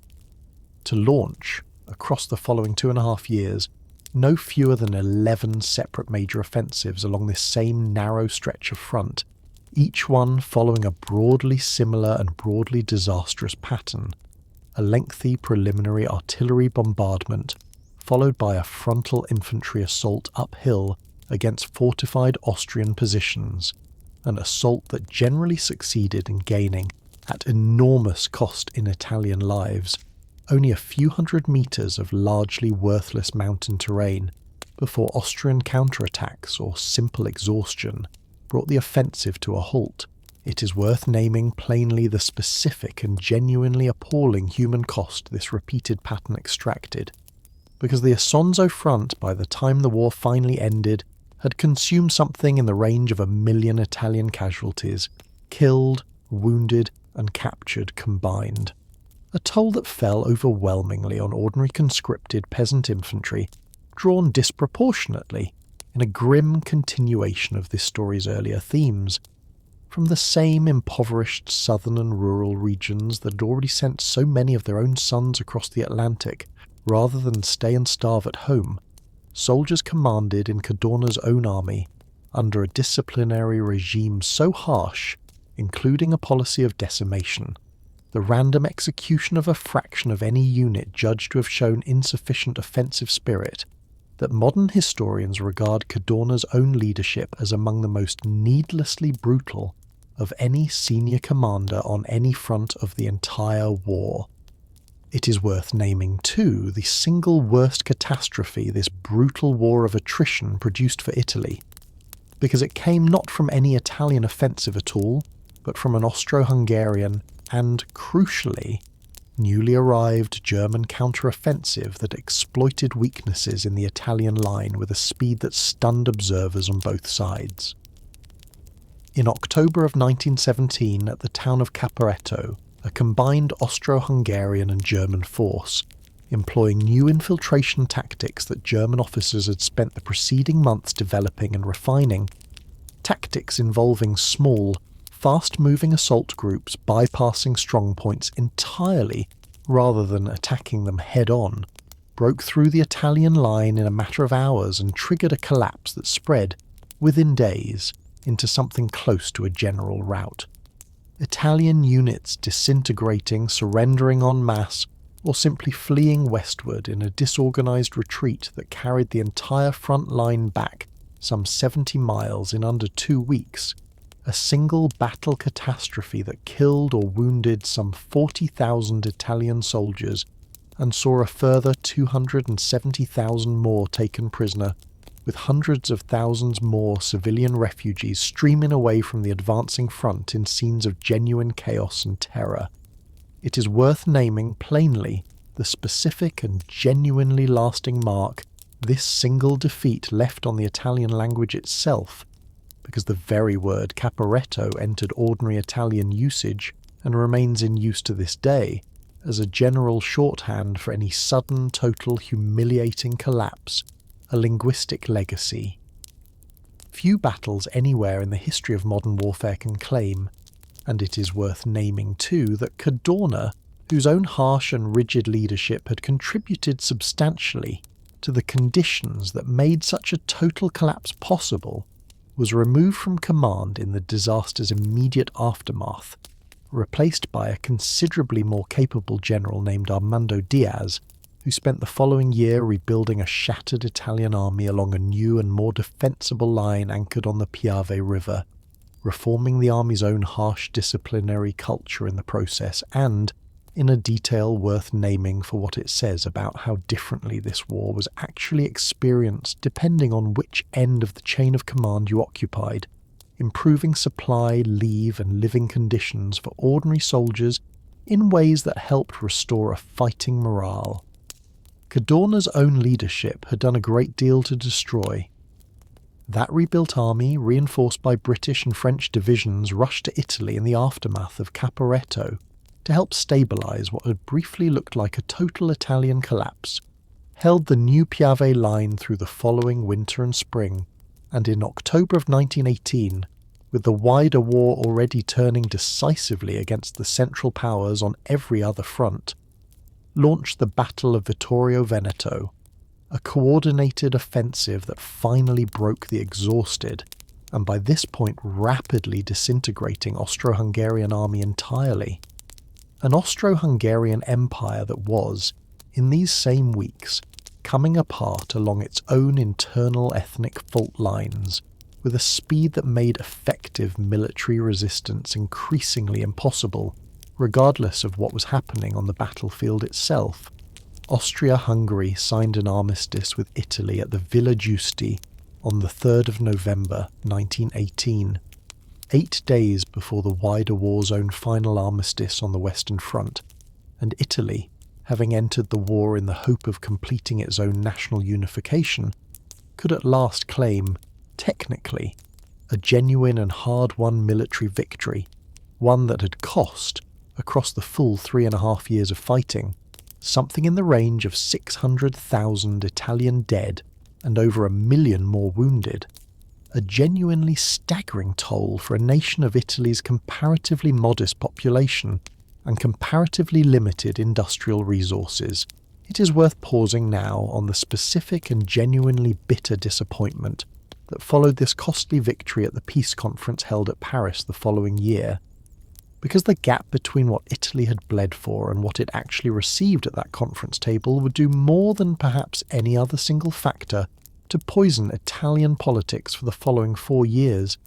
to launch, across the following 2.5 years, no fewer than 11 separate major offensives along this same narrow stretch of front, each one following a broadly similar and broadly disastrous pattern: a lengthy preliminary artillery bombardment, followed by a frontal infantry assault uphill against fortified Austrian positions, an assault that generally succeeded in gaining, at enormous cost in Italian lives, only a few hundred metres of largely worthless mountain terrain before Austrian counterattacks or simple exhaustion brought the offensive to a halt. It is worth naming plainly the specific and genuinely appalling human cost this repeated pattern extracted, because the Isonzo front, by the time the war finally ended, had consumed something in the range of 1 million Italian casualties, killed, wounded, and captured combined. A toll that fell overwhelmingly on ordinary conscripted peasant infantry, drawn disproportionately, in a grim continuation of this story's earlier themes, from the same impoverished southern and rural regions that had already sent so many of their own sons across the Atlantic rather than stay and starve at home. Soldiers commanded in Cadorna's own army, under a disciplinary regime so harsh, including a policy of decimation, the random execution of a fraction of any unit judged to have shown insufficient offensive spirit, that modern historians regard Cadorna's own leadership as among the most needlessly brutal of any senior commander on any front of the entire war. It is worth naming, too, the single worst catastrophe this brutal war of attrition produced for Italy, because it came not from any Italian offensive at all, but from an Austro-Hungarian and, crucially, newly arrived German counter-offensive that exploited weaknesses in the Italian line with a speed that stunned observers on both sides. In October of 1917, at the town of Caporetto, a combined Austro-Hungarian and German force, employing new infiltration tactics that German officers had spent the preceding months developing and refining, tactics involving small, fast-moving assault groups bypassing strongpoints entirely rather than attacking them head-on, broke through the Italian line in a matter of hours and triggered a collapse that spread, within days, into something close to a general rout. Italian units disintegrating, surrendering en masse, or simply fleeing westward in a disorganised retreat that carried the entire front line back some 70 miles in under 2 weeks, a single battle catastrophe that killed or wounded some 40,000 Italian soldiers and saw a further 270,000 more taken prisoner, with hundreds of thousands more civilian refugees streaming away from the advancing front in scenes of genuine chaos and terror. It is worth naming plainly the specific and genuinely lasting mark this single defeat left on the Italian language itself, because the very word Caporetto entered ordinary Italian usage and remains in use to this day as a general shorthand for any sudden, total, humiliating collapse, a linguistic legacy. Few battles anywhere in the history of modern warfare can claim, and it is worth naming too, that Cadorna, whose own harsh and rigid leadership had contributed substantially to the conditions that made such a total collapse possible, was removed from command in the disaster's immediate aftermath, replaced by a considerably more capable general named Armando Diaz, who spent the following year rebuilding a shattered Italian army along a new and more defensible line anchored on the Piave River, reforming the army's own harsh disciplinary culture in the process, and in a detail worth naming for what it says about how differently this war was actually experienced depending on which end of the chain of command you occupied, improving supply, leave and living conditions for ordinary soldiers in ways that helped restore a fighting morale. Cadorna's own leadership had done a great deal to destroy. That rebuilt army, reinforced by British and French divisions, rushed to Italy in the aftermath of Caporetto to help stabilise what had briefly looked like a total Italian collapse, held the new Piave line through the following winter and spring, and in October of 1918, with the wider war already turning decisively against the Central Powers on every other front, launched the Battle of Vittorio Veneto, a coordinated offensive that finally broke the exhausted, and by this point rapidly disintegrating Austro-Hungarian army entirely. An Austro-Hungarian empire that was, in these same weeks, coming apart along its own internal ethnic fault lines, with a speed that made effective military resistance increasingly impossible, regardless of what was happening on the battlefield itself. Austria-Hungary signed an armistice with Italy at the Villa Giusti on the 3rd of November 1918, 8 days before the wider war's own final armistice on the Western Front, and Italy, having entered the war in the hope of completing its own national unification, could at last claim, technically, a genuine and hard-won military victory, one that had cost, across the full 3.5 years of fighting, something in the range of 600,000 Italian dead and over 1 million more wounded, a genuinely staggering toll for a nation of Italy's comparatively modest population and comparatively limited industrial resources. It is worth pausing now on the specific and genuinely bitter disappointment that followed this costly victory at the peace conference held at Paris the following year, because the gap between what Italy had bled for and what it actually received at that conference table would do more than perhaps any other single factor to poison Italian politics for the following 4 years,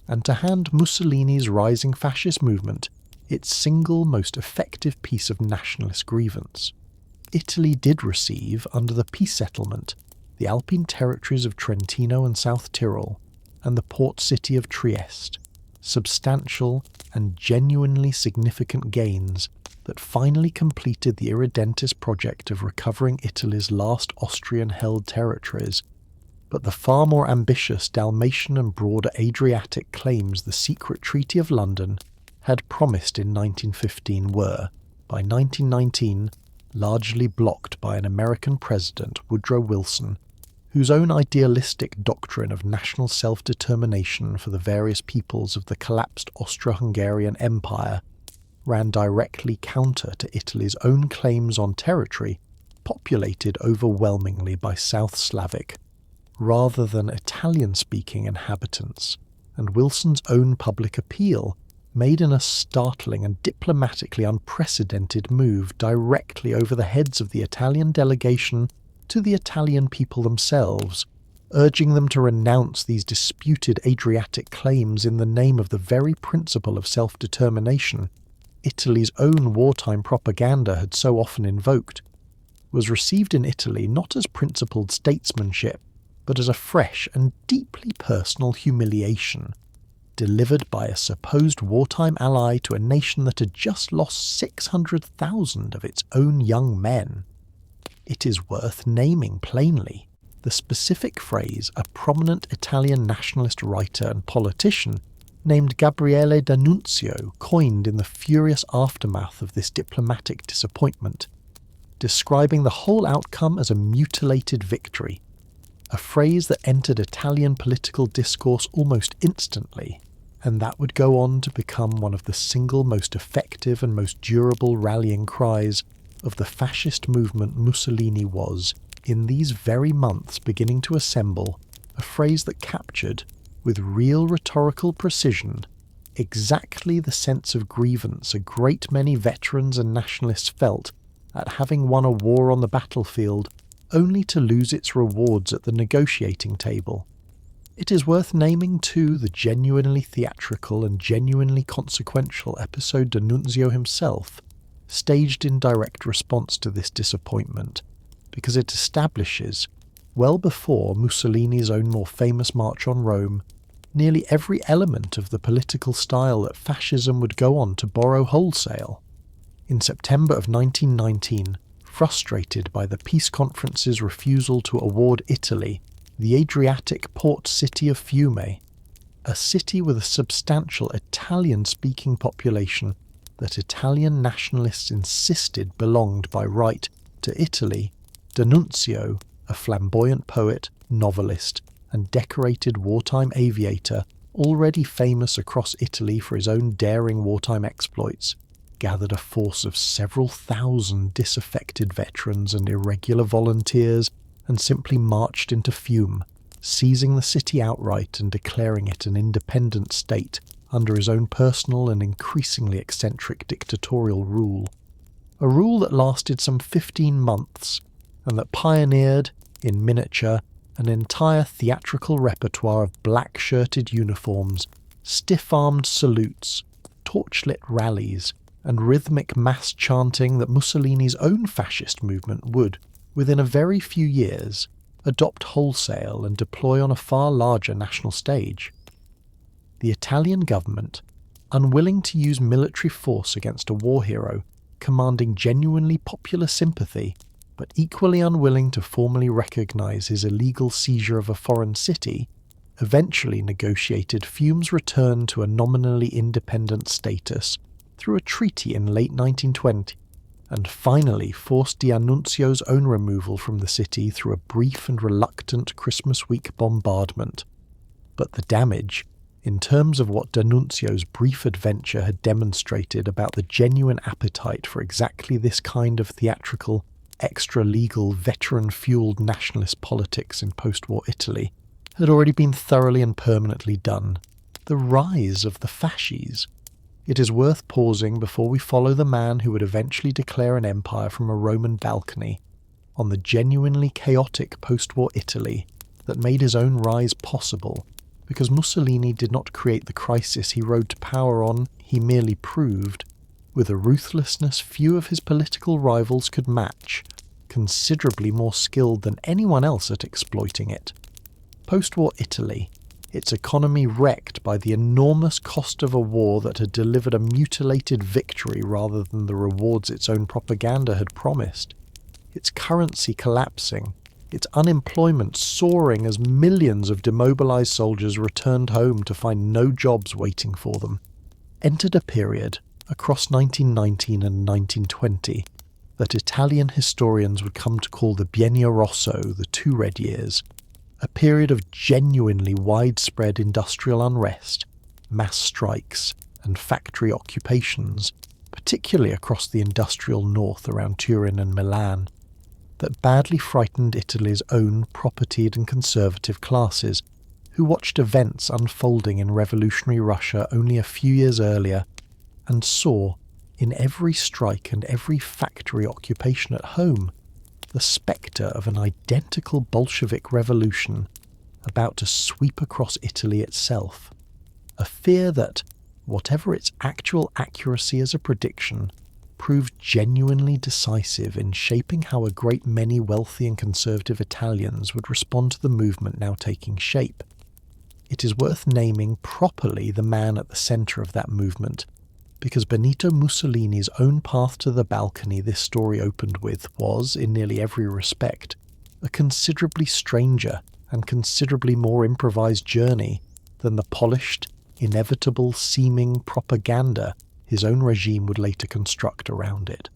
and to hand Mussolini's rising fascist movement its single most effective piece of nationalist grievance. Italy did receive, under the peace settlement, the Alpine territories of Trentino and South Tyrol, and the port city of Trieste, substantial and genuinely significant gains that finally completed the irredentist project of recovering Italy's last Austrian-held territories, but the far more ambitious Dalmatian and broader Adriatic claims the secret Treaty of London had promised in 1915 were, by 1919, largely blocked by an American president, Woodrow Wilson, whose own idealistic doctrine of national self-determination for the various peoples of the collapsed Austro-Hungarian Empire ran directly counter to Italy's own claims on territory populated overwhelmingly by South Slavic, rather than Italian-speaking inhabitants, and Wilson's own public appeal made in a startling and diplomatically unprecedented move directly over the heads of the Italian delegation to the Italian people themselves, urging them to renounce these disputed Adriatic claims in the name of the very principle of self-determination Italy's own wartime propaganda had so often invoked, was received in Italy not as principled statesmanship, but as a fresh and deeply personal humiliation, delivered by a supposed wartime ally to a nation that had just lost 600,000 of its own young men. It is worth naming plainly the specific phrase a prominent Italian nationalist writer and politician named Gabriele D'Annunzio coined in the furious aftermath of this diplomatic disappointment, describing the whole outcome as a mutilated victory, a phrase that entered Italian political discourse almost instantly, and that would go on to become one of the single most effective and most durable rallying cries of the fascist movement Mussolini was, in these very months, beginning to assemble, a phrase that captured, with real rhetorical precision, exactly the sense of grievance a great many veterans and nationalists felt at having won a war on the battlefield only to lose its rewards at the negotiating table. It is worth naming too the genuinely theatrical and genuinely consequential episode D'Annunzio himself staged in direct response to this disappointment, because it establishes, well before Mussolini's own more famous march on Rome, nearly every element of the political style that fascism would go on to borrow wholesale. In September of 1919, frustrated by the peace conference's refusal to award Italy the Adriatic port city of Fiume, a city with a substantial Italian-speaking population that Italian nationalists insisted belonged by right to Italy. D'Annunzio, a flamboyant poet, novelist, and decorated wartime aviator, already famous across Italy for his own daring wartime exploits, gathered a force of several thousand disaffected veterans and irregular volunteers and simply marched into Fiume, seizing the city outright and declaring it an independent state under his own personal and increasingly eccentric dictatorial rule. A rule that lasted some 15 months and that pioneered, in miniature, an entire theatrical repertoire of black-shirted uniforms, stiff-armed salutes, torchlit rallies, and rhythmic mass chanting that Mussolini's own fascist movement would, within a very few years, adopt wholesale and deploy on a far larger national stage. The Italian government, unwilling to use military force against a war hero commanding genuinely popular sympathy, but equally unwilling to formally recognise his illegal seizure of a foreign city, eventually negotiated Fiume's return to a nominally independent status through a treaty in late 1920, and finally forced D'Annunzio's own removal from the city through a brief and reluctant Christmas week bombardment. But the damage, in terms of what D'Annunzio's brief adventure had demonstrated about the genuine appetite for exactly this kind of theatrical, extra-legal, veteran-fueled nationalist politics in post-war Italy, had already been thoroughly and permanently done. The rise of the fasces. It is worth pausing before we follow the man who would eventually declare an empire from a Roman balcony on the genuinely chaotic post-war Italy that made his own rise possible, because Mussolini did not create the crisis he rode to power on, he merely proved, with a ruthlessness few of his political rivals could match, considerably more skilled than anyone else at exploiting it. Post-war Italy, its economy wrecked by the enormous cost of a war that had delivered a mutilated victory rather than the rewards its own propaganda had promised, its currency collapsing, its unemployment soaring as millions of demobilized soldiers returned home to find no jobs waiting for them, entered a period, across 1919 and 1920, that Italian historians would come to call the Biennio Rosso, the Two Red Years, a period of genuinely widespread industrial unrest, mass strikes, and factory occupations, particularly across the industrial north around Turin and Milan, that badly frightened Italy's own propertied and conservative classes, who watched events unfolding in revolutionary Russia only a few years earlier, and saw, in every strike and every factory occupation at home, the spectre of an identical Bolshevik revolution about to sweep across Italy itself. A fear that, whatever its actual accuracy as a prediction, proved genuinely decisive in shaping how a great many wealthy and conservative Italians would respond to the movement now taking shape. It is worth naming properly the man at the centre of that movement, because Benito Mussolini's own path to the balcony this story opened with was, in nearly every respect, a considerably stranger and considerably more improvised journey than the polished, inevitable seeming propaganda his own regime would later construct around it.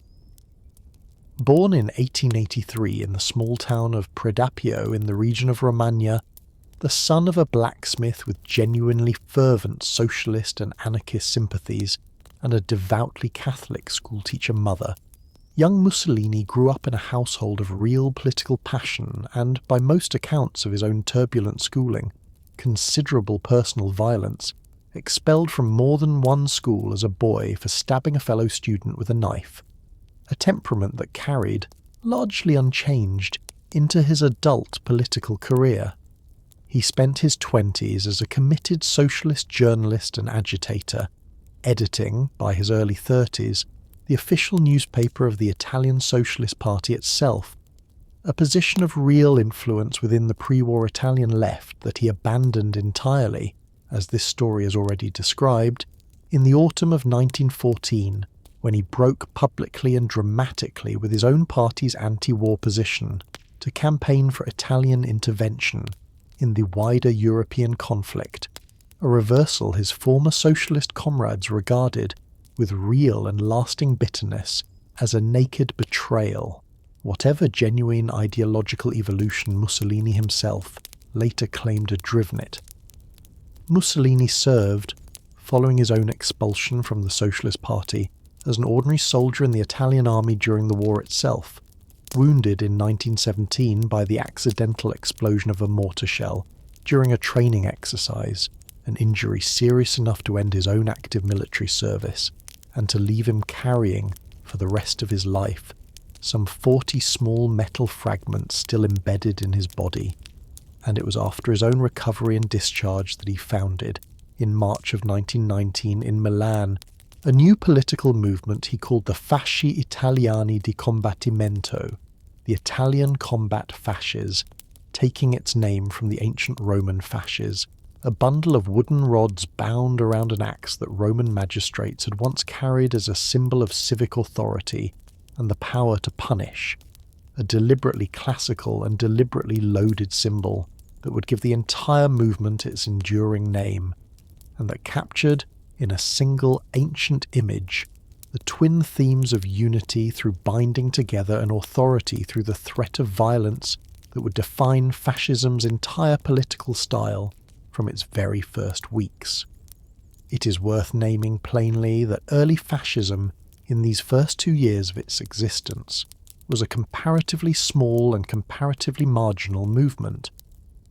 Born in 1883 in the small town of Predappio in the region of Romagna, the son of a blacksmith with genuinely fervent socialist and anarchist sympathies and a devoutly Catholic schoolteacher mother, young Mussolini grew up in a household of real political passion and, by most accounts of his own turbulent schooling, considerable personal violence, expelled from more than one school as a boy for stabbing a fellow student with a knife, a temperament that carried, largely unchanged, into his adult political career. He spent his 20s as a committed socialist journalist and agitator, editing, by his early 30s, the official newspaper of the Italian Socialist Party itself, a position of real influence within the pre-war Italian left that he abandoned entirely, as this story has already described, in the autumn of 1914, when he broke publicly and dramatically with his own party's anti-war position to campaign for Italian intervention in the wider European conflict, a reversal his former socialist comrades regarded with real and lasting bitterness as a naked betrayal, whatever genuine ideological evolution Mussolini himself later claimed had driven it. Mussolini served, following his own expulsion from the Socialist Party, as an ordinary soldier in the Italian army during the war itself, wounded in 1917 by the accidental explosion of a mortar shell during a training exercise, an injury serious enough to end his own active military service and to leave him carrying, for the rest of his life, some 40 small metal fragments still embedded in his body. And it was after his own recovery and discharge that he founded, in March of 1919 in Milan, a new political movement he called the Fasci Italiani di Combattimento, the Italian combat fasces, taking its name from the ancient Roman fasces, a bundle of wooden rods bound around an axe that Roman magistrates had once carried as a symbol of civic authority and the power to punish, a deliberately classical and deliberately loaded symbol that would give the entire movement its enduring name, and that captured, in a single ancient image, the twin themes of unity through binding together and authority through the threat of violence that would define fascism's entire political style from its very first weeks. It is worth naming plainly that early fascism, in these first 2 years of its existence, was a comparatively small and comparatively marginal movement,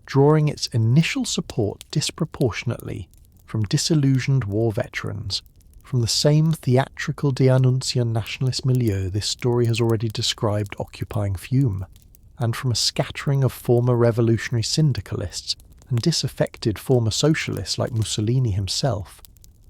drawing its initial support disproportionately from disillusioned war veterans, from the same theatrical de-Annuncian nationalist milieu this story has already described occupying Fiume, and from a scattering of former revolutionary syndicalists and disaffected former socialists like Mussolini himself,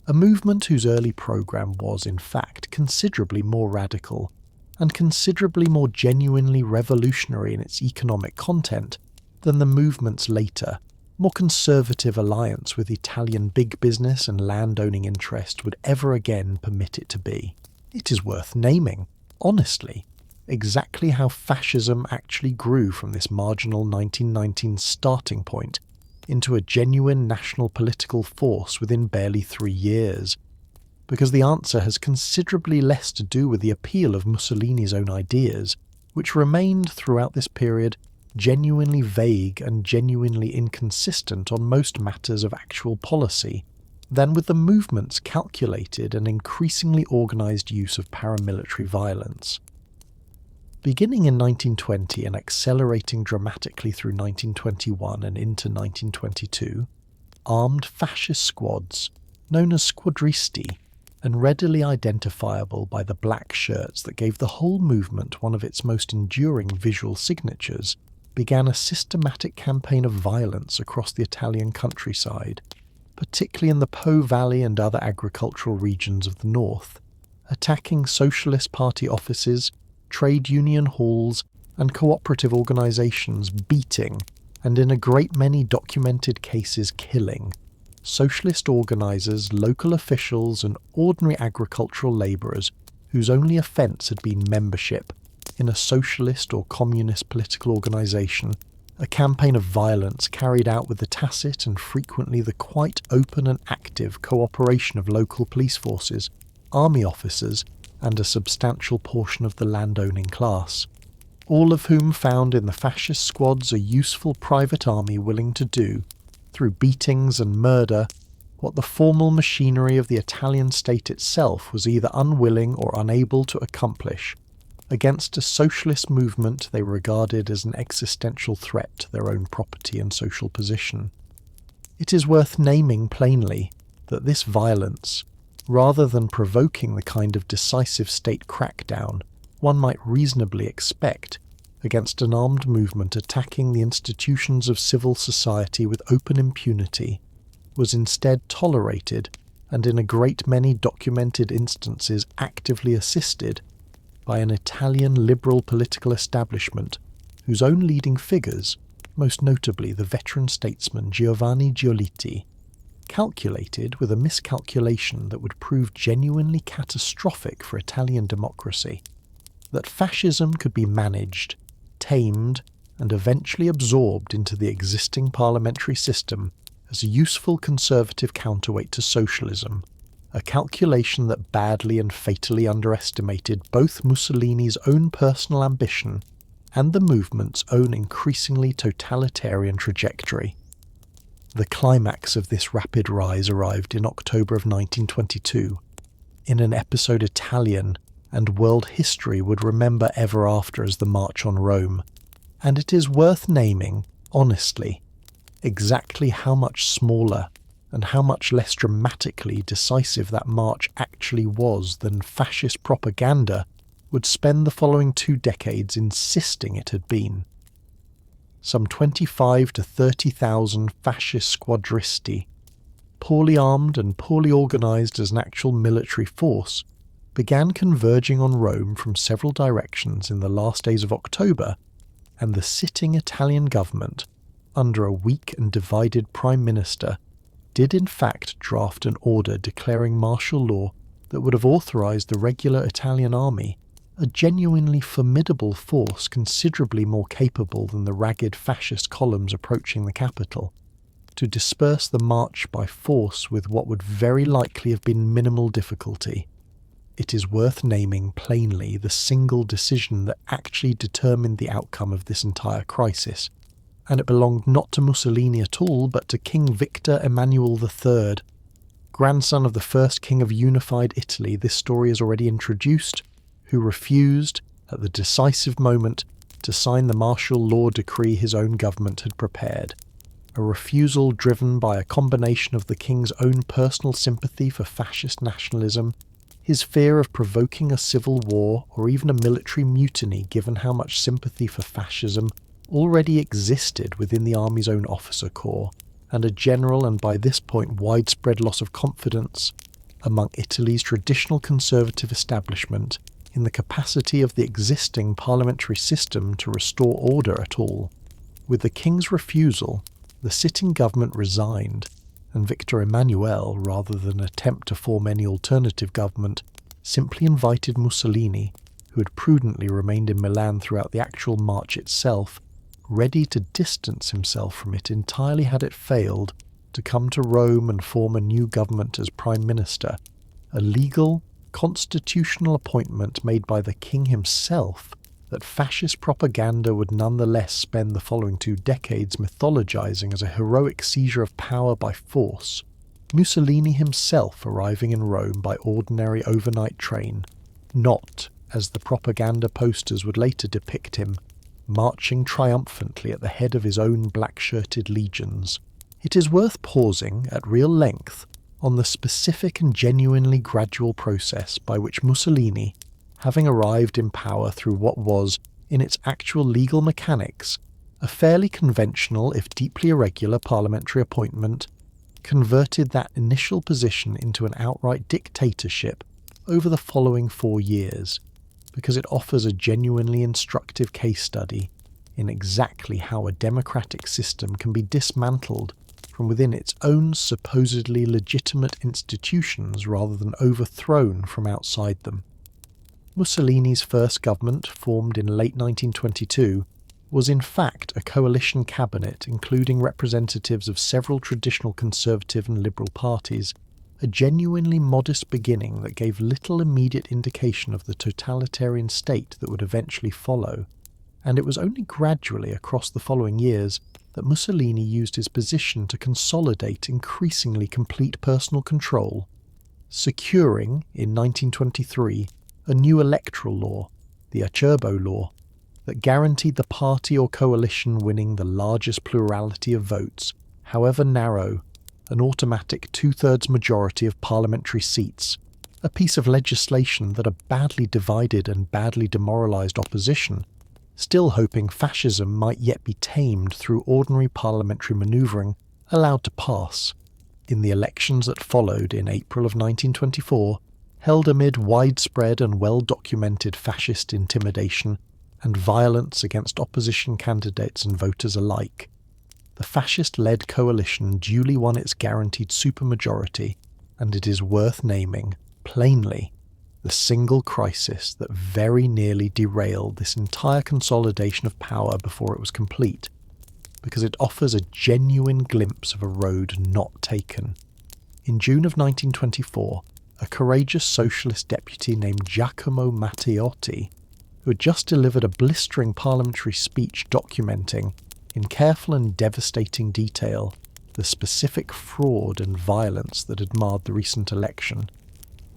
a movement whose early programme was, in fact, considerably more radical and considerably more genuinely revolutionary in its economic content than the movement's later, more conservative alliance with Italian big business and land-owning interest would ever again permit it to be. It is worth naming, honestly, exactly how fascism actually grew from this marginal 1919 starting point into a genuine national political force within barely 3 years, because the answer has considerably less to do with the appeal of Mussolini's own ideas, which remained throughout this period genuinely vague and genuinely inconsistent on most matters of actual policy, than with the movement's calculated and increasingly organised use of paramilitary violence. Beginning in 1920 and accelerating dramatically through 1921 and into 1922, armed fascist squads, known as squadristi, and readily identifiable by the black shirts that gave the whole movement one of its most enduring visual signatures, began a systematic campaign of violence across the Italian countryside, particularly in the Po Valley and other agricultural regions of the north, attacking Socialist Party offices, trade union halls, and cooperative organisations, beating, and in a great many documented cases killing, socialist organisers, local officials, and ordinary agricultural labourers whose only offence had been membership in a socialist or communist political organisation, a campaign of violence carried out with the tacit and frequently the quite open and active cooperation of local police forces, army officers, and a substantial portion of the landowning class, all of whom found in the fascist squads a useful private army willing to do, through beatings and murder, what the formal machinery of the Italian state itself was either unwilling or unable to accomplish, against a socialist movement they regarded as an existential threat to their own property and social position. It is worth naming plainly that this violence, rather than provoking the kind of decisive state crackdown one might reasonably expect against an armed movement attacking the institutions of civil society with open impunity, was instead tolerated and in a great many documented instances actively assisted by an Italian liberal political establishment whose own leading figures, most notably the veteran statesman Giovanni Giolitti, calculated with a miscalculation that would prove genuinely catastrophic for Italian democracy, that fascism could be managed, tamed, and eventually absorbed into the existing parliamentary system as a useful conservative counterweight to socialism, a calculation that badly and fatally underestimated both Mussolini's own personal ambition and the movement's own increasingly totalitarian trajectory. The climax of this rapid rise arrived in October of 1922, in an episode Italian and world history would remember ever after as the March on Rome, and it is worth naming, honestly, exactly how much smaller and how much less dramatically decisive that march actually was than fascist propaganda would spend the following 2 decades insisting it had been. Some 25 to 30,000 fascist squadristi, poorly armed and poorly organised as an actual military force, began converging on Rome from several directions in the last days of October, and the sitting Italian government, under a weak and divided prime minister, did in fact draft an order declaring martial law that would have authorised the regular Italian army, a genuinely formidable force considerably more capable than the ragged fascist columns approaching the capital, to disperse the march by force with what would very likely have been minimal difficulty. It is worth naming plainly the single decision that actually determined the outcome of this entire crisis, and it belonged not to Mussolini at all, but to King Victor Emmanuel III, grandson of the first king of unified Italy this story is already introduced, who refused, at the decisive moment, to sign the martial law decree his own government had prepared, a refusal driven by a combination of the king's own personal sympathy for fascist nationalism, his fear of provoking a civil war or even a military mutiny given how much sympathy for fascism already existed within the army's own officer corps, and a general and by this point widespread loss of confidence among Italy's traditional conservative establishment in the capacity of the existing parliamentary system to restore order at all. With the king's refusal, the sitting government resigned, and Victor Emmanuel, rather than attempt to form any alternative government, simply invited Mussolini, who had prudently remained in Milan throughout the actual march itself, ready to distance himself from it entirely had it failed, to come to Rome and form a new government as Prime Minister, a legal, constitutional appointment made by the king himself that fascist propaganda would nonetheless spend the following 2 decades mythologizing as a heroic seizure of power by force, Mussolini himself arriving in Rome by ordinary overnight train, not, as the propaganda posters would later depict him, marching triumphantly at the head of his own black-shirted legions. It is worth pausing at real length on the specific and genuinely gradual process by which Mussolini, having arrived in power through what was, in its actual legal mechanics, a fairly conventional if deeply irregular parliamentary appointment, converted that initial position into an outright dictatorship over the following 4 years, because it offers a genuinely instructive case study in exactly how a democratic system can be dismantled from within its own supposedly legitimate institutions rather than overthrown from outside them. Mussolini's first government, formed in late 1922, was in fact a coalition cabinet including representatives of several traditional conservative and liberal parties, a genuinely modest beginning that gave little immediate indication of the totalitarian state that would eventually follow, and it was only gradually across the following years that Mussolini used his position to consolidate increasingly complete personal control, securing, in 1923, a new electoral law, the Acerbo law, that guaranteed the party or coalition winning the largest plurality of votes, however narrow, an automatic 2/3 majority of parliamentary seats, a piece of legislation that a badly divided and badly demoralised opposition, still hoping fascism might yet be tamed through ordinary parliamentary manoeuvring, allowed to pass. In the elections that followed in April of 1924, held amid widespread and well-documented fascist intimidation and violence against opposition candidates and voters alike, the fascist-led coalition duly won its guaranteed supermajority, and it is worth naming, plainly, the single crisis that very nearly derailed this entire consolidation of power before it was complete, because it offers a genuine glimpse of a road not taken. In June of 1924, a courageous socialist deputy named Giacomo Matteotti, who had just delivered a blistering parliamentary speech documenting, in careful and devastating detail, the specific fraud and violence that had marred the recent election,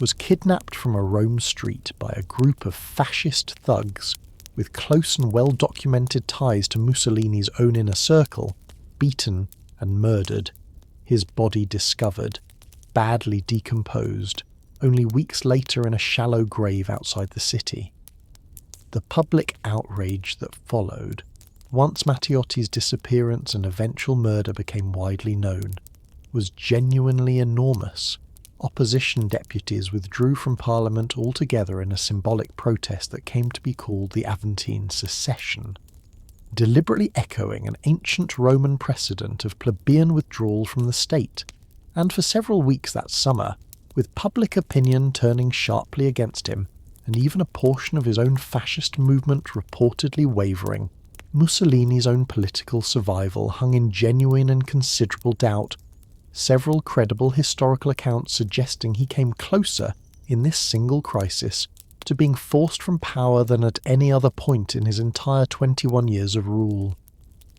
was kidnapped from a Rome street by a group of fascist thugs with close and well-documented ties to Mussolini's own inner circle, beaten and murdered, his body discovered, badly decomposed, only weeks later in a shallow grave outside the city. The public outrage that followed, once Matteotti's disappearance and eventual murder became widely known, was genuinely enormous. Opposition deputies withdrew from Parliament altogether in a symbolic protest that came to be called the Aventine Secession, deliberately echoing an ancient Roman precedent of plebeian withdrawal from the state, and for several weeks that summer, with public opinion turning sharply against him, and even a portion of his own fascist movement reportedly wavering, Mussolini's own political survival hung in genuine and considerable doubt, several credible historical accounts suggesting he came closer, in this single crisis, to being forced from power than at any other point in his entire 21 years of rule.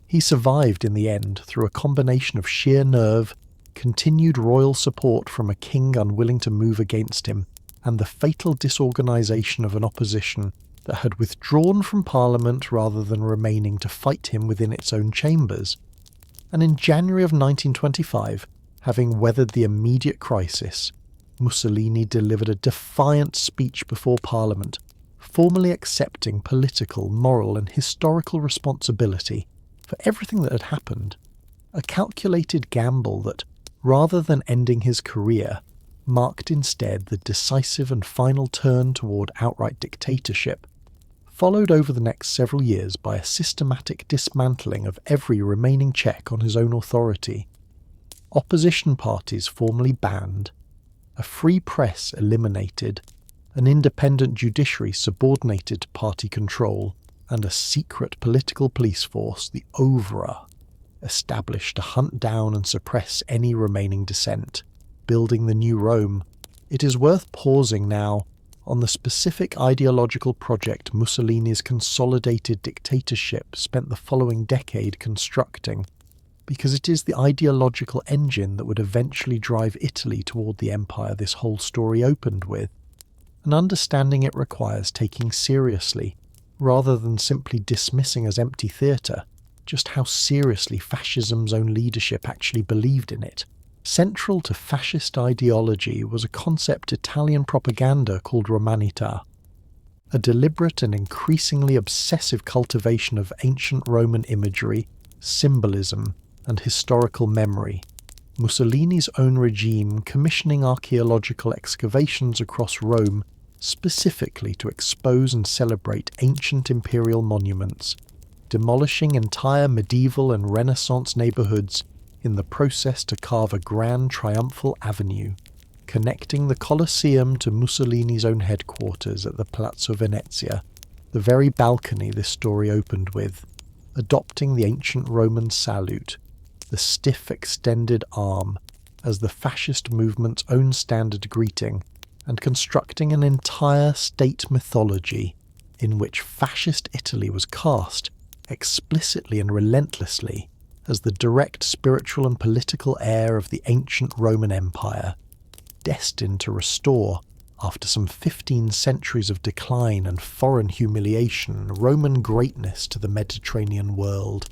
He survived in the end through a combination of sheer nerve, continued royal support from a king unwilling to move against him, and the fatal disorganisation of an opposition that had withdrawn from Parliament rather than remaining to fight him within its own chambers. And in January of 1925, having weathered the immediate crisis, Mussolini delivered a defiant speech before Parliament, formally accepting political, moral and historical responsibility for everything that had happened, a calculated gamble that, rather than ending his career, marked instead the decisive and final turn toward outright dictatorship, followed over the next several years by a systematic dismantling of every remaining check on his own authority, opposition parties formally banned, a free press eliminated, an independent judiciary subordinated to party control, and a secret political police force, the Ovra, established to hunt down and suppress any remaining dissent, building the new Rome. It is worth pausing now on the specific ideological project Mussolini's consolidated dictatorship spent the following decade constructing, because it is the ideological engine that would eventually drive Italy toward the empire this whole story opened with, and understanding it requires taking seriously, rather than simply dismissing as empty theatre, just how seriously fascism's own leadership actually believed in it. Central to fascist ideology was a concept Italian propaganda called Romanità, a deliberate and increasingly obsessive cultivation of ancient Roman imagery, symbolism, and historical memory, Mussolini's own regime commissioning archaeological excavations across Rome specifically to expose and celebrate ancient imperial monuments, demolishing entire medieval and Renaissance neighbourhoods in the process to carve a grand triumphal avenue, connecting the Colosseum to Mussolini's own headquarters at the Palazzo Venezia, the very balcony this story opened with, adopting the ancient Roman salute, the stiff extended arm, as the fascist movement's own standard greeting, and constructing an entire state mythology in which fascist Italy was cast, explicitly and relentlessly, as the direct spiritual and political heir of the ancient Roman Empire, destined to restore, after some 15 centuries of decline and foreign humiliation, Roman greatness to the Mediterranean world.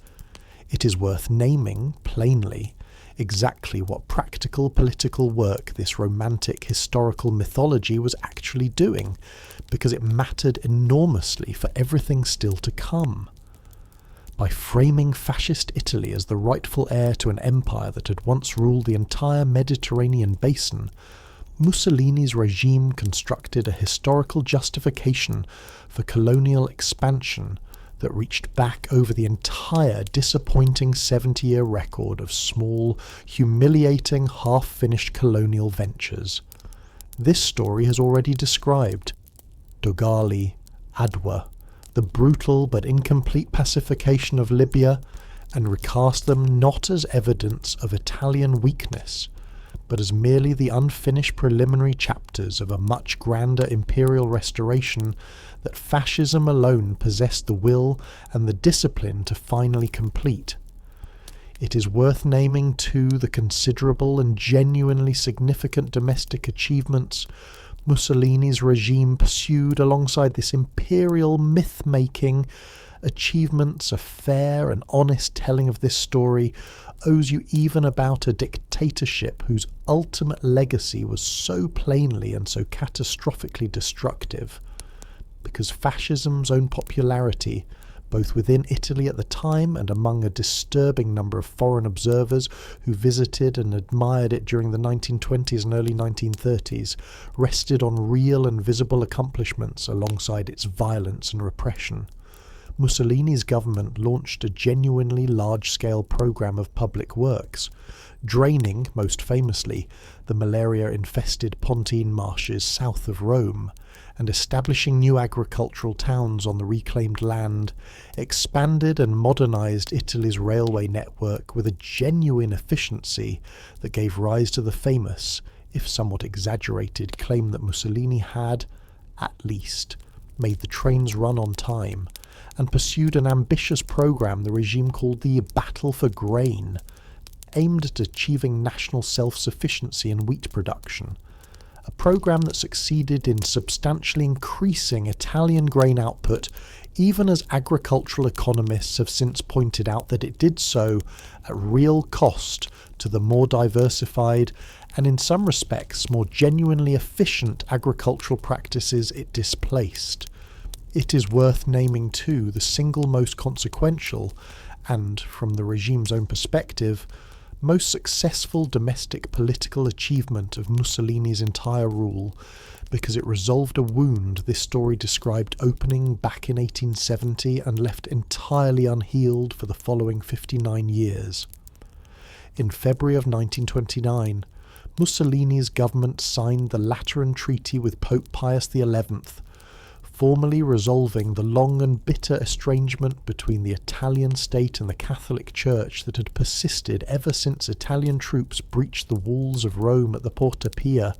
It is worth naming, plainly, exactly what practical political work this romantic historical mythology was actually doing, because it mattered enormously for everything still to come. By framing fascist Italy as the rightful heir to an empire that had once ruled the entire Mediterranean basin, Mussolini's regime constructed a historical justification for colonial expansion that reached back over the entire disappointing 70-year record of small, humiliating, half-finished colonial ventures. This story has already described Dogali, Adwa, the brutal but incomplete pacification of Libya, and recast them not as evidence of Italian weakness, but as merely the unfinished preliminary chapters of a much grander imperial restoration that fascism alone possessed the will and the discipline to finally complete. It is worth naming too the considerable and genuinely significant domestic achievements Mussolini's regime pursued alongside this imperial myth-making. Achievements. A fair and honest telling of this story owes you even about a dictatorship whose ultimate legacy was so plainly and so catastrophically destructive, because fascism's own popularity, both within Italy at the time and among a disturbing number of foreign observers who visited and admired it during the 1920s and early 1930s, rested on real and visible accomplishments alongside its violence and repression. Mussolini's government launched a genuinely large-scale program of public works, draining, most famously, the malaria-infested Pontine marshes south of Rome, and establishing new agricultural towns on the reclaimed land, expanded and modernized Italy's railway network with a genuine efficiency that gave rise to the famous, if somewhat exaggerated, claim that Mussolini had, at least, made the trains run on time, and pursued an ambitious program the regime called the Battle for Grain, aimed at achieving national self-sufficiency in wheat production, a program that succeeded in substantially increasing Italian grain output, even as agricultural economists have since pointed out that it did so at real cost to the more diversified and in some respects more genuinely efficient agricultural practices it displaced. It is worth naming too the single most consequential and, from the regime's own perspective, most successful domestic political achievement of Mussolini's entire rule, because it resolved a wound this story described opening back in 1870 and left entirely unhealed for the following 59 years. In February of 1929, Mussolini's government signed the Lateran Treaty with Pope Pius XI, formally resolving the long and bitter estrangement between the Italian state and the Catholic Church that had persisted ever since Italian troops breached the walls of Rome at the Porta Pia,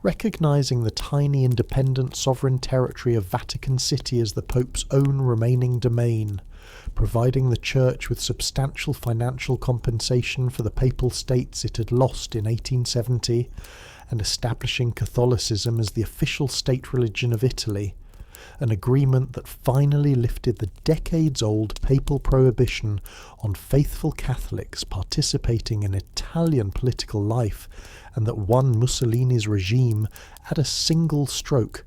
recognising the tiny independent sovereign territory of Vatican City as the Pope's own remaining domain, providing the Church with substantial financial compensation for the papal states it had lost in 1870, and establishing Catholicism as the official state religion of Italy, an agreement that finally lifted the decades-old papal prohibition on faithful Catholics participating in Italian political life, and that won Mussolini's regime at a single stroke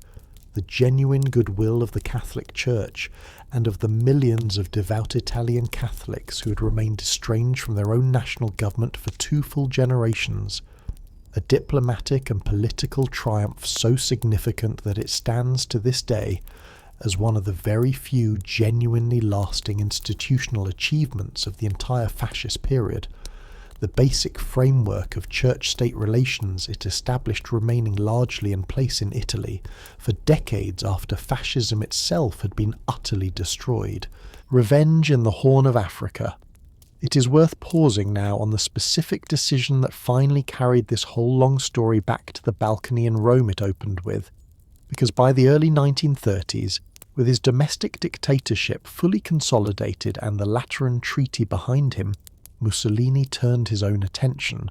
the genuine goodwill of the Catholic Church and of the millions of devout Italian Catholics who had remained estranged from their own national government for 2 full generations. A diplomatic and political triumph so significant that it stands to this day as one of the very few genuinely lasting institutional achievements of the entire fascist period, the basic framework of church-state relations it established remaining largely in place in Italy for decades after fascism itself had been utterly destroyed. Revenge in the Horn of Africa. It is worth pausing now on the specific decision that finally carried this whole long story back to the balcony in Rome it opened with, because by the early 1930s, with his domestic dictatorship fully consolidated and the Lateran Treaty behind him, Mussolini turned his own attention,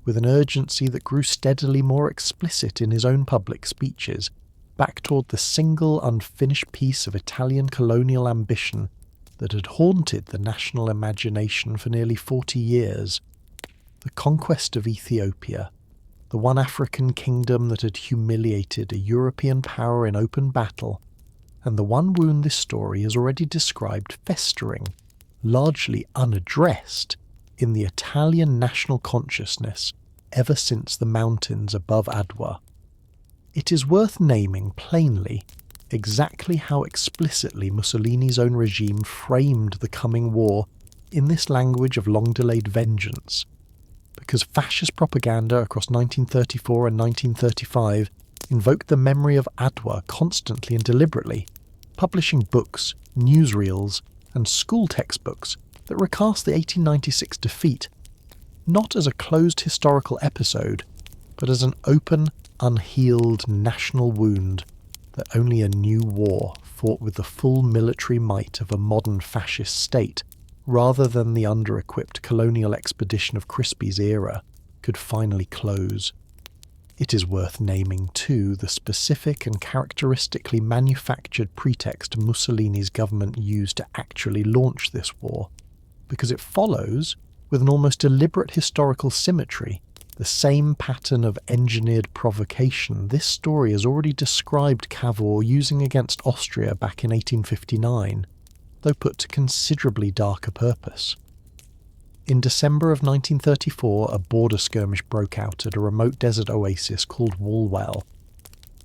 with an urgency that grew steadily more explicit in his own public speeches, back toward the single unfinished piece of Italian colonial ambition that had haunted the national imagination for nearly 40 years, the conquest of Ethiopia, the one African kingdom that had humiliated a European power in open battle, and the one wound this story has already described festering, largely unaddressed, in the Italian national consciousness ever since the mountains above Adwa. It is worth naming plainly exactly how explicitly Mussolini's own regime framed the coming war in this language of long-delayed vengeance, because fascist propaganda across 1934 and 1935 invoked the memory of Adwa constantly and deliberately, publishing books, newsreels, and school textbooks that recast the 1896 defeat not as a closed historical episode, but as an open, unhealed national wound that only a new war fought with the full military might of a modern fascist state, rather than the under-equipped colonial expedition of Crispy's era, could finally close. It is worth naming, too, the specific and characteristically manufactured pretext Mussolini's government used to actually launch this war, because it follows, with an almost deliberate historical symmetry, the same pattern of engineered provocation this story has already described Cavour using against Austria back in 1859, though put to considerably darker purpose. In December of 1934, a border skirmish broke out at a remote desert oasis called Walwell.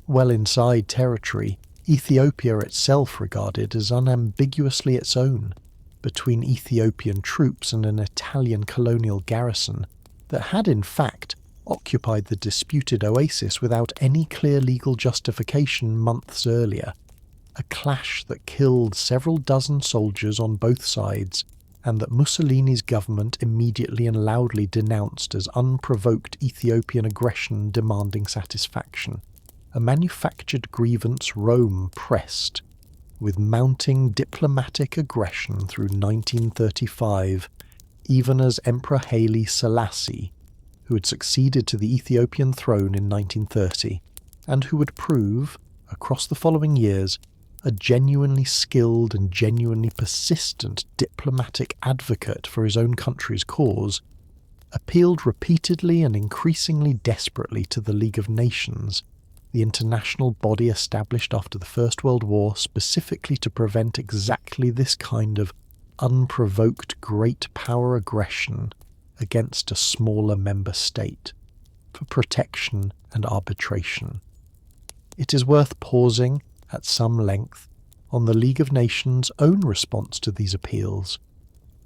Well inside territory, Ethiopia itself regarded as unambiguously its own, between Ethiopian troops and an Italian colonial garrison that had in fact occupied the disputed oasis without any clear legal justification months earlier, a clash that killed several dozen soldiers on both sides, and that Mussolini's government immediately and loudly denounced as unprovoked Ethiopian aggression demanding satisfaction, a manufactured grievance Rome pressed, with mounting diplomatic aggression through 1935, even as Emperor Haile Selassie, who had succeeded to the Ethiopian throne in 1930, and who would prove, across the following years, a genuinely skilled and genuinely persistent diplomatic advocate for his own country's cause, appealed repeatedly and increasingly desperately to the League of Nations, the international body established after the First World War specifically to prevent exactly this kind of unprovoked great power aggression against a smaller member state, for protection and arbitration. It is worth pausing at some length on the League of Nations' own response to these appeals,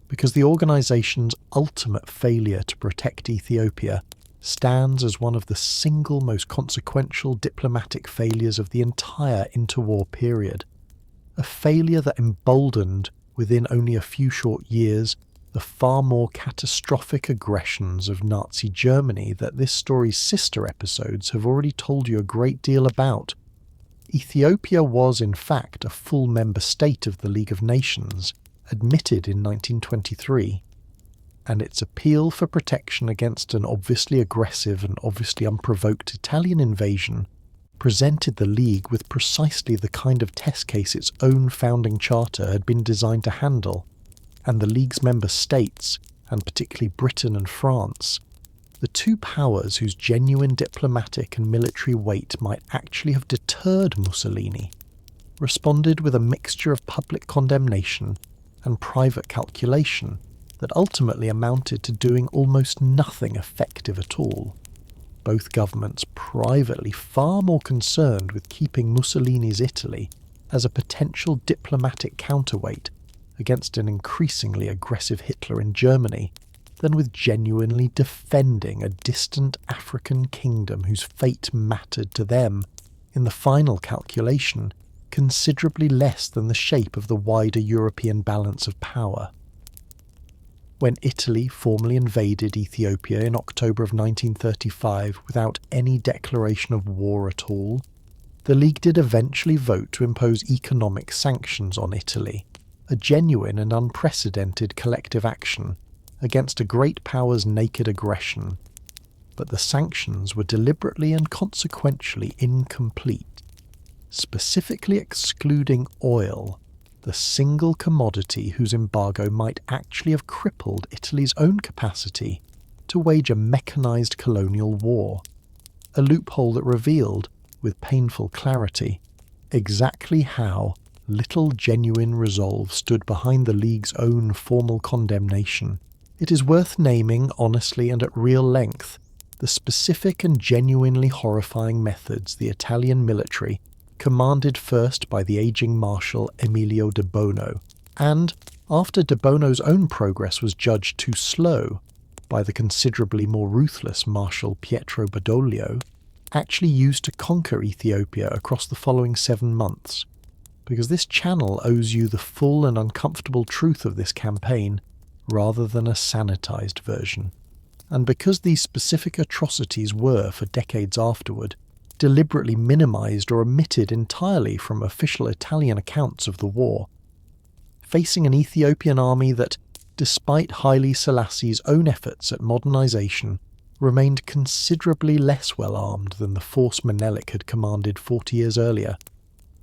because the organisation's ultimate failure to protect Ethiopia stands as one of the single most consequential diplomatic failures of the entire interwar period, a failure that emboldened, within only a few short years, the far more catastrophic aggressions of Nazi Germany that this story's sister episodes have already told you a great deal about. Ethiopia was, in fact, a full member state of the League of Nations, admitted in 1923, and its appeal for protection against an obviously aggressive and obviously unprovoked Italian invasion presented the League with precisely the kind of test case its own founding charter had been designed to handle, and the League's member states, and particularly Britain and France, the two powers whose genuine diplomatic and military weight might actually have deterred Mussolini, responded with a mixture of public condemnation and private calculation that ultimately amounted to doing almost nothing effective at all. Both governments privately far more concerned with keeping Mussolini's Italy as a potential diplomatic counterweight against an increasingly aggressive Hitler in Germany than with genuinely defending a distant African kingdom whose fate mattered to them, in the final calculation, considerably less than the shape of the wider European balance of power. When Italy formally invaded Ethiopia in October of 1935 without any declaration of war at all, the League did eventually vote to impose economic sanctions on Italy, a genuine and unprecedented collective action against a great power's naked aggression, but the sanctions were deliberately and consequentially incomplete, specifically excluding oil, the single commodity whose embargo might actually have crippled Italy's own capacity to wage a mechanized colonial war, a loophole that revealed, with painful clarity, exactly how little genuine resolve stood behind the League's own formal condemnation. It is worth naming honestly and at real length the specific and genuinely horrifying methods the Italian military commanded first by the aging Marshal Emilio de Bono, and, after de Bono's own progress was judged too slow by the considerably more ruthless Marshal Pietro Badoglio, actually used to conquer Ethiopia across the following 7 months, because this channel owes you the full and uncomfortable truth of this campaign rather than a sanitized version. And because these specific atrocities were, for decades afterward, deliberately minimized or omitted entirely from official Italian accounts of the war, facing an Ethiopian army that, despite Haile Selassie's own efforts at modernization, remained considerably less well armed than the force Menelik had commanded 40 years earlier,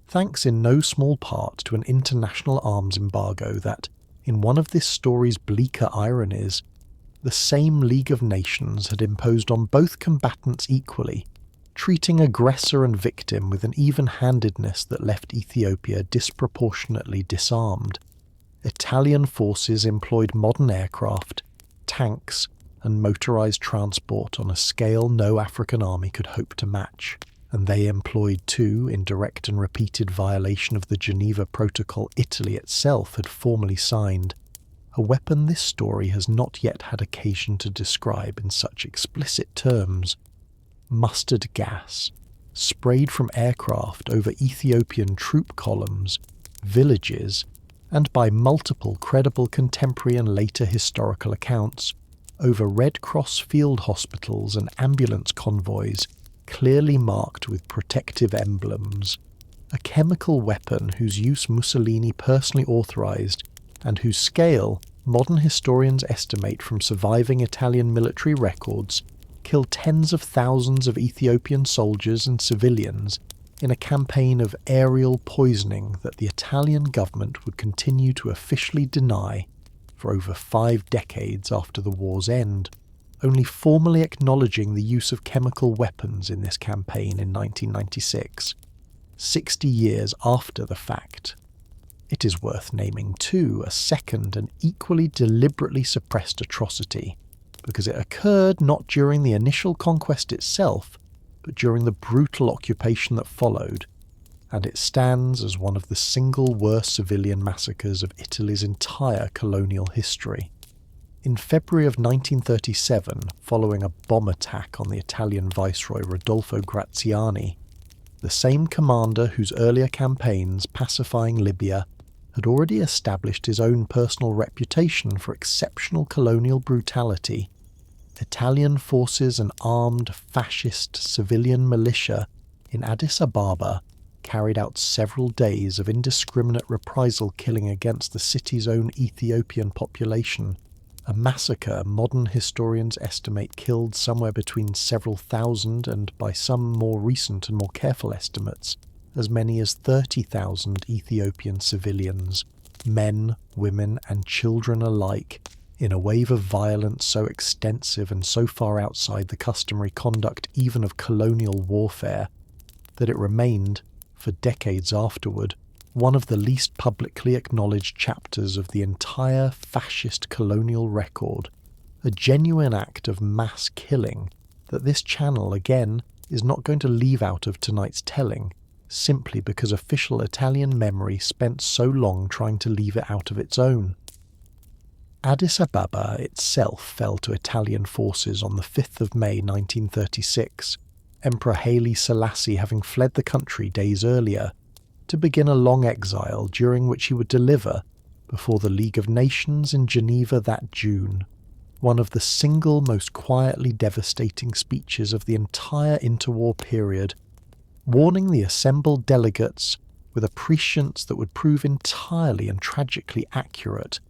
thanks in no small part to an international arms embargo that, in one of this story's bleaker ironies, the same League of Nations had imposed on both combatants equally, treating aggressor and victim with an even-handedness that left Ethiopia disproportionately disarmed. Italian forces employed modern aircraft, tanks, and motorized transport on a scale no African army could hope to match, and they employed too, in direct and repeated violation of the Geneva Protocol Italy itself had formally signed, a weapon this story has not yet had occasion to describe in such explicit terms: mustard gas, sprayed from aircraft over Ethiopian troop columns, villages, and by multiple credible contemporary and later historical accounts, over Red Cross field hospitals and ambulance convoys clearly marked with protective emblems, a chemical weapon whose use Mussolini personally authorized and whose scale modern historians estimate from surviving Italian military records killed tens of thousands of Ethiopian soldiers and civilians in a campaign of aerial poisoning that the Italian government would continue to officially deny for over 5 decades after the war's end, only formally acknowledging the use of chemical weapons in this campaign in 1996, 60 years after the fact. It is worth naming, too, a second and equally deliberately suppressed atrocity, because it occurred not during the initial conquest itself, but during the brutal occupation that followed, and it stands as one of the single worst civilian massacres of Italy's entire colonial history. In February of 1937, following a bomb attack on the Italian Viceroy Rodolfo Graziani, the same commander whose earlier campaigns pacifying Libya had already established his own personal reputation for exceptional colonial brutality, Italian forces and armed fascist civilian militia in Addis Ababa carried out several days of indiscriminate reprisal killing against the city's own Ethiopian population, a massacre modern historians estimate killed somewhere between several thousand and, by some more recent and more careful estimates, as many as 30,000 Ethiopian civilians, men, women and children alike, in a wave of violence so extensive and so far outside the customary conduct even of colonial warfare, that it remained, for decades afterward, one of the least publicly acknowledged chapters of the entire fascist colonial record, a genuine act of mass killing that this channel, again, is not going to leave out of tonight's telling, simply because official Italian memory spent so long trying to leave it out of its own. Addis Ababa itself fell to Italian forces on the 5th of May 1936, Emperor Haile Selassie having fled the country days earlier, to begin a long exile during which he would deliver, before the League of Nations in Geneva that June, one of the single most quietly devastating speeches of the entire interwar period, warning the assembled delegates, with a prescience that would prove entirely and tragically accurate,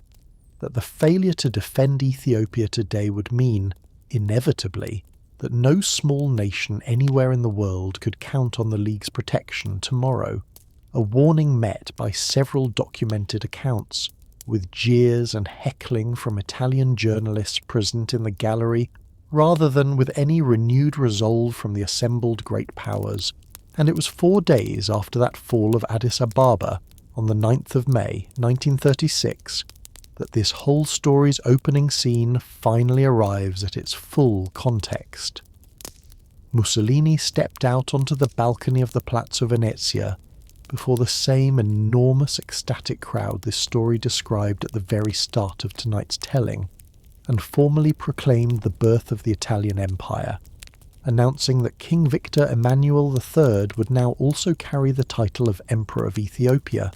that the failure to defend Ethiopia today would mean, inevitably, that no small nation anywhere in the world could count on the League's protection tomorrow, a warning met by several documented accounts, with jeers and heckling from Italian journalists present in the gallery, rather than with any renewed resolve from the assembled great powers. And it was 4 days after that fall of Addis Ababa, on the 9th of May 1936, that this whole story's opening scene finally arrives at its full context. Mussolini stepped out onto the balcony of the Palazzo Venezia before the same enormous ecstatic crowd this story described at the very start of tonight's telling, and formally proclaimed the birth of the Italian Empire, announcing that King Victor Emmanuel III would now also carry the title of Emperor of Ethiopia,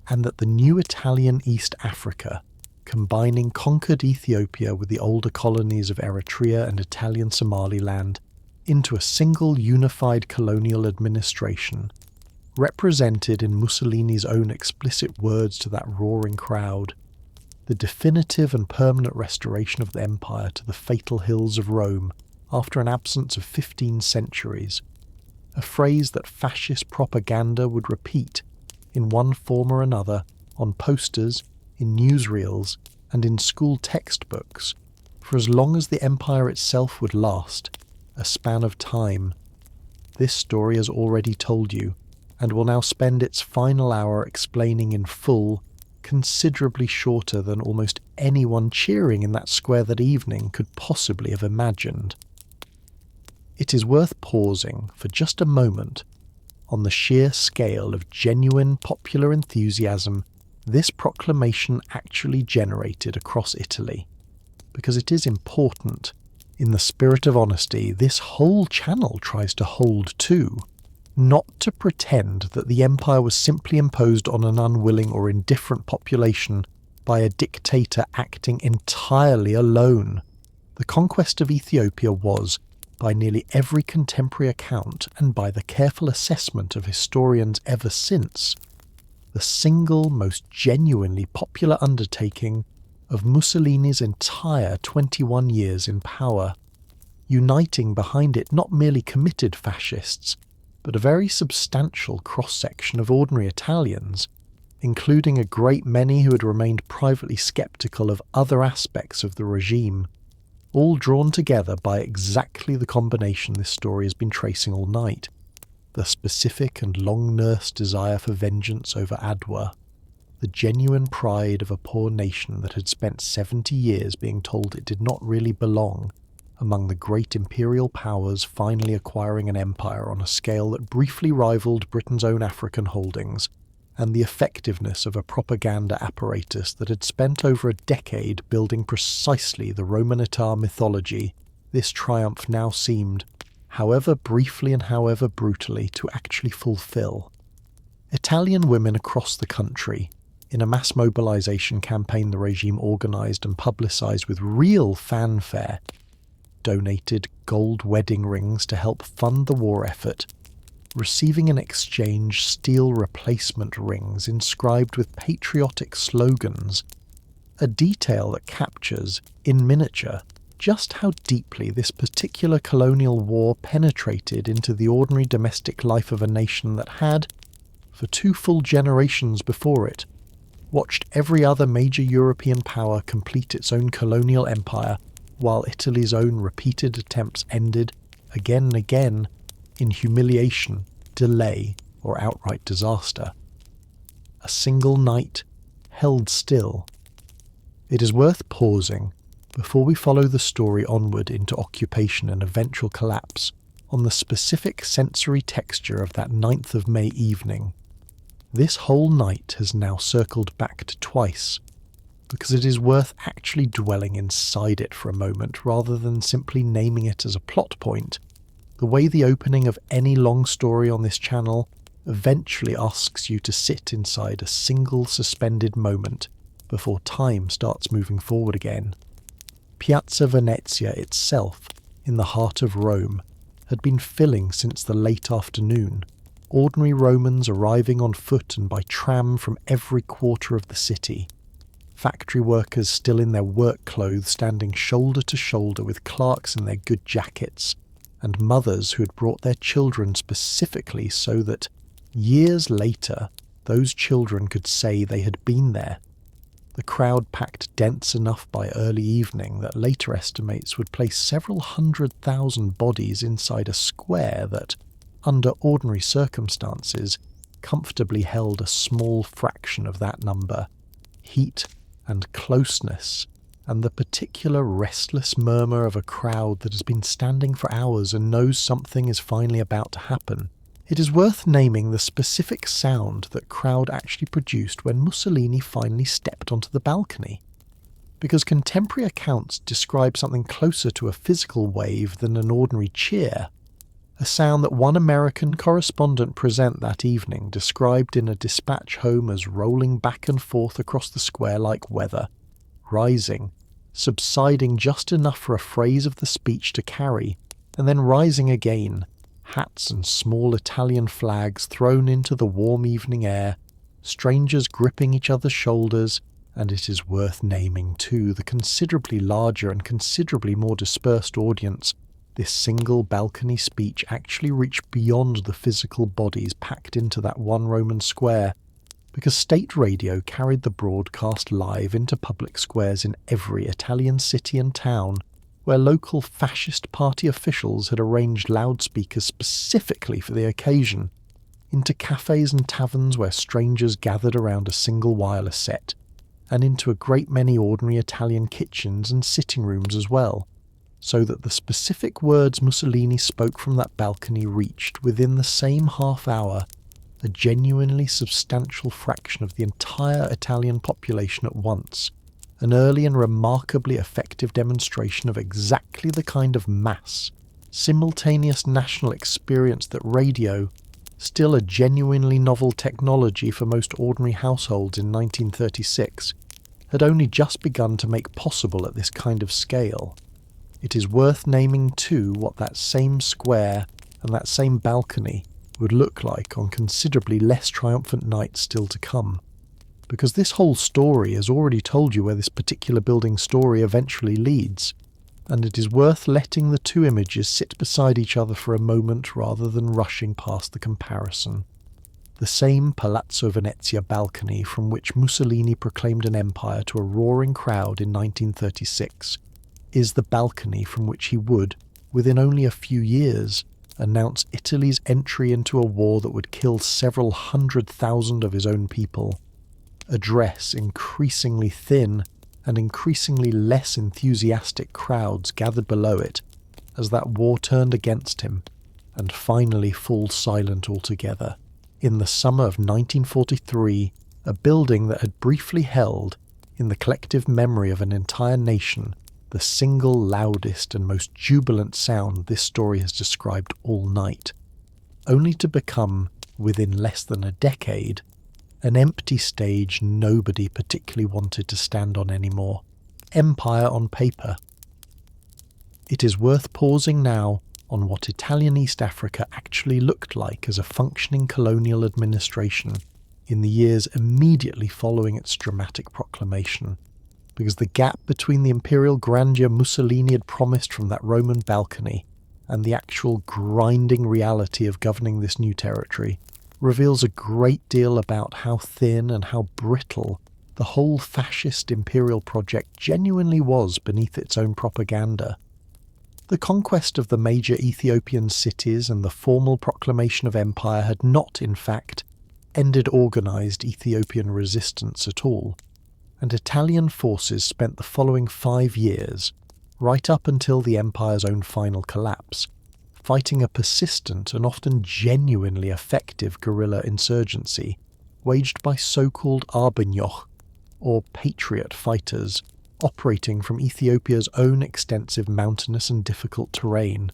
and that the new Italian East Africa, combining conquered Ethiopia with the older colonies of Eritrea and Italian Somaliland into a single unified colonial administration, represented in Mussolini's own explicit words to that roaring crowd, the definitive and permanent restoration of the empire to the fatal hills of Rome after an absence of 15 centuries, a phrase that fascist propaganda would repeat in one form or another on posters, in newsreels, and in school textbooks for as long as the empire itself would last, a span of time. This story has already told you, and will now spend its final hour explaining in full, considerably shorter than almost anyone cheering in that square that evening could possibly have imagined. It is worth pausing for just a moment on the sheer scale of genuine popular enthusiasm this proclamation actually generated across Italy, because it is important. In the spirit of honesty, this whole channel tries to hold too, not to pretend that the empire was simply imposed on an unwilling or indifferent population by a dictator acting entirely alone. The conquest of Ethiopia was, by nearly every contemporary account and by the careful assessment of historians ever since, the single most genuinely popular undertaking of Mussolini's entire 21 years in power, uniting behind it not merely committed fascists, but a very substantial cross-section of ordinary Italians, including a great many who had remained privately sceptical of other aspects of the regime, all drawn together by exactly the combination this story has been tracing all night: the specific and long-nursed desire for vengeance over Adwa, the genuine pride of a poor nation that had spent 70 years being told it did not really belong among the great imperial powers finally acquiring an empire on a scale that briefly rivaled Britain's own African holdings, and the effectiveness of a propaganda apparatus that had spent over a decade building precisely the Romanitar mythology this triumph now seemed, however briefly and however brutally, to actually fulfill. Italian women across the country, in a mass mobilization campaign the regime organized and publicized with real fanfare, donated gold wedding rings to help fund the war effort, receiving in exchange steel replacement rings inscribed with patriotic slogans, a detail that captures, in miniature, just how deeply this particular colonial war penetrated into the ordinary domestic life of a nation that had, for 2 full generations before it, watched every other major European power complete its own colonial empire, while Italy's own repeated attempts ended, again and again, in humiliation, delay, or outright disaster. A single night, held still. It is worth pausing, before we follow the story onward into occupation and eventual collapse, on the specific sensory texture of that 9th of May evening. This whole night has now circled back to twice, because it is worth actually dwelling inside it for a moment rather than simply naming it as a plot point, the way the opening of any long story on this channel eventually asks you to sit inside a single suspended moment before time starts moving forward again. Piazza Venezia itself, in the heart of Rome, had been filling since the late afternoon, ordinary Romans arriving on foot and by tram from every quarter of the city, factory workers still in their work clothes standing shoulder to shoulder with clerks in their good jackets, and mothers who had brought their children specifically so that, years later, those children could say they had been there. The crowd packed dense enough by early evening that later estimates would place several 100,000 bodies inside a square that, under ordinary circumstances, comfortably held a small fraction of that number. Heat and closeness, and the particular restless murmur of a crowd that has been standing for hours and knows something is finally about to happen, it is worth naming the specific sound that crowd actually produced when Mussolini finally stepped onto the balcony. Because contemporary accounts describe something closer to a physical wave than an ordinary cheer, a sound that one American correspondent present that evening described in a dispatch home as rolling back and forth across the square like weather, rising, subsiding just enough for a phrase of the speech to carry, and then rising again, hats and small Italian flags thrown into the warm evening air, strangers gripping each other's shoulders, and it is worth naming too the considerably larger and considerably more dispersed audience. This single balcony speech actually reached beyond the physical bodies packed into that one Roman square, because state radio carried the broadcast live into public squares in every Italian city and town, where local fascist party officials had arranged loudspeakers specifically for the occasion, into cafes and taverns where strangers gathered around a single wireless set, and into a great many ordinary Italian kitchens and sitting rooms as well, so that the specific words Mussolini spoke from that balcony reached, within the same half hour, a genuinely substantial fraction of the entire Italian population at once, an early and remarkably effective demonstration of exactly the kind of mass, simultaneous national experience that radio, still a genuinely novel technology for most ordinary households in 1936, had only just begun to make possible at this kind of scale. It is worth naming too what that same square and that same balcony would look like on considerably less triumphant nights still to come, because this whole story has already told you where this particular building story eventually leads, and it is worth letting the two images sit beside each other for a moment rather than rushing past the comparison. The same Palazzo Venezia balcony from which Mussolini proclaimed an empire to a roaring crowd in 1936 is the balcony from which he would, within only a few years, announce Italy's entry into a war that would kill several 100,000 of his own people, address increasingly thin and increasingly less enthusiastic crowds gathered below it as that war turned against him, and finally fall silent altogether. In the summer of 1943, a building that had briefly held, in the collective memory of an entire nation, the single loudest and most jubilant sound this story has described all night, only to become, within less than a decade, an empty stage nobody particularly wanted to stand on anymore. Empire on paper. It is worth pausing now on what Italian East Africa actually looked like as a functioning colonial administration in the years immediately following its dramatic proclamation, because the gap between the imperial grandeur Mussolini had promised from that Roman balcony and the actual grinding reality of governing this new territory reveals a great deal about how thin and how brittle the whole fascist imperial project genuinely was beneath its own propaganda. The conquest of the major Ethiopian cities and the formal proclamation of empire had not, in fact, ended organised Ethiopian resistance at all, and Italian forces spent the following 5 years, right up until the empire's own final collapse, fighting a persistent and often genuinely effective guerrilla insurgency waged by so-called Arbonyoch, or patriot fighters, operating from Ethiopia's own extensive mountainous and difficult terrain,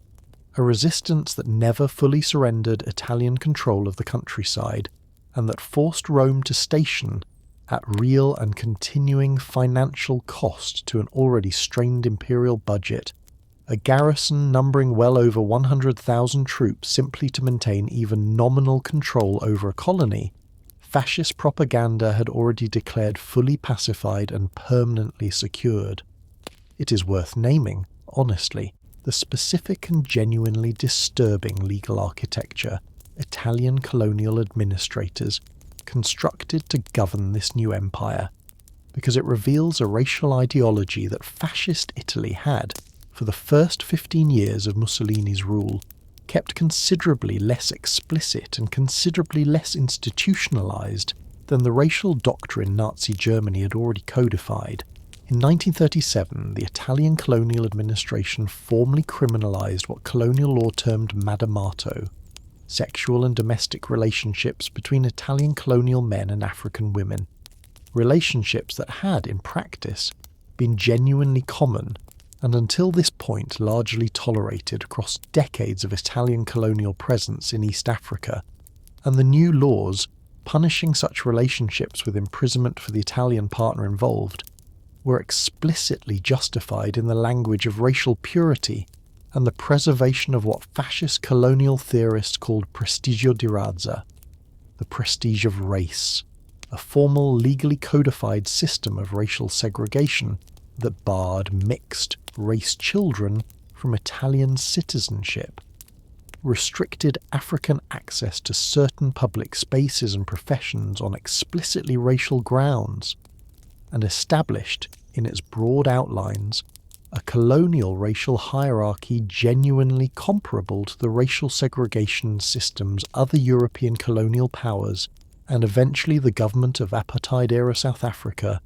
a resistance that never fully surrendered Italian control of the countryside, and that forced Rome to station, at real and continuing financial cost to an already strained imperial budget, a garrison numbering well over 100,000 troops simply to maintain even nominal control over a colony. Fascist propaganda had already declared fully pacified and permanently secured. It is worth naming, honestly, the specific and genuinely disturbing legal architecture Italian colonial administrators constructed to govern this new empire, because it reveals a racial ideology that fascist Italy had, for the first 15 years of Mussolini's rule, kept considerably less explicit and considerably less institutionalized than the racial doctrine Nazi Germany had already codified, In 1937, the Italian colonial administration formally criminalised what colonial law termed madamato, sexual and domestic relationships between Italian colonial men and African women, relationships that had, in practice, been genuinely common and until this point largely tolerated across decades of Italian colonial presence in East Africa, and the new laws punishing such relationships with imprisonment for the Italian partner involved were explicitly justified in the language of racial purity and the preservation of what fascist colonial theorists called prestigio di razza, the prestige of race, a formal legally codified system of racial segregation that barred mixed race children from Italian citizenship, restricted African access to certain public spaces and professions on explicitly racial grounds, and established, in its broad outlines, a colonial racial hierarchy genuinely comparable to the racial segregation systems other European colonial powers, and eventually the government of apartheid-era South Africa,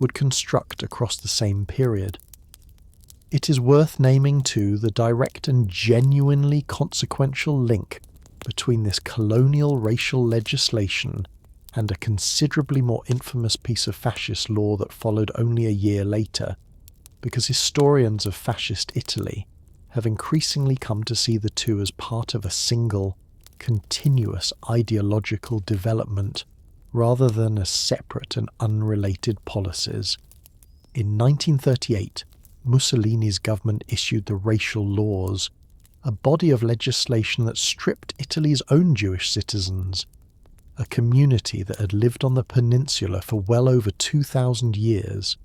would construct across the same period. It is worth naming too the direct and genuinely consequential link between this colonial racial legislation and a considerably more infamous piece of fascist law that followed only a year later, because historians of fascist Italy have increasingly come to see the two as part of a single, continuous ideological development rather than as separate and unrelated policies. In 1938, Mussolini's government issued the racial laws, a body of legislation that stripped Italy's own Jewish citizens, a community that had lived on the peninsula for well over 2,000 years,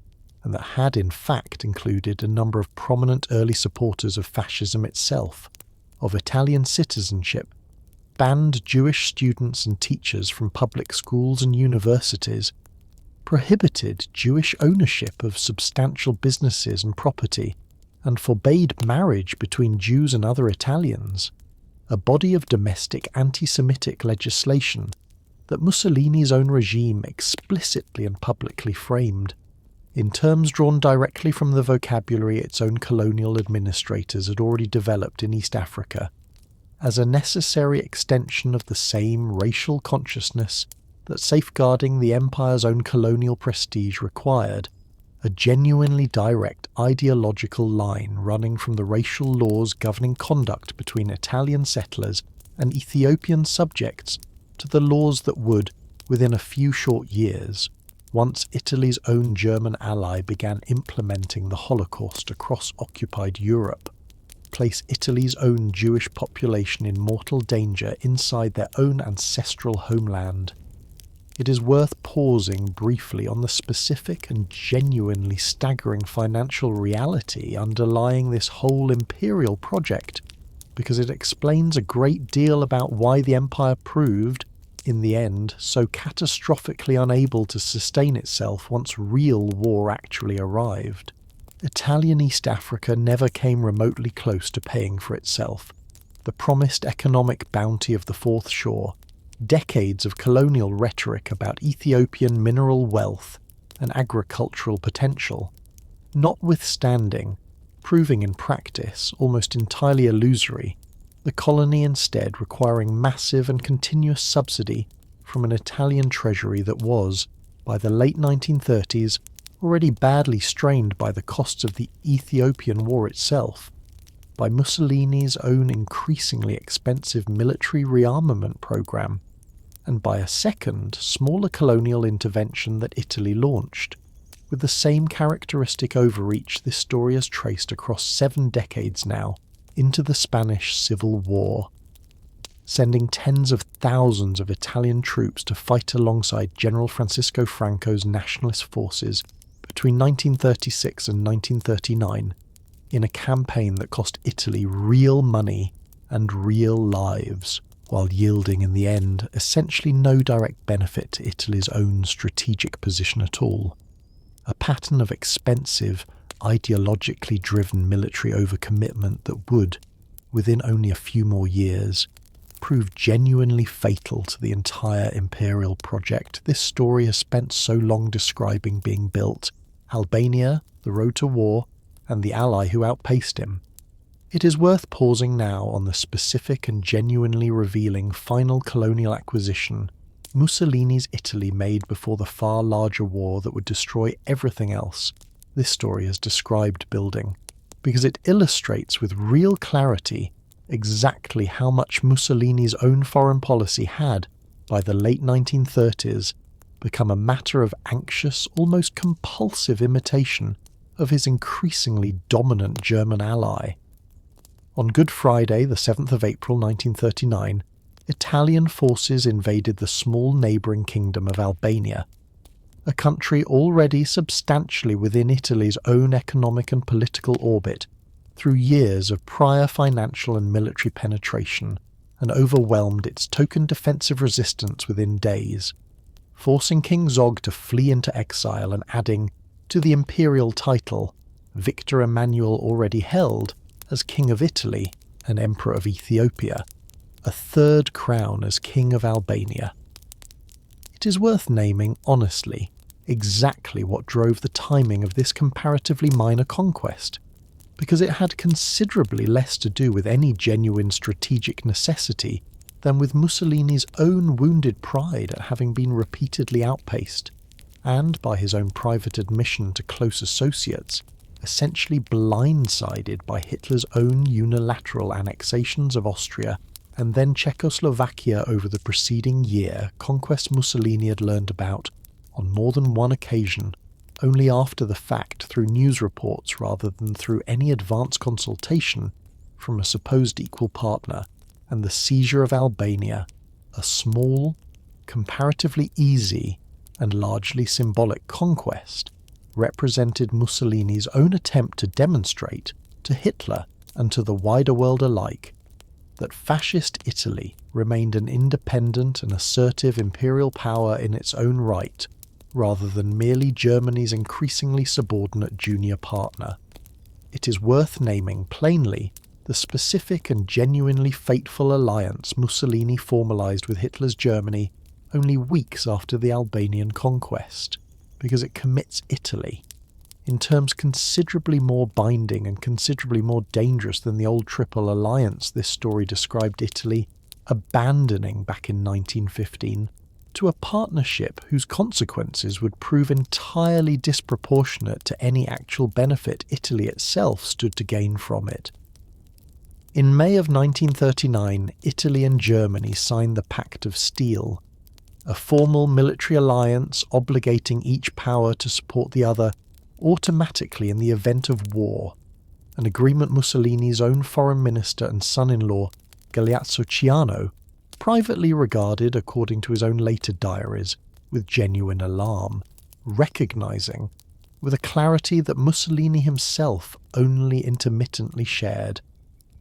and that had in fact included a number of prominent early supporters of fascism itself, of Italian citizenship, banned Jewish students and teachers from public schools and universities, prohibited Jewish ownership of substantial businesses and property, and forbade marriage between Jews and other Italians, a body of domestic anti-Semitic legislation that Mussolini's own regime explicitly and publicly framed, in terms drawn directly from the vocabulary its own colonial administrators had already developed in East Africa, as a necessary extension of the same racial consciousness that safeguarding the empire's own colonial prestige required, a genuinely direct ideological line running from the racial laws governing conduct between Italian settlers and Ethiopian subjects to the laws that would, within a few short years, once Italy's own German ally began implementing the Holocaust across occupied Europe, place Italy's own Jewish population in mortal danger inside their own ancestral homeland. It is worth pausing briefly on the specific and genuinely staggering financial reality underlying this whole imperial project, because it explains a great deal about why the empire proved, in the end, so catastrophically unable to sustain itself once real war actually arrived. Italian East Africa never came remotely close to paying for itself. The promised economic bounty of the Fourth Shore, decades of colonial rhetoric about Ethiopian mineral wealth and agricultural potential, notwithstanding, proving in practice almost entirely illusory, the colony instead requiring massive and continuous subsidy from an Italian treasury that was, by the late 1930s, already badly strained by the costs of the Ethiopian war itself, by Mussolini's own increasingly expensive military rearmament program, and by a second, smaller colonial intervention that Italy launched, with the same characteristic overreach this story has traced across 7 decades now into the Spanish Civil War, sending tens of thousands of Italian troops to fight alongside General Francisco Franco's nationalist forces between 1936 and 1939 in a campaign that cost Italy real money and real lives, while yielding in the end essentially no direct benefit to Italy's own strategic position at all. A pattern of expensive, ideologically driven military overcommitment that would, within only a few more years, prove genuinely fatal to the entire imperial project this story has spent so long describing being built Albania, the road to war, and the ally who outpaced him. It is worth pausing now on the specific and genuinely revealing final colonial acquisition Mussolini's Italy made before the far larger war that would destroy everything else this story has described building, because it illustrates with real clarity exactly how much Mussolini's own foreign policy had, by the late 1930s, become a matter of anxious, almost compulsive imitation of his increasingly dominant German ally. On Good Friday, the 7th of April 1939, Italian forces invaded the small neighbouring kingdom of Albania, a country already substantially within Italy's own economic and political orbit through years of prior financial and military penetration, and overwhelmed its token defensive resistance within days, forcing King Zog to flee into exile and adding, to the imperial title Victor Emmanuel already held, as King of Italy and Emperor of Ethiopia, a third crown as King of Albania. It is worth naming, honestly, exactly what drove the timing of this comparatively minor conquest, because it had considerably less to do with any genuine strategic necessity than with Mussolini's own wounded pride at having been repeatedly outpaced, and, by his own private admission to close associates, essentially blindsided by Hitler's own unilateral annexations of Austria and then Czechoslovakia over the preceding year, conquest Mussolini had learned about, on more than one occasion, only after the fact through news reports rather than through any advance consultation from a supposed equal partner, and the seizure of Albania, a small, comparatively easy, and largely symbolic conquest, represented Mussolini's own attempt to demonstrate to Hitler and to the wider world alike that fascist Italy remained an independent and assertive imperial power in its own right, rather than merely Germany's increasingly subordinate junior partner. It is worth naming plainly the specific and genuinely fateful alliance Mussolini formalised with Hitler's Germany only weeks after the Albanian conquest, because it commits Italy, in terms considerably more binding and considerably more dangerous than the old Triple Alliance this story described Italy abandoning back in 1915, to a partnership whose consequences would prove entirely disproportionate to any actual benefit Italy itself stood to gain from it. In May of 1939, Italy and Germany signed the Pact of Steel, a formal military alliance obligating each power to support the other automatically in the event of war, an agreement Mussolini's own foreign minister and son-in-law, Galeazzo Ciano, privately regarded, according to his own later diaries, with genuine alarm, recognising, with a clarity that Mussolini himself only intermittently shared,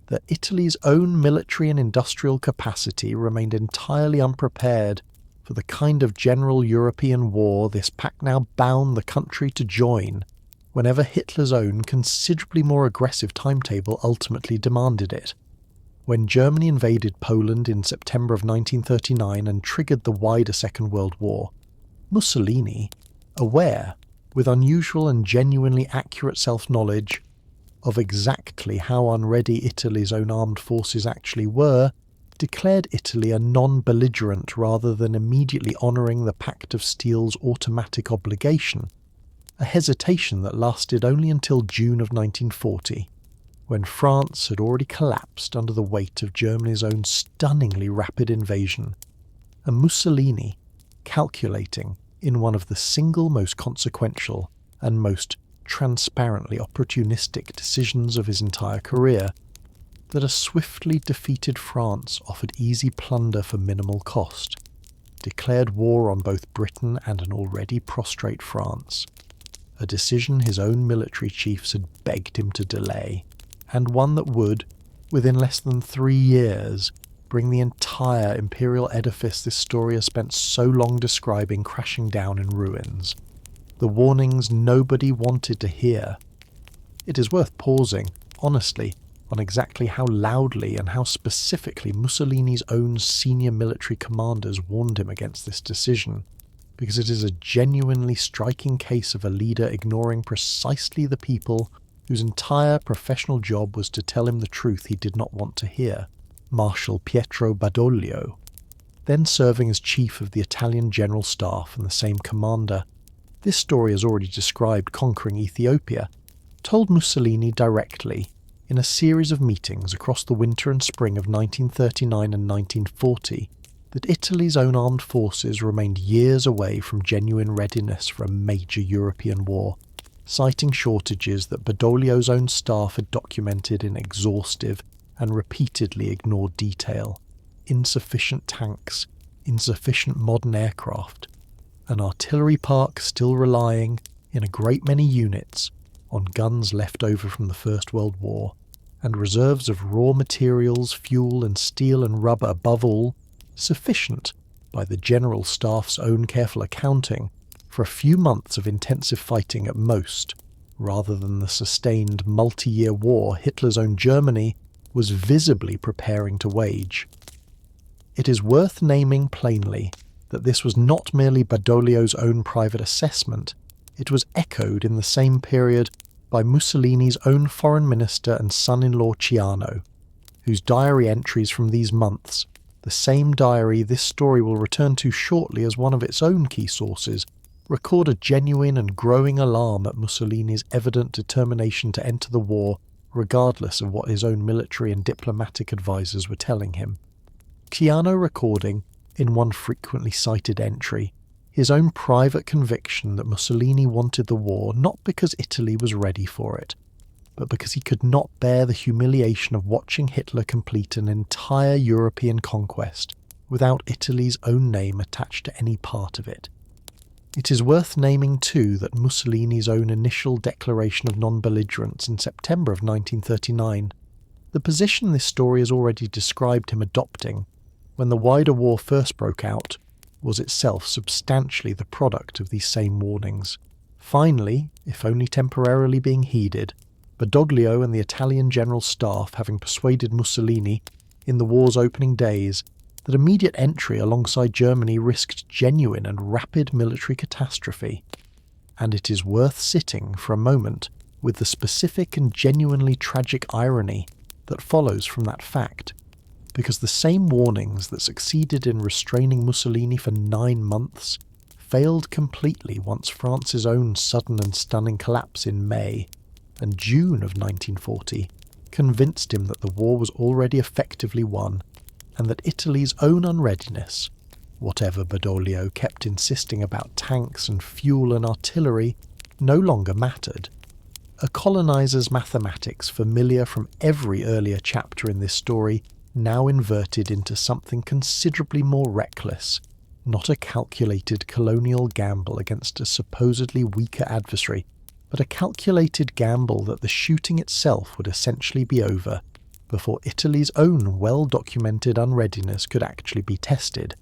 that Italy's own military and industrial capacity remained entirely unprepared for the kind of general European war this pact now bound the country to join, whenever Hitler's own considerably more aggressive timetable ultimately demanded it. When Germany invaded Poland in September of 1939 and triggered the wider Second World War, Mussolini, aware, with unusual and genuinely accurate self-knowledge, of exactly how unready Italy's own armed forces actually were, declared Italy a non-belligerent rather than immediately honouring the Pact of Steel's automatic obligation, a hesitation that lasted only until June of 1940, when France had already collapsed under the weight of Germany's own stunningly rapid invasion, and Mussolini, calculating in one of the single most consequential and most transparently opportunistic decisions of his entire career, that a swiftly defeated France offered easy plunder for minimal cost, declared war on both Britain and an already prostrate France, a decision his own military chiefs had begged him to delay, and one that would, within less than 3 years, bring the entire imperial edifice this story has spent so long describing crashing down in ruins. The warnings nobody wanted to hear. It is worth pausing, honestly, on exactly how loudly and how specifically Mussolini's own senior military commanders warned him against this decision, because it is a genuinely striking case of a leader ignoring precisely the people whose entire professional job was to tell him the truth he did not want to hear. Marshal Pietro Badoglio, then serving as chief of the Italian General Staff and the same commander, this story has already described conquering Ethiopia, told Mussolini directly in a series of meetings across the winter and spring of 1939 and 1940 that Italy's own armed forces remained years away from genuine readiness for a major European war, citing shortages that Badoglio's own staff had documented in exhaustive and repeatedly ignored detail: insufficient tanks, insufficient modern aircraft, an artillery park still relying, in a great many units, on guns left over from the First World War, and reserves of raw materials, fuel and steel and rubber above all, sufficient, by the General Staff's own careful accounting, for a few months of intensive fighting at most, rather than the sustained multi-year war Hitler's own Germany was visibly preparing to wage. It is worth naming plainly that this was not merely Badoglio's own private assessment, it was echoed in the same period by Mussolini's own foreign minister and son-in-law Ciano, whose diary entries from these months, the same diary this story will return to shortly as one of its own key sources, record a genuine and growing alarm at Mussolini's evident determination to enter the war regardless of what his own military and diplomatic advisers were telling him. Ciano recording, in one frequently cited entry, his own private conviction that Mussolini wanted the war not because Italy was ready for it, but because he could not bear the humiliation of watching Hitler complete an entire European conquest without Italy's own name attached to any part of it. It is worth naming too that Mussolini's own initial declaration of non-belligerence in September of 1939, the position this story has already described him adopting when the wider war first broke out, was itself substantially the product of these same warnings. Finally, if only temporarily being heeded, Badoglio and the Italian General Staff having persuaded Mussolini, in the war's opening days, that immediate entry alongside Germany risked genuine and rapid military catastrophe. And it is worth sitting for a moment with the specific and genuinely tragic irony that follows from that fact, because the same warnings that succeeded in restraining Mussolini for 9 months failed completely once France's own sudden and stunning collapse in May and June of 1940 convinced him that the war was already effectively won, and that Italy's own unreadiness, whatever Badoglio kept insisting about tanks and fuel and artillery, no longer mattered. A colonizer's mathematics familiar from every earlier chapter in this story now inverted into something considerably more reckless, not a calculated colonial gamble against a supposedly weaker adversary, but a calculated gamble that the shooting itself would essentially be over before Italy's own well-documented unreadiness could actually be tested.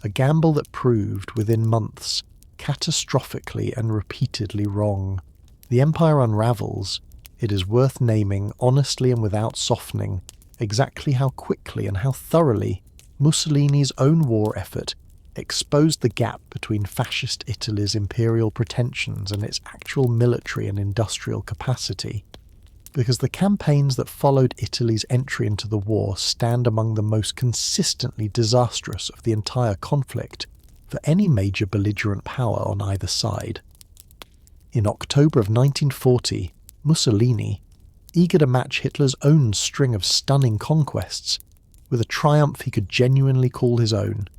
A gamble that proved, within months, catastrophically and repeatedly wrong. The empire unravels, it is worth naming honestly and without softening exactly how quickly and how thoroughly Mussolini's own war effort exposed the gap between fascist Italy's imperial pretensions and its actual military and industrial capacity, because the campaigns that followed Italy's entry into the war stand among the most consistently disastrous of the entire conflict for any major belligerent power on either side. In October of 1940, Mussolini, eager to match Hitler's own string of stunning conquests with a triumph he could genuinely call his own,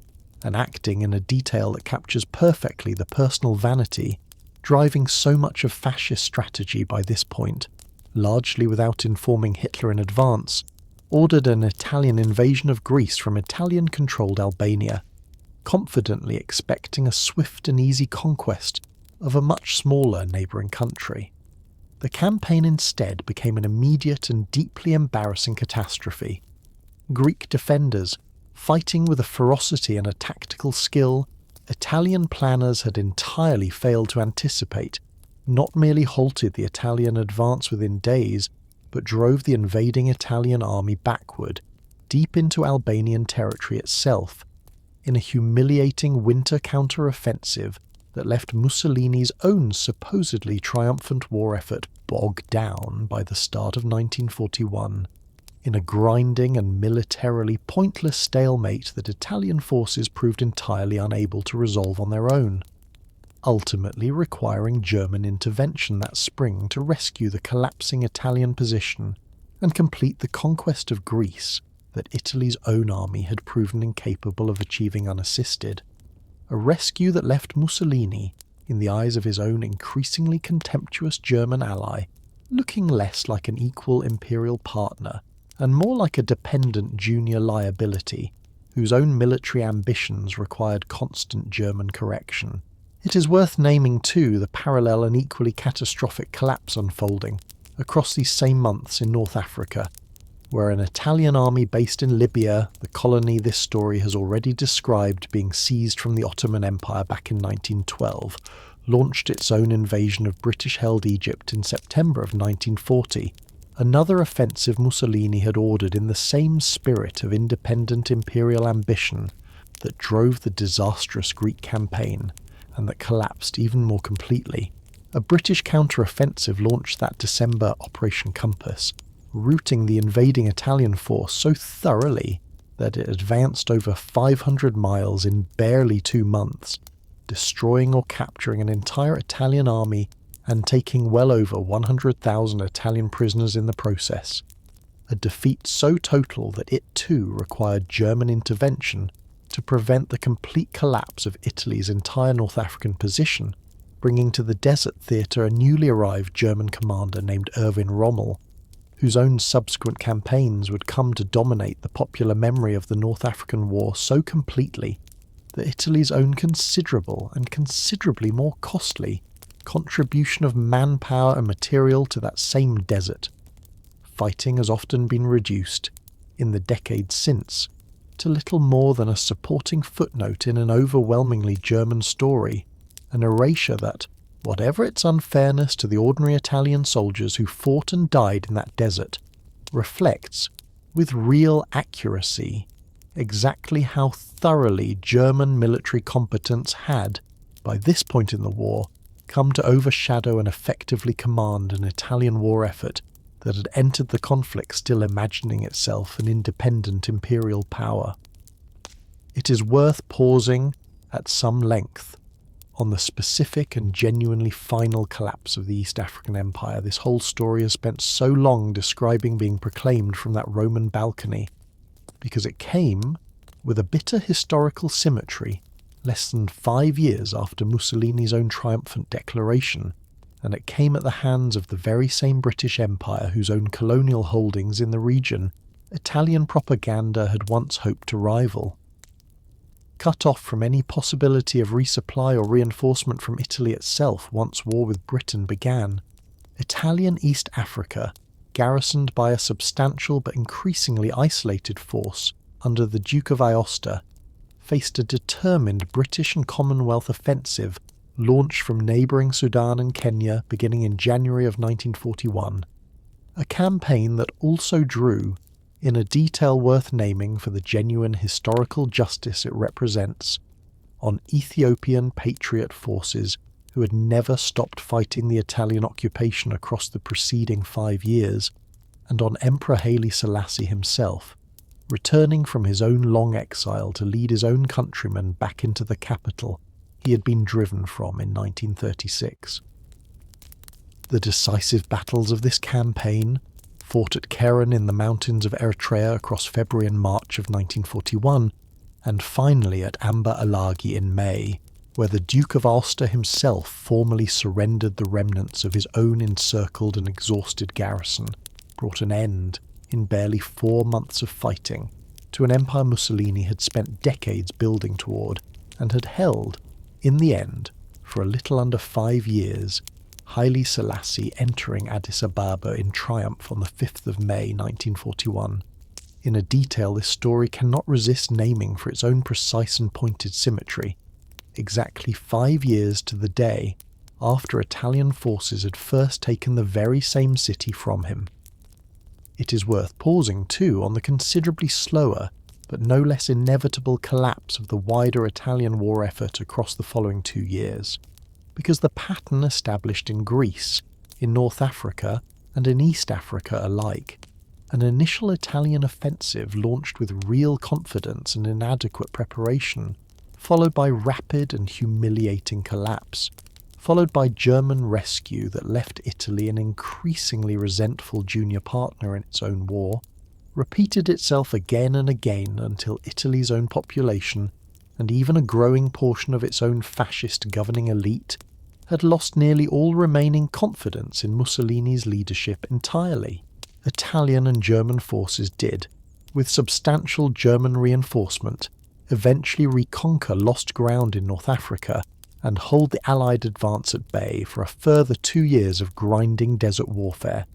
and acting in a detail that captures perfectly the personal vanity driving so much of fascist strategy by this point, largely without informing Hitler in advance, ordered an Italian invasion of Greece from Italian-controlled Albania, confidently expecting a swift and easy conquest of a much smaller neighbouring country. The campaign instead became an immediate and deeply embarrassing catastrophe. Greek defenders, fighting with a ferocity and a tactical skill Italian planners had entirely failed to anticipate, not merely halted the Italian advance within days, but drove the invading Italian army backward, deep into Albanian territory itself, in a humiliating winter counter-offensive that left Mussolini's own supposedly triumphant war effort bogged down by the start of 1941, in a grinding and militarily pointless stalemate that Italian forces proved entirely unable to resolve on their own, ultimately requiring German intervention that spring to rescue the collapsing Italian position and complete the conquest of Greece that Italy's own army had proven incapable of achieving unassisted. A rescue that left Mussolini, in the eyes of his own increasingly contemptuous German ally, looking less like an equal imperial partner and more like a dependent junior liability whose own military ambitions required constant German correction. It is worth naming too the parallel and equally catastrophic collapse unfolding across these same months in North Africa, where an Italian army based in Libya, the colony this story has already described being seized from the Ottoman Empire back in 1912, launched its own invasion of British-held Egypt in September of 1940, another offensive Mussolini had ordered in the same spirit of independent imperial ambition that drove the disastrous Greek campaign, and that collapsed even more completely. A British counter-offensive launched that December, Operation Compass, routing the invading Italian force so thoroughly that it advanced over 500 miles in barely 2 months, destroying or capturing an entire Italian army and taking well over 100,000 Italian prisoners in the process. A defeat so total that it too required German intervention to prevent the complete collapse of Italy's entire North African position, bringing to the desert theatre a newly arrived German commander named Erwin Rommel, whose own subsequent campaigns would come to dominate the popular memory of the North African War so completely that Italy's own considerable and considerably more costly contribution of manpower and material to that same desert. Fighting has often been reduced, in the decades since, to little more than a supporting footnote in an overwhelmingly German story, an erasure that, whatever its unfairness to the ordinary Italian soldiers who fought and died in that desert, reflects, with real accuracy, exactly how thoroughly German military competence had, by this point in the war, come to overshadow and effectively command an Italian war effort that had entered the conflict still imagining itself an independent imperial power. It is worth pausing at some length on the specific and genuinely final collapse of the East African Empire this whole story has spent so long describing being proclaimed from that Roman balcony, because it came with a bitter historical symmetry less than 5 years after Mussolini's own triumphant declaration, and it came at the hands of the very same British Empire whose own colonial holdings in the region Italian propaganda had once hoped to rival. Cut off from any possibility of resupply or reinforcement from Italy itself once war with Britain began, Italian East Africa, garrisoned by a substantial but increasingly isolated force under the Duke of Aosta, faced a determined British and Commonwealth offensive launched from neighbouring Sudan and Kenya beginning in January of 1941, a campaign that also drew, in a detail worth naming for the genuine historical justice it represents, on Ethiopian patriot forces who had never stopped fighting the Italian occupation across the preceding 5 years, and on Emperor Haile Selassie himself, returning from his own long exile to lead his own countrymen back into the capital he had been driven from in 1936. The decisive battles of this campaign, fought at Keren in the mountains of Eritrea across February and March of 1941, and finally at Amba Alagi in May, where the Duke of Aosta himself formally surrendered the remnants of his own encircled and exhausted garrison, brought an end, in barely 4 months of fighting, to an empire Mussolini had spent decades building toward, and had held, in the end, for a little under 5 years, Haile Selassie entering Addis Ababa in triumph on the 5th of May 1941. In a detail this story cannot resist naming for its own precise and pointed symmetry, exactly 5 years to the day after Italian forces had first taken the very same city from him. It is worth pausing too on the considerably slower, but no less inevitable collapse of the wider Italian war effort across the following 2 years, because the pattern established in Greece, in North Africa, and in East Africa alike, an initial Italian offensive launched with real confidence and inadequate preparation, followed by rapid and humiliating collapse, followed by German rescue that left Italy an increasingly resentful junior partner in its own war, repeated itself again and again until Italy's own population, and even a growing portion of its own fascist governing elite, had lost nearly all remaining confidence in Mussolini's leadership entirely. Italian and German forces did, with substantial German reinforcement, eventually reconquer lost ground in North Africa and hold the Allied advance at bay for a further 2 years of grinding desert warfare.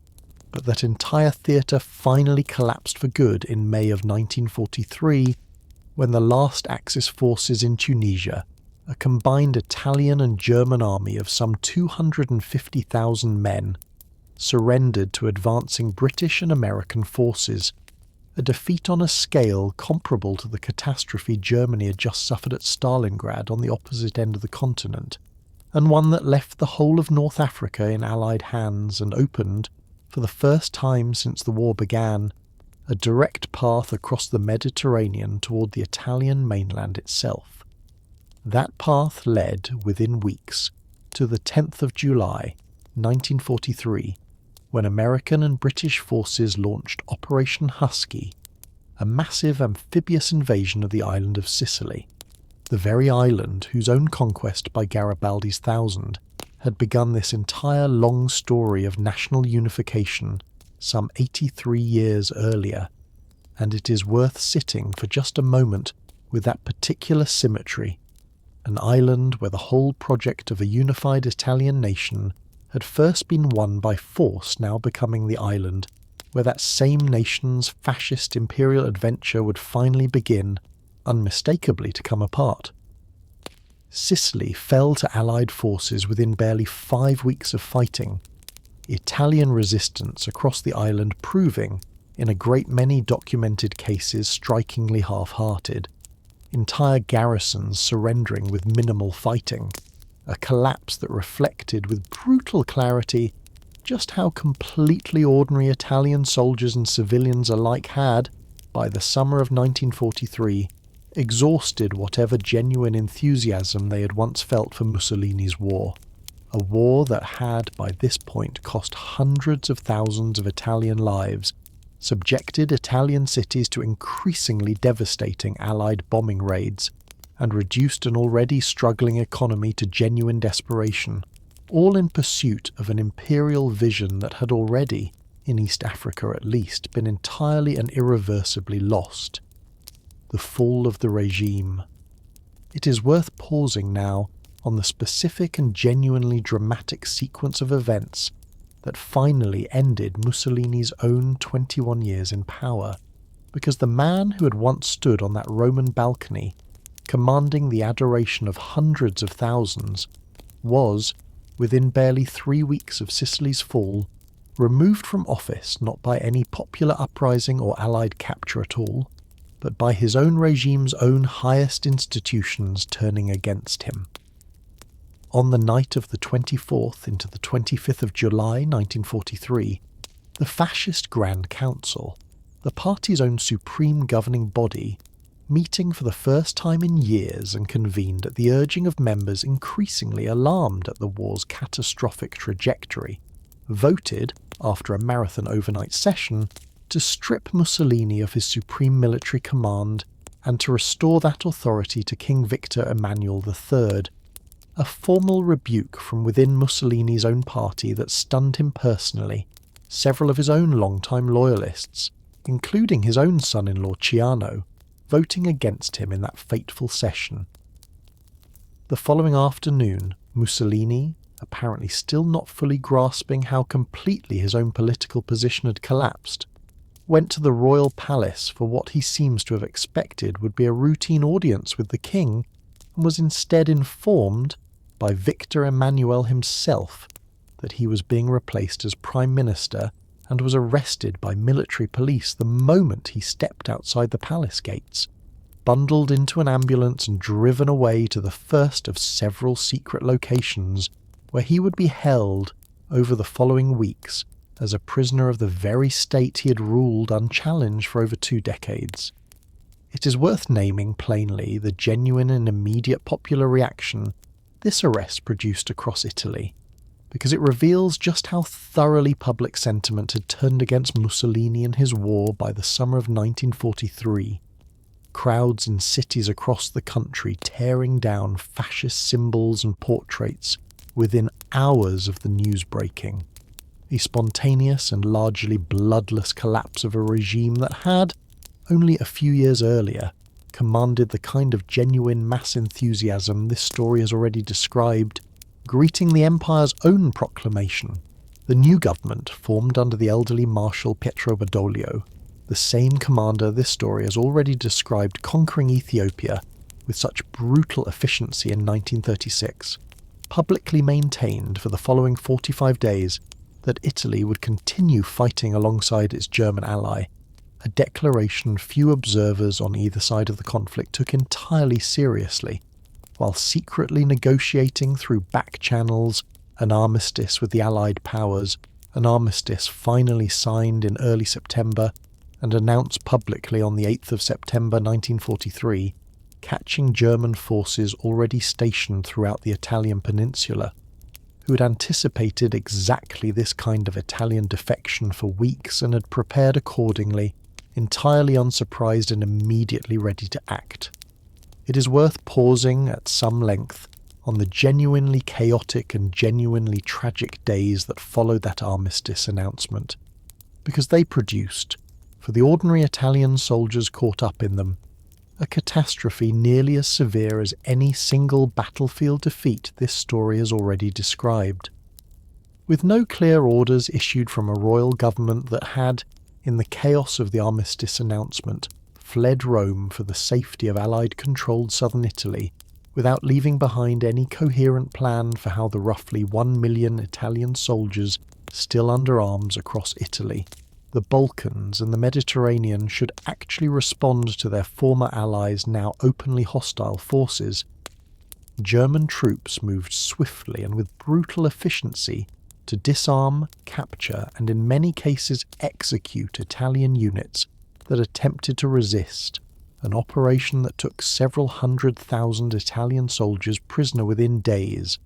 But that entire theatre finally collapsed for good in May of 1943, when the last Axis forces in Tunisia, a combined Italian and German army of some 250,000 men, surrendered to advancing British and American forces, a defeat on a scale comparable to the catastrophe Germany had just suffered at Stalingrad on the opposite end of the continent, and one that left the whole of North Africa in Allied hands and opened, for the first time since the war began, a direct path across the Mediterranean toward the Italian mainland itself. That path led, within weeks, to the 10th of July, 1943, when American and British forces launched Operation Husky, a massive amphibious invasion of the island of Sicily, the very island whose own conquest by Garibaldi's Thousand had begun this entire long story of national unification some 83 years earlier, and it is worth sitting for just a moment with that particular symmetry, an island where the whole project of a unified Italian nation had first been won by force, now becoming the island where that same nation's fascist imperial adventure would finally begin, unmistakably to come apart. Sicily fell to Allied forces within barely 5 weeks of fighting, Italian resistance across the island proving, in a great many documented cases, strikingly half-hearted, entire garrisons surrendering with minimal fighting, a collapse that reflected with brutal clarity just how completely ordinary Italian soldiers and civilians alike had, by the summer of 1943, exhausted whatever genuine enthusiasm they had once felt for Mussolini's war, a war that had by this point cost hundreds of thousands of Italian lives, subjected Italian cities to increasingly devastating Allied bombing raids, and reduced an already struggling economy to genuine desperation, all in pursuit of an imperial vision that had already, in East Africa at least, been entirely and irreversibly lost. The fall of the regime. It is worth pausing now on the specific and genuinely dramatic sequence of events that finally ended Mussolini's own 21 years in power, because the man who had once stood on that Roman balcony, commanding the adoration of hundreds of thousands, was, within barely 3 weeks of Sicily's fall, removed from office not by any popular uprising or Allied capture at all, but by his own regime's own highest institutions turning against him. On the night of the 24th into the 25th of July 1943, the Fascist Grand Council, the party's own supreme governing body, meeting for the first time in years and convened at the urging of members increasingly alarmed at the war's catastrophic trajectory, voted, after a marathon overnight session, to strip Mussolini of his supreme military command and to restore that authority to King Victor Emmanuel III, a formal rebuke from within Mussolini's own party that stunned him personally, several of his own long-time loyalists, including his own son-in-law Ciano, voting against him in that fateful session. The following afternoon, Mussolini, apparently still not fully grasping how completely his own political position had collapsed, went to the royal palace for what he seems to have expected would be a routine audience with the king, and was instead informed by Victor Emmanuel himself that he was being replaced as Prime Minister and was arrested by military police the moment he stepped outside the palace gates, bundled into an ambulance and driven away to the first of several secret locations where he would be held over the following weeks as a prisoner of the very state he had ruled unchallenged for over 2 decades. It is worth naming plainly the genuine and immediate popular reaction this arrest produced across Italy, because it reveals just how thoroughly public sentiment had turned against Mussolini and his war by the summer of 1943. Crowds in cities across the country tearing down fascist symbols and portraits within hours of the news breaking. A spontaneous and largely bloodless collapse of a regime that had, only a few years earlier, commanded the kind of genuine mass enthusiasm this story has already described, greeting the empire's own proclamation. The new government, formed under the elderly Marshal Pietro Badoglio, the same commander this story has already described conquering Ethiopia with such brutal efficiency in 1936, publicly maintained for the following 45 days that Italy would continue fighting alongside its German ally, a declaration few observers on either side of the conflict took entirely seriously, while secretly negotiating through back channels an armistice with the Allied powers, an armistice finally signed in early September and announced publicly on the 8th of September 1943, catching German forces already stationed throughout the Italian peninsula, who had anticipated exactly this kind of Italian defection for weeks and had prepared accordingly, entirely unsurprised and immediately ready to act. It is worth pausing at some length on the genuinely chaotic and genuinely tragic days that followed that armistice announcement, because they produced, for the ordinary Italian soldiers caught up in them, a catastrophe nearly as severe as any single battlefield defeat this story has already described. With no clear orders issued from a royal government that had, in the chaos of the armistice announcement, fled Rome for the safety of Allied-controlled southern Italy, without leaving behind any coherent plan for how the roughly 1 million Italian soldiers still under arms across Italy, the Balkans and the Mediterranean should actually respond to their former allies' now openly hostile forces, German troops moved swiftly and with brutal efficiency to disarm, capture, and in many cases execute Italian units that attempted to resist, an operation that took several 100,000 Italian soldiers prisoner within days,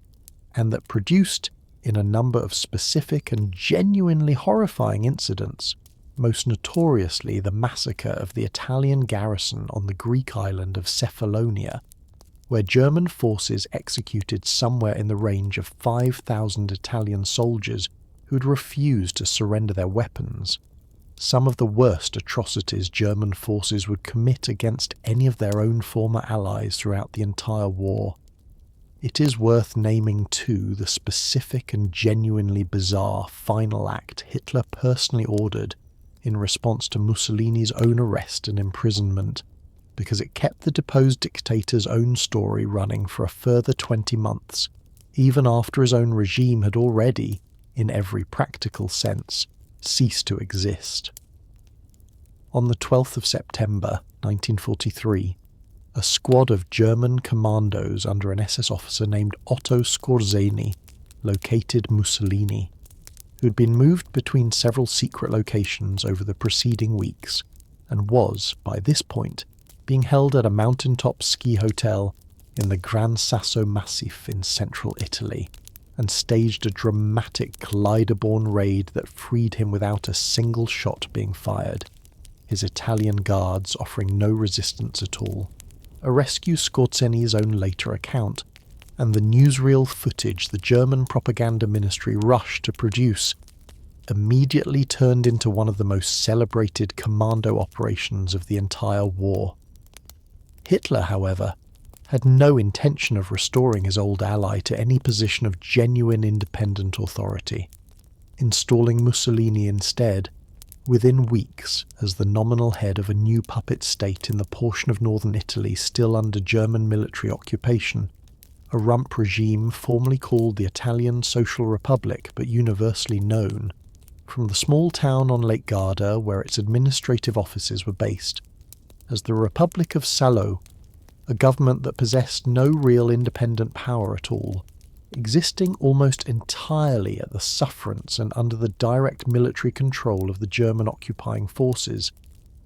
and that produced, in a number of specific and genuinely horrifying incidents, most notoriously the massacre of the Italian garrison on the Greek island of Cephalonia, where German forces executed somewhere in the range of 5,000 Italian soldiers who had refused to surrender their weapons, some of the worst atrocities German forces would commit against any of their own former allies throughout the entire war. It is worth naming too the specific and genuinely bizarre final act Hitler personally ordered in response to Mussolini's own arrest and imprisonment, because it kept the deposed dictator's own story running for a further 20 months, even after his own regime had already, in every practical sense, ceased to exist. On the 12th of September 1943, a squad of German commandos under an SS officer named Otto Skorzeny located Mussolini, who had been moved between several secret locations over the preceding weeks and was, by this point, being held at a mountaintop ski hotel in the Gran Sasso Massif in central Italy, and staged a dramatic glider-borne raid that freed him without a single shot being fired, his Italian guards offering no resistance at all. A rescue Skorzeny's own later account, and the newsreel footage the German propaganda ministry rushed to produce, immediately turned into one of the most celebrated commando operations of the entire war. Hitler, however, had no intention of restoring his old ally to any position of genuine independent authority, installing Mussolini instead, within weeks, as the nominal head of a new puppet state in the portion of northern Italy still under German military occupation, a rump regime formerly called the Italian Social Republic but universally known from the small town on Lake Garda where its administrative offices were based, as the Republic of Salo, a government that possessed no real independent power at all, existing almost entirely at the sufferance and under the direct military control of the German occupying forces,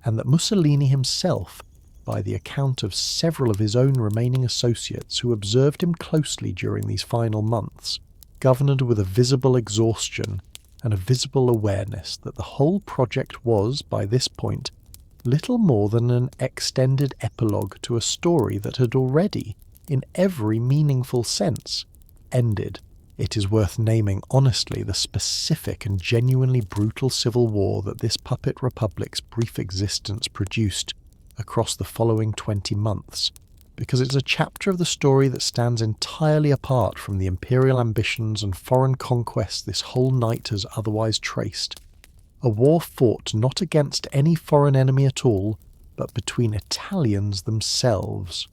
and that Mussolini himself, by the account of several of his own remaining associates who observed him closely during these final months, governed with a visible exhaustion and a visible awareness that the whole project was, by this point, little more than an extended epilogue to a story that had already, in every meaningful sense, ended. It is worth naming honestly the specific and genuinely brutal civil war that this puppet republic's brief existence produced across the following 20 months, because it's a chapter of the story that stands entirely apart from the imperial ambitions and foreign conquests this whole night has otherwise traced. A war fought not against any foreign enemy at all, but between Italians themselves.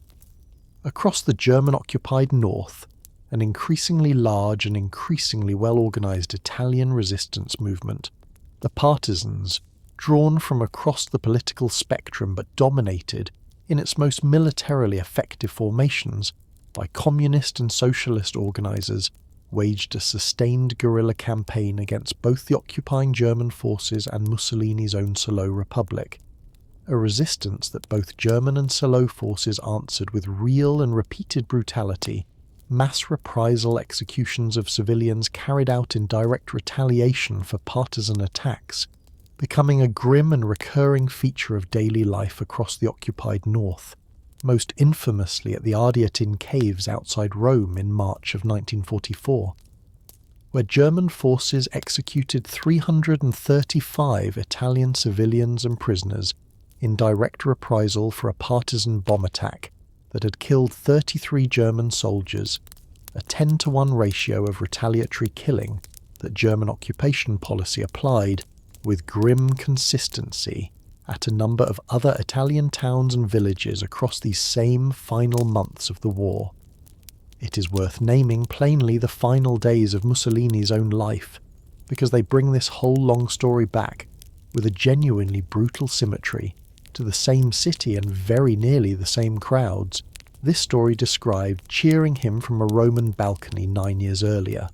Across the German-occupied north, an increasingly large and increasingly well-organised Italian resistance movement, the partisans, drawn from across the political spectrum but dominated, in its most militarily effective formations, by communist and socialist organisers, waged a sustained guerrilla campaign against both the occupying German forces and Mussolini's own Salo Republic, a resistance that both German and Salo forces answered with real and repeated brutality, mass reprisal executions of civilians carried out in direct retaliation for partisan attacks, becoming a grim and recurring feature of daily life across the occupied north, most infamously at the Ardeatin caves outside Rome in March of 1944, where German forces executed 335 Italian civilians and prisoners in direct reprisal for a partisan bomb attack that had killed 33 German soldiers, a 10-to-1 ratio of retaliatory killing that German occupation policy applied with grim consistency at a number of other Italian towns and villages across these same final months of the war. It is worth naming plainly the final days of Mussolini's own life, because they bring this whole long story back, with a genuinely brutal symmetry, to the same city and very nearly the same crowds this story described cheering him from a Roman balcony 9 years earlier.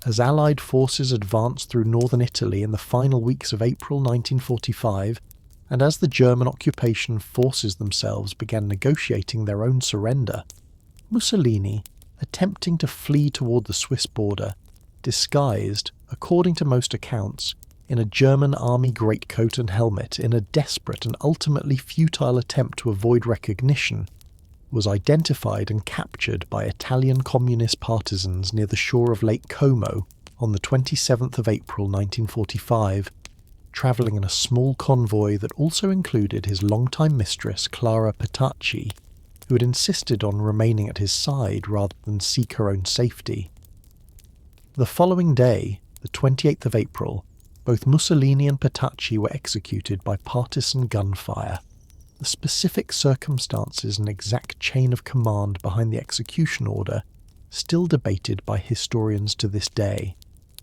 As Allied forces advanced through northern Italy in the final weeks of April 1945, and as the German occupation forces themselves began negotiating their own surrender, Mussolini, attempting to flee toward the Swiss border, disguised, according to most accounts, in a German army greatcoat and helmet in a desperate and ultimately futile attempt to avoid recognition, was identified and captured by Italian communist partisans near the shore of Lake Como on the 27th of April 1945, travelling in a small convoy that also included his longtime mistress Clara Petacci, who had insisted on remaining at his side rather than seek her own safety. The following day, the 28th of April, both Mussolini and Petacci were executed by partisan gunfire. The specific circumstances and exact chain of command behind the execution order still debated by historians to this day,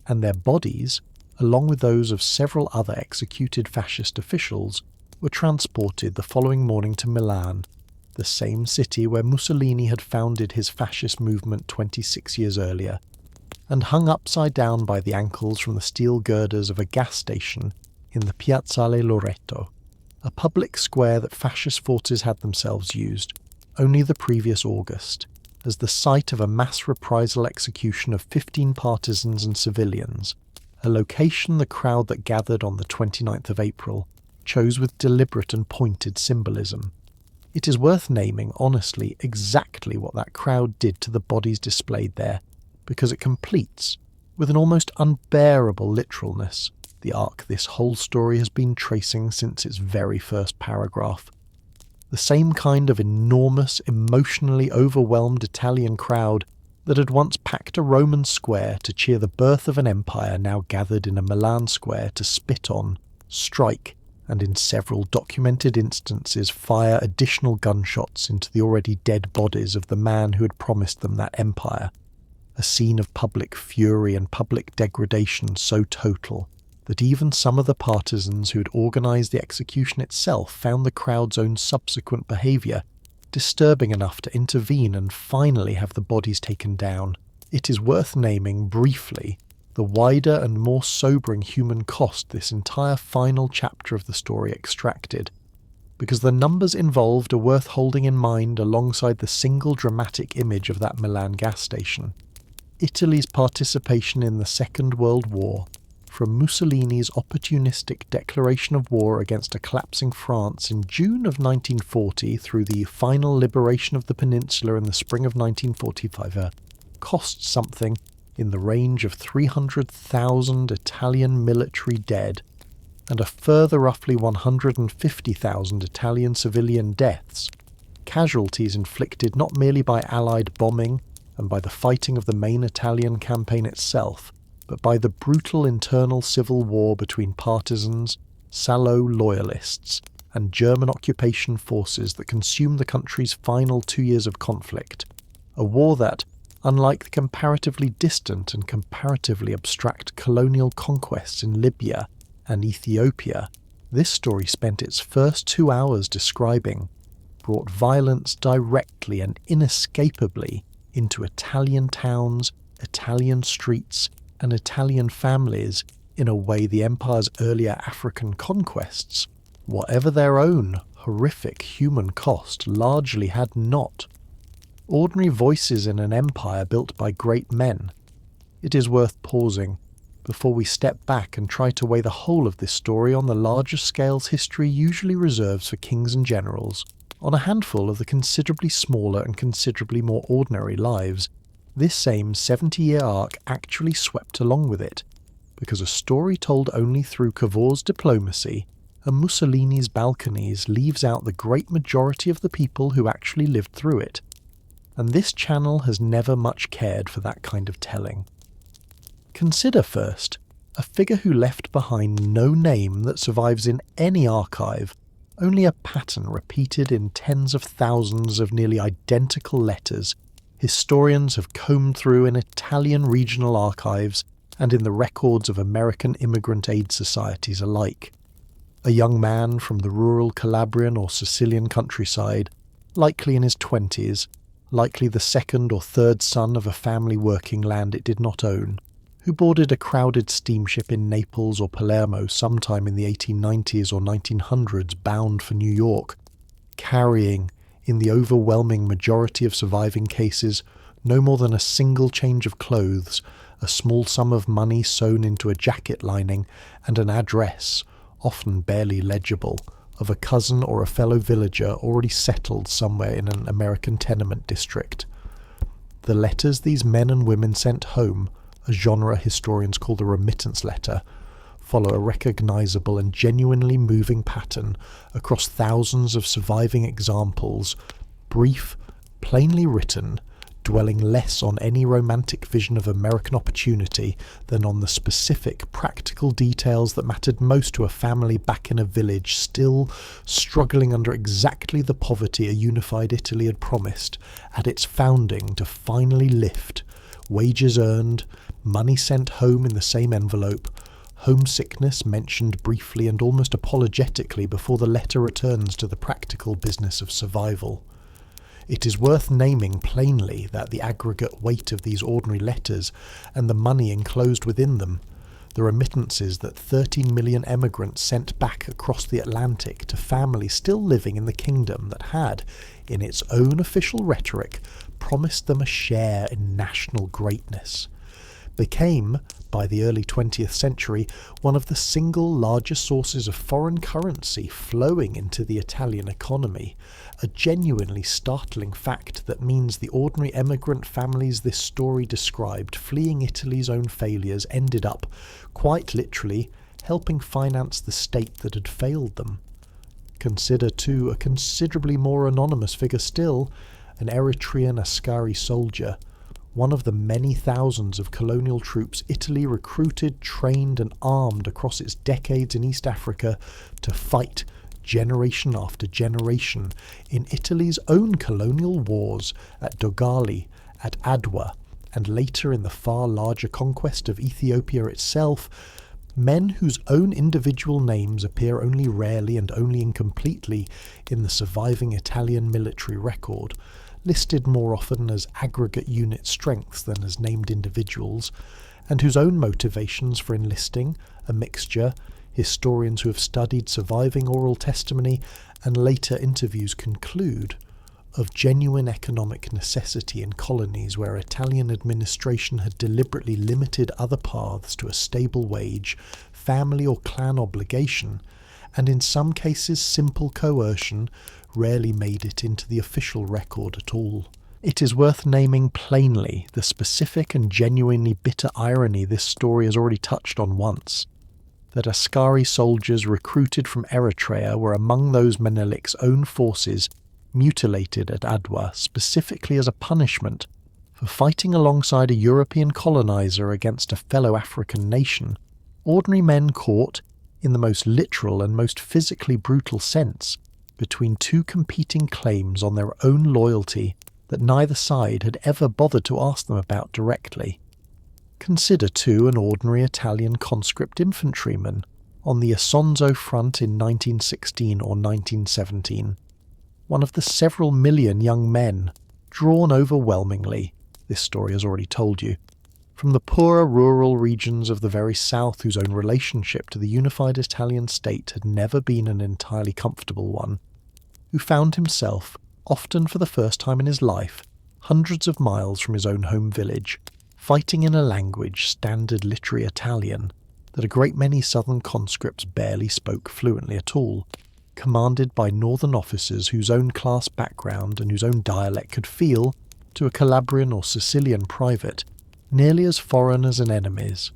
and their bodies, along with those of several other executed fascist officials, were transported the following morning to Milan, the same city where Mussolini had founded his fascist movement 26 years earlier, and hung upside down by the ankles from the steel girders of a gas station in the Piazzale Loreto, a public square that fascist forces had themselves used, only the previous August, as the site of a mass reprisal execution of 15 partisans and civilians, a location the crowd that gathered on the 29th of April chose with deliberate and pointed symbolism. It is worth naming, honestly, exactly what that crowd did to the bodies displayed there, because it completes, with an almost unbearable literalness, the arc this whole story has been tracing since its very first paragraph. The same kind of enormous, emotionally overwhelmed Italian crowd that had once packed a Roman square to cheer the birth of an empire now gathered in a Milan square to spit on, strike, and in several documented instances fire additional gunshots into the already dead bodies of the man who had promised them that empire. a scene of public fury and public degradation so total that even some of the partisans who had organised the execution itself found the crowd's own subsequent behaviour disturbing enough to intervene and finally have the bodies taken down. It is worth naming briefly the wider and more sobering human cost this entire final chapter of the story extracted, because the numbers involved are worth holding in mind alongside the single dramatic image of that Milan gas station. Italy's participation in the Second World War, from Mussolini's opportunistic declaration of war against a collapsing France in June of 1940 through the final liberation of the peninsula in the spring of 1945, cost something in the range of 300,000 Italian military dead, and a further roughly 150,000 Italian civilian deaths, casualties inflicted not merely by Allied bombing and by the fighting of the main Italian campaign itself, but by the brutal internal civil war between partisans, Salo loyalists, and German occupation forces that consumed the country's final 2 years of conflict, a war that, unlike the comparatively distant and comparatively abstract colonial conquests in Libya and Ethiopia, this story spent its first 2 hours describing, brought violence directly and inescapably into Italian towns, Italian streets, and Italian families in a way the empire's earlier African conquests, whatever their own horrific human cost, largely had not. Ordinary voices in an empire built by great men. It is worth pausing before we step back and try to weigh the whole of this story on the larger scales history usually reserves for kings and generals, on a handful of the considerably smaller and considerably more ordinary lives this same 70-year arc actually swept along with it, because a story told only through Cavour's diplomacy and Mussolini's balconies leaves out the great majority of the people who actually lived through it, and this channel has never much cared for that kind of telling. Consider first a figure who left behind no name that survives in any archive, only a pattern repeated in tens of thousands of nearly identical letters historians have combed through in Italian regional archives and in the records of American immigrant aid societies alike. A young man from the rural Calabrian or Sicilian countryside, likely in his 20s, likely the second or third son of a family working land it did not own, who boarded a crowded steamship in Naples or Palermo sometime in the 1890s or 1900s bound for New York, carrying, in the overwhelming majority of surviving cases, no more than a single change of clothes, a small sum of money sewn into a jacket lining, and an address, often barely legible, of a cousin or a fellow villager already settled somewhere in an American tenement district. The letters these men and women sent home, a genre historians call the remittance letter, follow a recognizable and genuinely moving pattern across thousands of surviving examples, brief, plainly written, dwelling less on any romantic vision of American opportunity than on the specific practical details that mattered most to a family back in a village still struggling under exactly the poverty a unified Italy had promised at its founding to finally lift, wages earned, money sent home in the same envelope, homesickness mentioned briefly and almost apologetically before the letter returns to the practical business of survival. It is worth naming plainly that the aggregate weight of these ordinary letters and the money enclosed within them, the remittances that 13 million emigrants sent back across the Atlantic to families still living in the kingdom that had, in its own official rhetoric, promised them a share in national greatness, became, by the early 20th century, one of the single largest sources of foreign currency flowing into the Italian economy, a genuinely startling fact that means the ordinary emigrant families this story described fleeing Italy's own failures ended up, quite literally, helping finance the state that had failed them. Consider, too, a considerably more anonymous figure still, an Eritrean Askari soldier, one of the many thousands of colonial troops Italy recruited, trained and armed across its decades in East Africa to fight generation after generation in Italy's own colonial wars at Dogali, at Adwa, and later in the far larger conquest of Ethiopia itself, men whose own individual names appear only rarely and only incompletely in the surviving Italian military record, listed more often as aggregate unit strengths than as named individuals, and whose own motivations for enlisting, a mixture, historians who have studied surviving oral testimony and later interviews conclude, of genuine economic necessity in colonies where Italian administration had deliberately limited other paths to a stable wage, family or clan obligation, and in some cases simple coercion, rarely made it into the official record at all. It is worth naming plainly the specific and genuinely bitter irony this story has already touched on once, that Askari soldiers recruited from Eritrea were among those Menelik's own forces mutilated at Adwa specifically as a punishment for fighting alongside a European colonizer against a fellow African nation, ordinary men caught, in the most literal and most physically brutal sense, between two competing claims on their own loyalty that neither side had ever bothered to ask them about directly. Consider, too, an ordinary Italian conscript infantryman on the Isonzo front in 1916 or 1917, one of the several million young men drawn overwhelmingly, this story has already told you, from the poorer rural regions of the very south whose own relationship to the unified Italian state had never been an entirely comfortable one, who found himself, often for the first time in his life, hundreds of miles from his own home village, fighting in a language standard literary Italian that a great many southern conscripts barely spoke fluently at all, commanded by northern officers whose own class background and whose own dialect could feel, to a Calabrian or Sicilian private, nearly as foreign as an enemy's.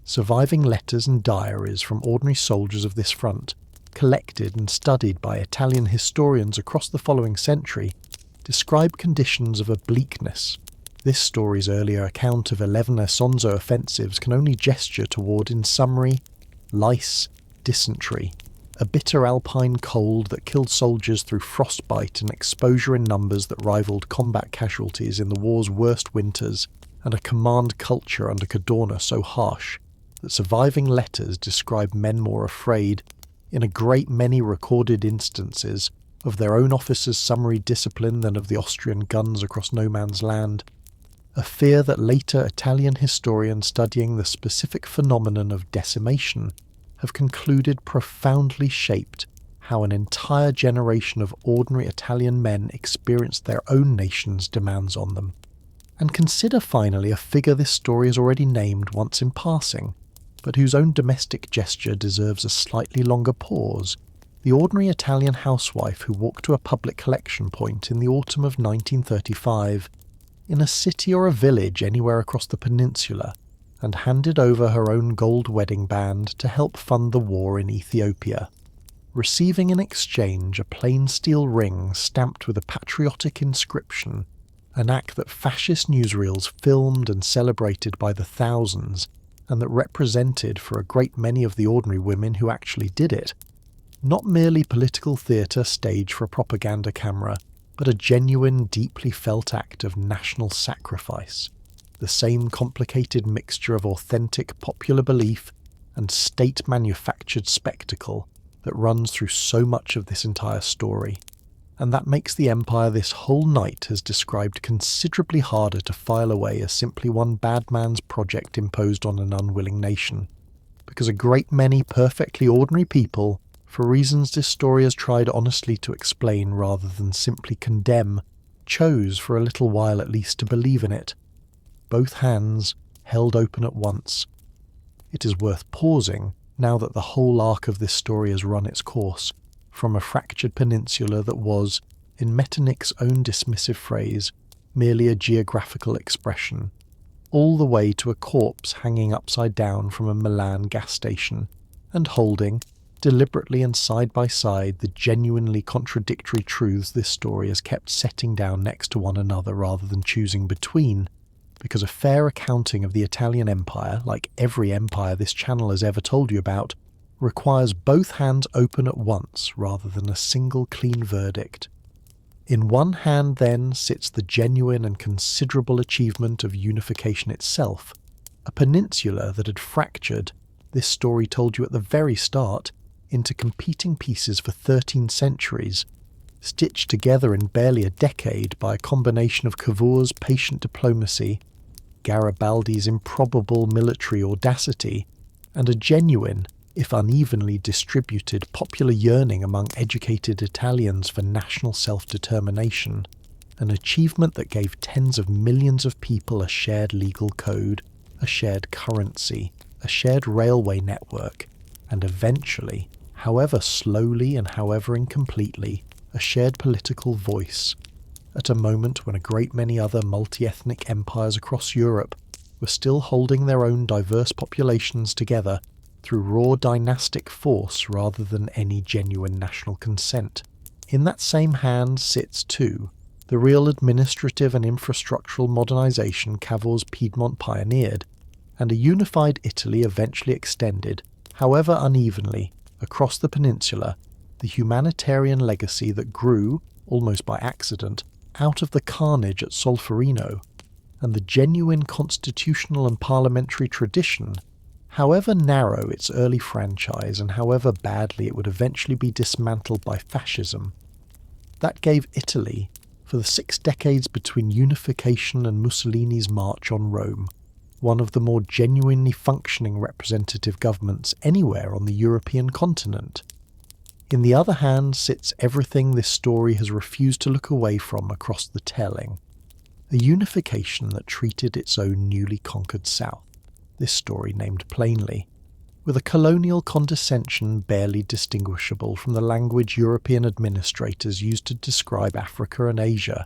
Surviving letters and diaries from ordinary soldiers of this front, collected and studied by Italian historians across the following century, describe conditions of a bleakness this story's earlier account of 11 Isonzo offensives can only gesture toward in summary: lice, dysentery, a bitter alpine cold that killed soldiers through frostbite and exposure in numbers that rivaled combat casualties in the war's worst winters, and a command culture under Cadorna so harsh that surviving letters describe men more afraid, in a great many recorded instances, of their own officers' summary discipline than of the Austrian guns across no man's land, a fear that later Italian historians studying the specific phenomenon of decimation have concluded profoundly shaped how an entire generation of ordinary Italian men experienced their own nation's demands on them. And consider finally a figure this story has already named once in passing, but whose own domestic gesture deserves a slightly longer pause: the ordinary Italian housewife who walked to a public collection point in the autumn of 1935, in a city or a village anywhere across the peninsula, and handed over her own gold wedding band to help fund the war in Ethiopia, receiving in exchange a plain steel ring stamped with a patriotic inscription, an act that fascist newsreels filmed and celebrated by the thousands, and that represented, for a great many of the ordinary women who actually did it, not merely political theatre staged for a propaganda camera, but a genuine, deeply felt act of national sacrifice, the same complicated mixture of authentic popular belief and state-manufactured spectacle that runs through so much of this entire story, and that makes the empire this whole night has described considerably harder to file away as simply one bad man's project imposed on an unwilling nation, because a great many perfectly ordinary people, for reasons this story has tried honestly to explain rather than simply condemn, chose for a little while at least to believe in it, both hands held open at once. It is worth pausing, now that the whole arc of this story has run its course, from a fractured peninsula that was, in Metternich's own dismissive phrase, merely a geographical expression, all the way to a corpse hanging upside down from a Milan gas station, and holding, deliberately and side by side, the genuinely contradictory truths this story has kept setting down next to one another rather than choosing between, because a fair accounting of the Italian Empire, like every empire this channel has ever told you about, requires both hands open at once rather than a single clean verdict. In one hand, then, sits the genuine and considerable achievement of unification itself, a peninsula that had fractured, this story told you at the very start, into competing pieces for 13 centuries, stitched together in barely a decade by a combination of Cavour's patient diplomacy, Garibaldi's improbable military audacity, and a genuine, if unevenly distributed, popular yearning among educated Italians for national self-determination, an achievement that gave tens of millions of people a shared legal code, a shared currency, a shared railway network, and eventually, however slowly and however incompletely, a shared political voice, at a moment when a great many other multi-ethnic empires across Europe were still holding their own diverse populations together through raw dynastic force rather than any genuine national consent. In that same hand sits, too, the real administrative and infrastructural modernisation Cavour's Piedmont pioneered, and a unified Italy eventually extended, however unevenly, across the peninsula, the humanitarian legacy that grew, almost by accident, out of the carnage at Solferino, and the genuine constitutional and parliamentary tradition, however narrow its early franchise and however badly it would eventually be dismantled by fascism, that gave Italy, for the 6 decades between unification and Mussolini's march on Rome, one of the more genuinely functioning representative governments anywhere on the European continent. In the other hand sits everything this story has refused to look away from across the telling, a unification that treated its own newly conquered south, this story named plainly, with a colonial condescension barely distinguishable from the language European administrators used to describe Africa and Asia,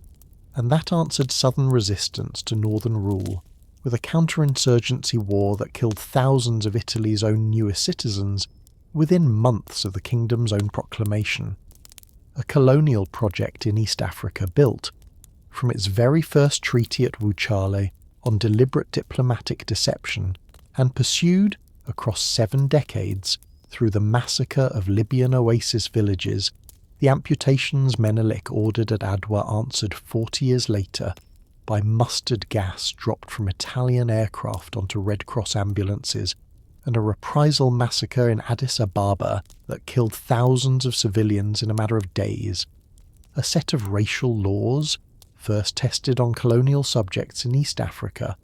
and that answered southern resistance to northern rule, with a counterinsurgency war that killed thousands of Italy's own newest citizens within months of the kingdom's own proclamation. A colonial project in East Africa built, from its very first treaty at Wuchale, on deliberate diplomatic deception, and pursued, across 7 decades, through the massacre of Libyan oasis villages, the amputations Menelik ordered at Adwa answered 40 years later by mustard gas dropped from Italian aircraft onto Red Cross ambulances, and a reprisal massacre in Addis Ababa that killed thousands of civilians in a matter of days. A set of racial laws, first tested on colonial subjects in East Africa,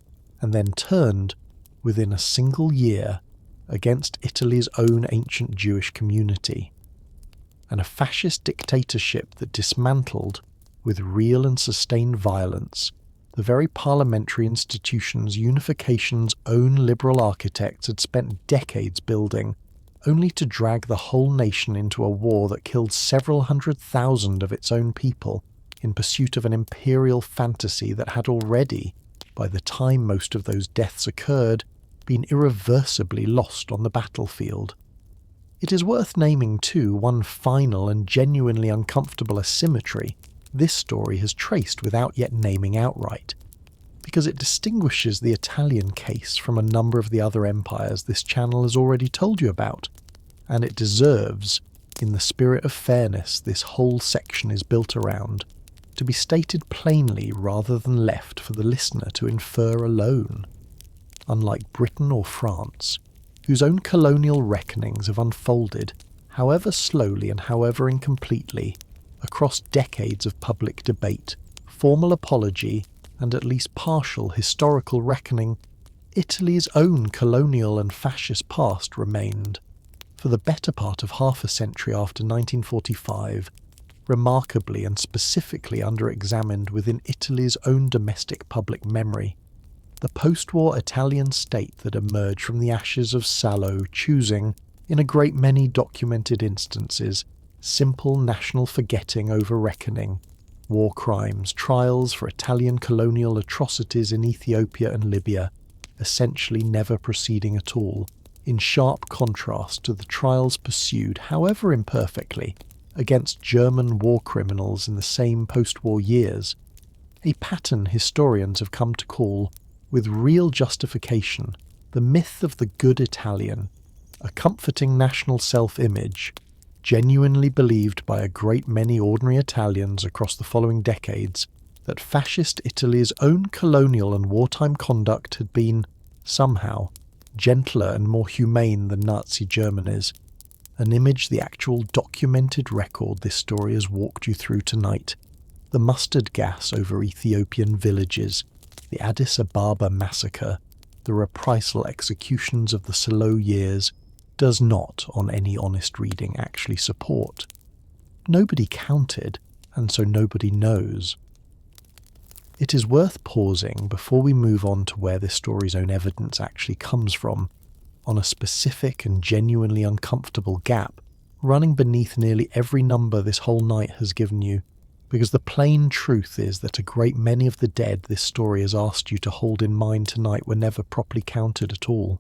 and then turned, within a single year, against Italy's own ancient Jewish community. And a fascist dictatorship that dismantled, with real and sustained violence, the very parliamentary institutions unification's own liberal architects had spent decades building, only to drag the whole nation into a war that killed several 100,000 of its own people in pursuit of an imperial fantasy that had already, by the time most of those deaths occurred, been irreversibly lost on the battlefield. It is worth naming, too, one final and genuinely uncomfortable asymmetry this story has traced without yet naming outright, because it distinguishes the Italian case from a number of the other empires this channel has already told you about, and it deserves, in the spirit of fairness this whole section is built around, to be stated plainly rather than left for the listener to infer alone. Unlike Britain or France, whose own colonial reckonings have unfolded, however slowly and however incompletely, across decades of public debate, formal apology, and at least partial historical reckoning, Italy's own colonial and fascist past remained, for the better part of half a century after 1945, remarkably and specifically under-examined within Italy's own domestic public memory. The post-war Italian state that emerged from the ashes of Salo choosing, in a great many documented instances, simple national forgetting over reckoning, war crimes, trials for Italian colonial atrocities in Ethiopia and Libya, essentially never proceeding at all, in sharp contrast to the trials pursued, however imperfectly, against German war criminals in the same post-war years, a pattern historians have come to call, with real justification, the myth of the good Italian, a comforting national self-image, genuinely believed by a great many ordinary Italians across the following decades that fascist Italy's own colonial and wartime conduct had been, somehow, gentler and more humane than Nazi Germany's, an image the actual documented record this story has walked you through tonight, the mustard gas over Ethiopian villages, the Addis Ababa massacre, the reprisal executions of the Salo years, does not, on any honest reading, actually support. Nobody counted, and so nobody knows. It is worth pausing before we move on to where this story's own evidence actually comes from, on a specific and genuinely uncomfortable gap running beneath nearly every number this whole night has given you, because the plain truth is that a great many of the dead this story has asked you to hold in mind tonight were never properly counted at all.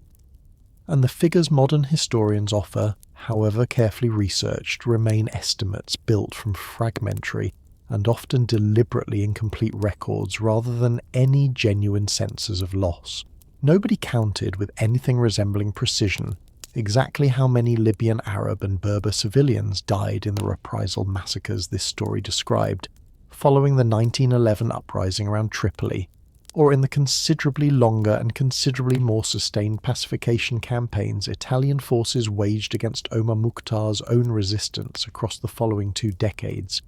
And the figures modern historians offer, however carefully researched, remain estimates built from fragmentary and often deliberately incomplete records rather than any genuine senses of loss. Nobody counted with anything resembling precision exactly how many Libyan Arab and Berber civilians died in the reprisal massacres this story described, following the 1911 uprising around Tripoli, or in the considerably longer and considerably more sustained pacification campaigns Italian forces waged against Omar Mukhtar's own resistance across the following 2 decades.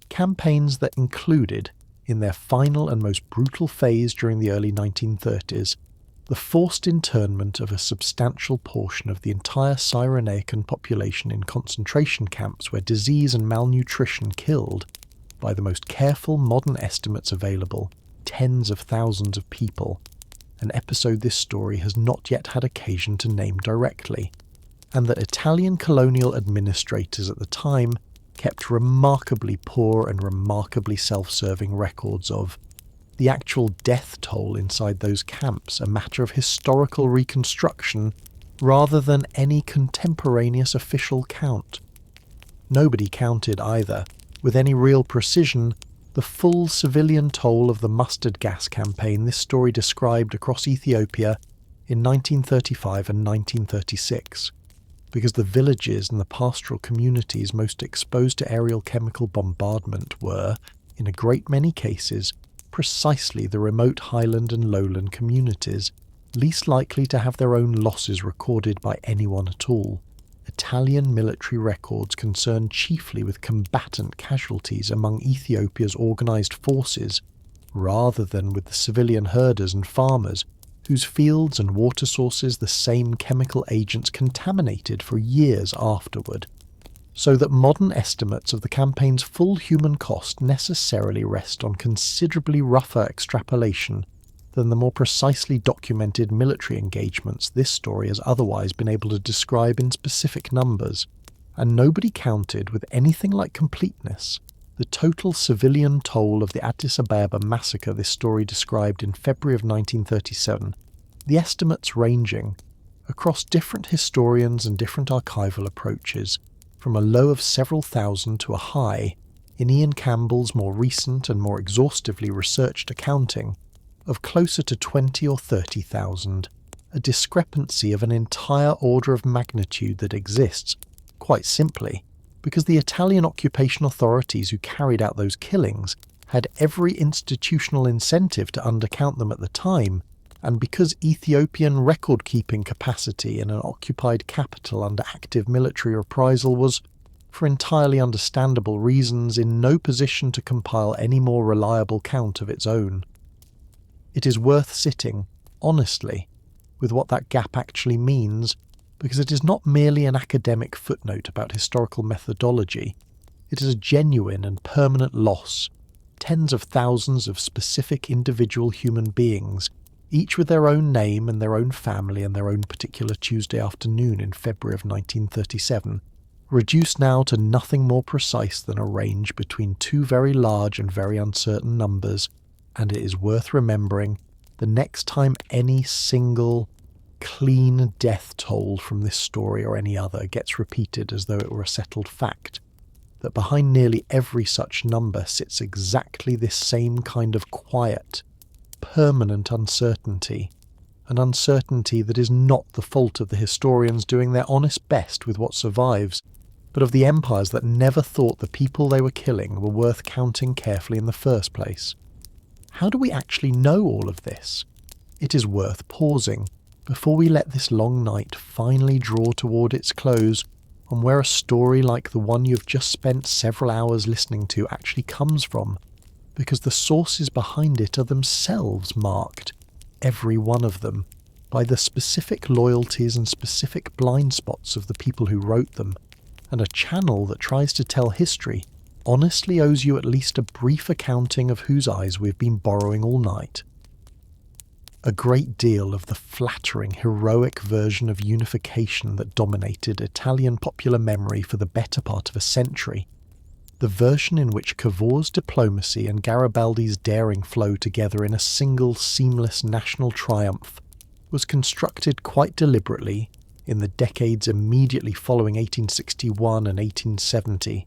Campaigns that included, in their final and most brutal phase during the early 1930s, the forced internment of a substantial portion of the entire Cyrenaican population in concentration camps where disease and malnutrition killed, by the most careful modern estimates available, tens of thousands of people, an episode this story has not yet had occasion to name directly, and that Italian colonial administrators at the time kept remarkably poor and remarkably self-serving records of. The actual death toll inside those camps a matter of historical reconstruction rather than any contemporaneous official count. Nobody counted either, with any real precision, the full civilian toll of the mustard gas campaign this story described across Ethiopia in 1935 and 1936, because the villages and the pastoral communities most exposed to aerial chemical bombardment were, in a great many cases, precisely the remote highland and lowland communities, least likely to have their own losses recorded by anyone at all. Italian military records concerned chiefly with combatant casualties among Ethiopia's organised forces, rather than with the civilian herders and farmers, whose fields and water sources the same chemical agents contaminated for years afterward. So that modern estimates of the campaign's full human cost necessarily rest on considerably rougher extrapolation than the more precisely documented military engagements this story has otherwise been able to describe in specific numbers, and nobody counted with anything like completeness the total civilian toll of the Addis Ababa massacre this story described in February of 1937, the estimates ranging, across different historians and different archival approaches, from a low of several thousand to a high, in Ian Campbell's more recent and more exhaustively researched accounting, of closer to 20 or 30,000, a discrepancy of an entire order of magnitude that exists, quite simply, because the Italian occupation authorities who carried out those killings had every institutional incentive to undercount them at the time, and because Ethiopian record-keeping capacity in an occupied capital under active military reprisal was, for entirely understandable reasons, in no position to compile any more reliable count of its own. It is worth sitting, honestly, with what that gap actually means, because it is not merely an academic footnote about historical methodology. It is a genuine and permanent loss, tens of thousands of specific individual human beings, each with their own name and their own family and their own particular Tuesday afternoon in February of 1937, reduced now to nothing more precise than a range between 2 very large and very uncertain numbers, and it is worth remembering, the next time any single, clean death toll from this story or any other gets repeated as though it were a settled fact, that behind nearly every such number sits exactly this same kind of quiet, permanent uncertainty, an uncertainty that is not the fault of the historians doing their honest best with what survives, but of the empires that never thought the people they were killing were worth counting carefully in the first place. How do we actually know all of this? It is worth pausing before we let this long night finally draw toward its close on where a story like the one you've just spent several hours listening to actually comes from, because the sources behind it are themselves marked, every one of them, by the specific loyalties and specific blind spots of the people who wrote them, and a channel that tries to tell history honestly owes you at least a brief accounting of whose eyes we've been borrowing all night. A great deal of the flattering, heroic version of unification that dominated Italian popular memory for the better part of a century, the version in which Cavour's diplomacy and Garibaldi's daring flow together in a single seamless national triumph, was constructed quite deliberately in the decades immediately following 1861 and 1870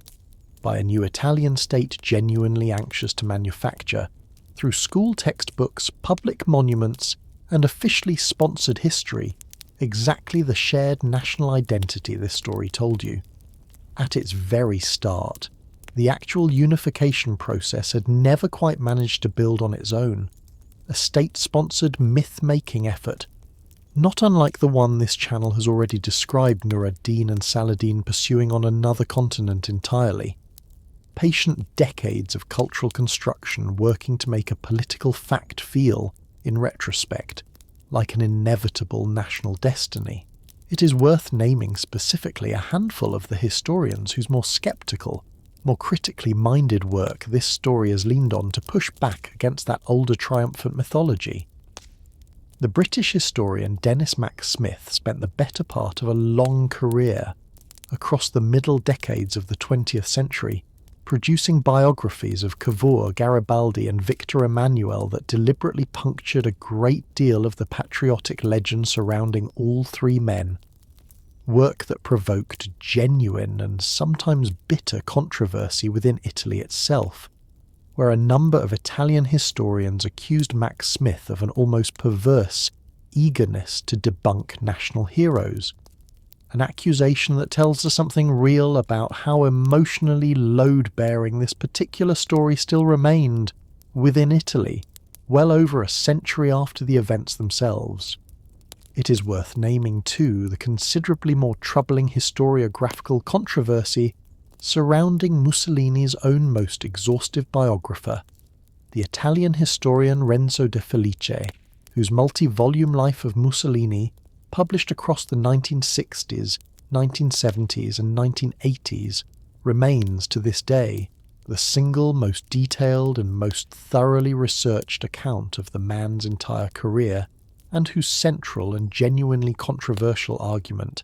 by a new Italian state genuinely anxious to manufacture, through school textbooks, public monuments, and officially sponsored history, exactly the shared national identity this story told you. At its very start, the actual unification process had never quite managed to build on its own, a state-sponsored myth-making effort, not unlike the one this channel has already described Nur ad-Din and Saladin pursuing on another continent entirely. Patient decades of cultural construction working to make a political fact feel, in retrospect, like an inevitable national destiny. It is worth naming specifically a handful of the historians whose more sceptical, more critically minded work this story has leaned on to push back against that older triumphant mythology. The British historian Dennis Mack Smith spent the better part of a long career across the middle decades of the 20th century producing biographies of Cavour, Garibaldi and Victor Emmanuel that deliberately punctured a great deal of the patriotic legend surrounding all three men. Work that provoked genuine and sometimes bitter controversy within Italy itself, where a number of Italian historians accused Mack Smith of an almost perverse eagerness to debunk national heroes, an accusation that tells us something real about how emotionally load-bearing this particular story still remained within Italy, well over a century after the events themselves. It is worth naming, too, the considerably more troubling historiographical controversy surrounding Mussolini's own most exhaustive biographer, the Italian historian Renzo de Felice, whose multi-volume life of Mussolini, published across the 1960s, 1970s and 1980s, remains to this day the single most detailed and most thoroughly researched account of the man's entire career, and whose central and genuinely controversial argument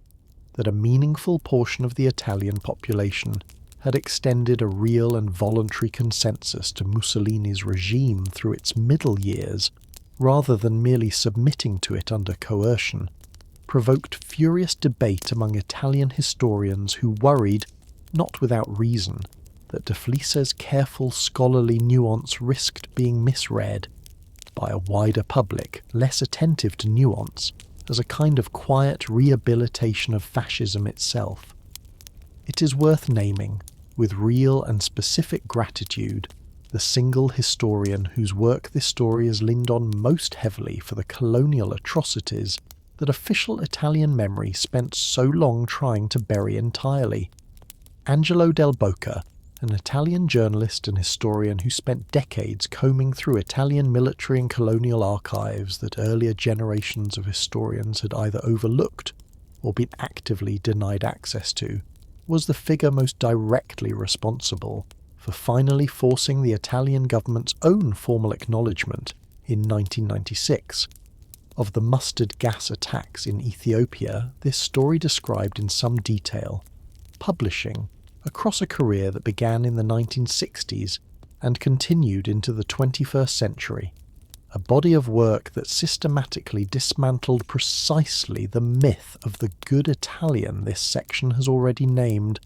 that a meaningful portion of the Italian population had extended a real and voluntary consensus to Mussolini's regime through its middle years, rather than merely submitting to it under coercion, provoked furious debate among Italian historians who worried, not without reason, that de Felice's careful scholarly nuance risked being misread by a wider public less attentive to nuance as a kind of quiet rehabilitation of fascism itself. It is worth naming, with real and specific gratitude, the single historian whose work this story has leaned on most heavily for the colonial atrocities that official Italian memory spent so long trying to bury entirely. Angelo Del Boca, an Italian journalist and historian who spent decades combing through Italian military and colonial archives that earlier generations of historians had either overlooked or been actively denied access to, was the figure most directly responsible for finally forcing the Italian government's own formal acknowledgement in 1996 of the mustard gas attacks in Ethiopia this story described in some detail, publishing, across a career that began in the 1960s and continued into the 21st century, a body of work that systematically dismantled precisely the myth of the good Italian this section has already named,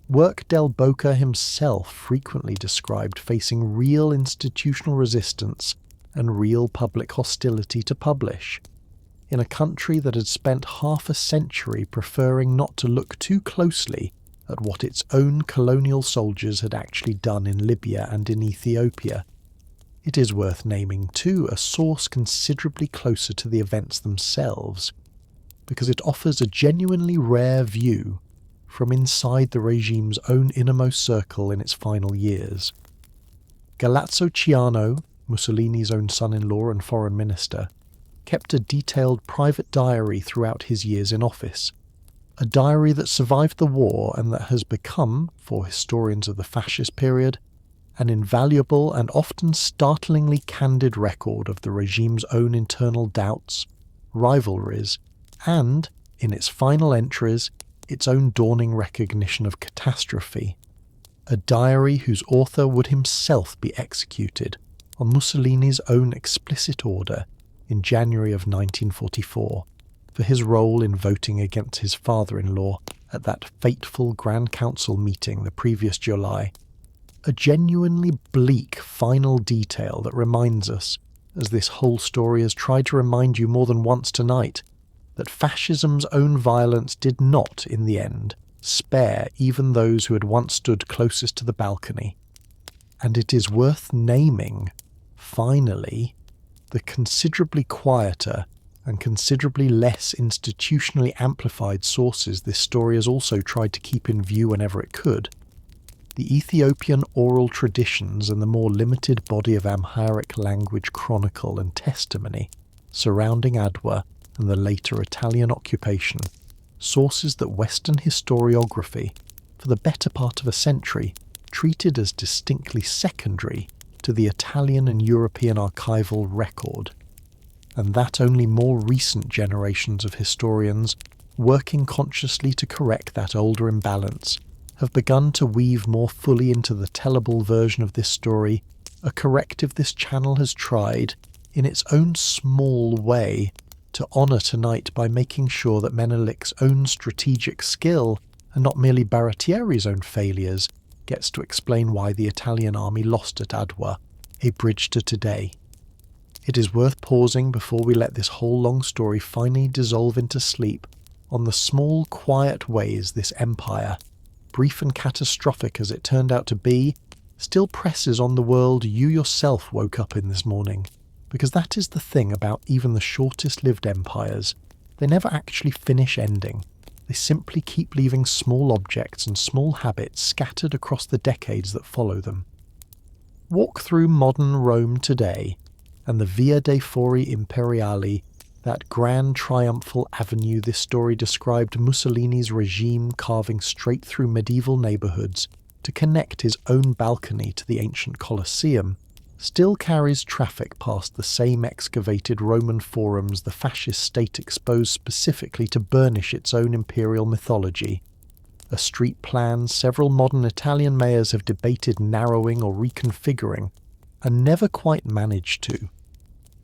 work Del Boca himself frequently described facing real institutional resistance and real public hostility to publish, in a country that had spent half a century preferring not to look too closely at what its own colonial soldiers had actually done in Libya and in Ethiopia. It is worth naming, too, a source considerably closer to the events themselves, because it offers a genuinely rare view from inside the regime's own innermost circle in its final years. Galeazzo Ciano, Mussolini's own son-in-law and foreign minister, kept a detailed private diary throughout his years in office, a diary that survived the war and that has become, for historians of the fascist period, an invaluable and often startlingly candid record of the regime's own internal doubts, rivalries, and, in its final entries, its own dawning recognition of catastrophe. A diary whose author would himself be executed on Mussolini's own explicit order in January of 1944 for his role in voting against his father-in-law at that fateful Grand Council meeting the previous July. A genuinely bleak final detail that reminds us, as this whole story has tried to remind you more than once tonight, that fascism's own violence did not, in the end, spare even those who had once stood closest to the balcony. And it is worth naming, finally, the considerably quieter and considerably less institutionally amplified sources this story has also tried to keep in view whenever it could. The Ethiopian oral traditions and the more limited body of Amharic language chronicle and testimony surrounding Adwa and the later Italian occupation, sources that Western historiography, for the better part of a century, treated as distinctly secondary to the Italian and European archival record, and that only more recent generations of historians, working consciously to correct that older imbalance, have begun to weave more fully into the tellable version of this story a corrective this channel has tried, in its own small way, to honour tonight by making sure that Menelik's own strategic skill, and not merely Baratieri's own failures, gets to explain why the Italian army lost at Adwa, a bridge to today. It is worth pausing before we let this whole long story finally dissolve into sleep on the small, quiet ways this empire, brief and catastrophic as it turned out to be, still presses on the world you yourself woke up in this morning. Because that is the thing about even the shortest-lived empires. They never actually finish ending. They simply keep leaving small objects and small habits scattered across the decades that follow them. Walk through modern Rome today, and the Via dei Fori Imperiali, that grand triumphal avenue this story described Mussolini's regime carving straight through medieval neighbourhoods to connect his own balcony to the ancient Colosseum, still carries traffic past the same excavated Roman forums the fascist state exposed specifically to burnish its own imperial mythology. A street plan several modern Italian mayors have debated narrowing or reconfiguring, and never quite managed to.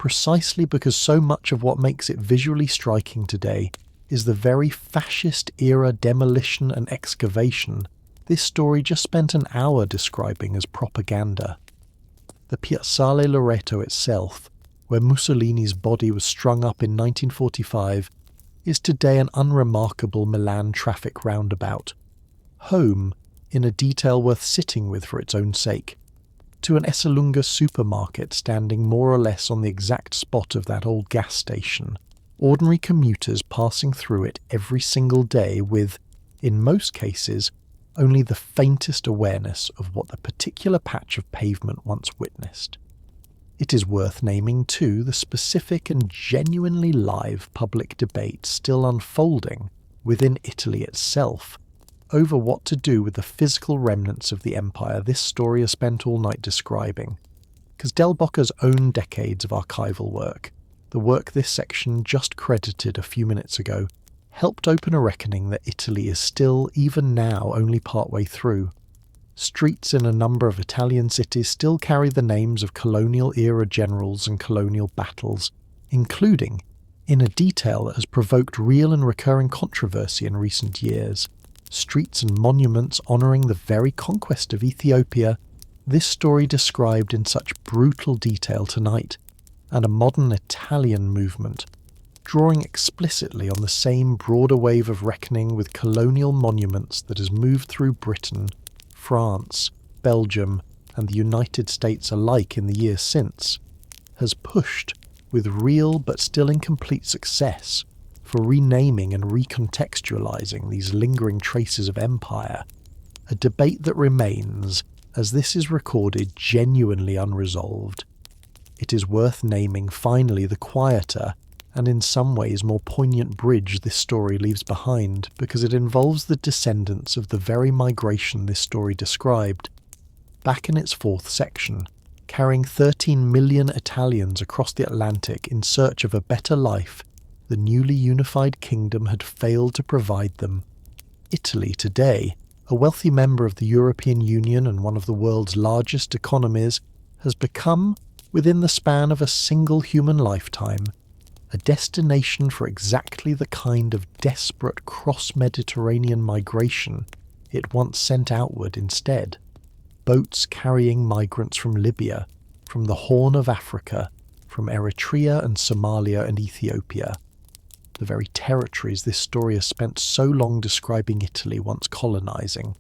Precisely because so much of what makes it visually striking today is the very fascist-era demolition and excavation this story just spent an hour describing as propaganda. The Piazzale Loreto itself, where Mussolini's body was strung up in 1945, is today an unremarkable Milan traffic roundabout. Home, in a detail worth sitting with for its own sake, to an Esselunga supermarket standing more or less on the exact spot of that old gas station, ordinary commuters passing through it every single day with, in most cases, only the faintest awareness of what the particular patch of pavement once witnessed. It is worth naming, too, the specific and genuinely live public debate still unfolding within Italy itself over what to do with the physical remnants of the empire this story has spent all night describing, because Del Bocca's own decades of archival work, the work this section just credited a few minutes ago, helped open a reckoning that Italy is still, even now, only partway through. Streets in a number of Italian cities still carry the names of colonial-era generals and colonial battles, including, in a detail that has provoked real and recurring controversy in recent years, streets and monuments honouring the very conquest of Ethiopia, this story described in such brutal detail tonight, and a modern Italian movement, drawing explicitly on the same broader wave of reckoning with colonial monuments that has moved through Britain, France, Belgium, and the United States alike in the years since, has pushed, with real but still incomplete success, for renaming and recontextualizing these lingering traces of empire, a debate that remains, as this is recorded, genuinely unresolved. It is worth naming finally the quieter, and in some ways more poignant bridge this story leaves behind, because it involves the descendants of the very migration this story described. Back in its fourth section, carrying 13 million Italians across the Atlantic in search of a better life, the newly unified kingdom had failed to provide them. Italy today, a wealthy member of the European Union and one of the world's largest economies, has become, within the span of a single human lifetime, a destination for exactly the kind of desperate cross-Mediterranean migration it once sent outward instead. Boats carrying migrants from Libya, from the Horn of Africa, from Eritrea and Somalia and Ethiopia, the very territories this story has spent so long describing Italy once colonising,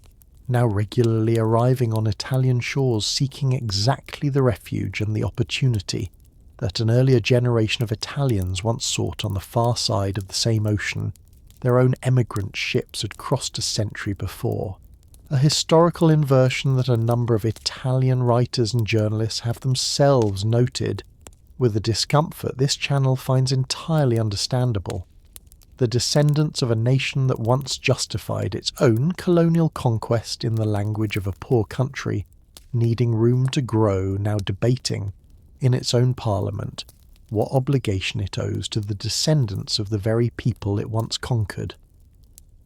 now regularly arriving on Italian shores seeking exactly the refuge and the opportunity that an earlier generation of Italians once sought on the far side of the same ocean their own emigrant ships had crossed a century before. A historical inversion that a number of Italian writers and journalists have themselves noted, with a discomfort this channel finds entirely understandable. The descendants of a nation that once justified its own colonial conquest in the language of a poor country, needing room to grow, now debating, in its own parliament, what obligation it owes to the descendants of the very people it once conquered.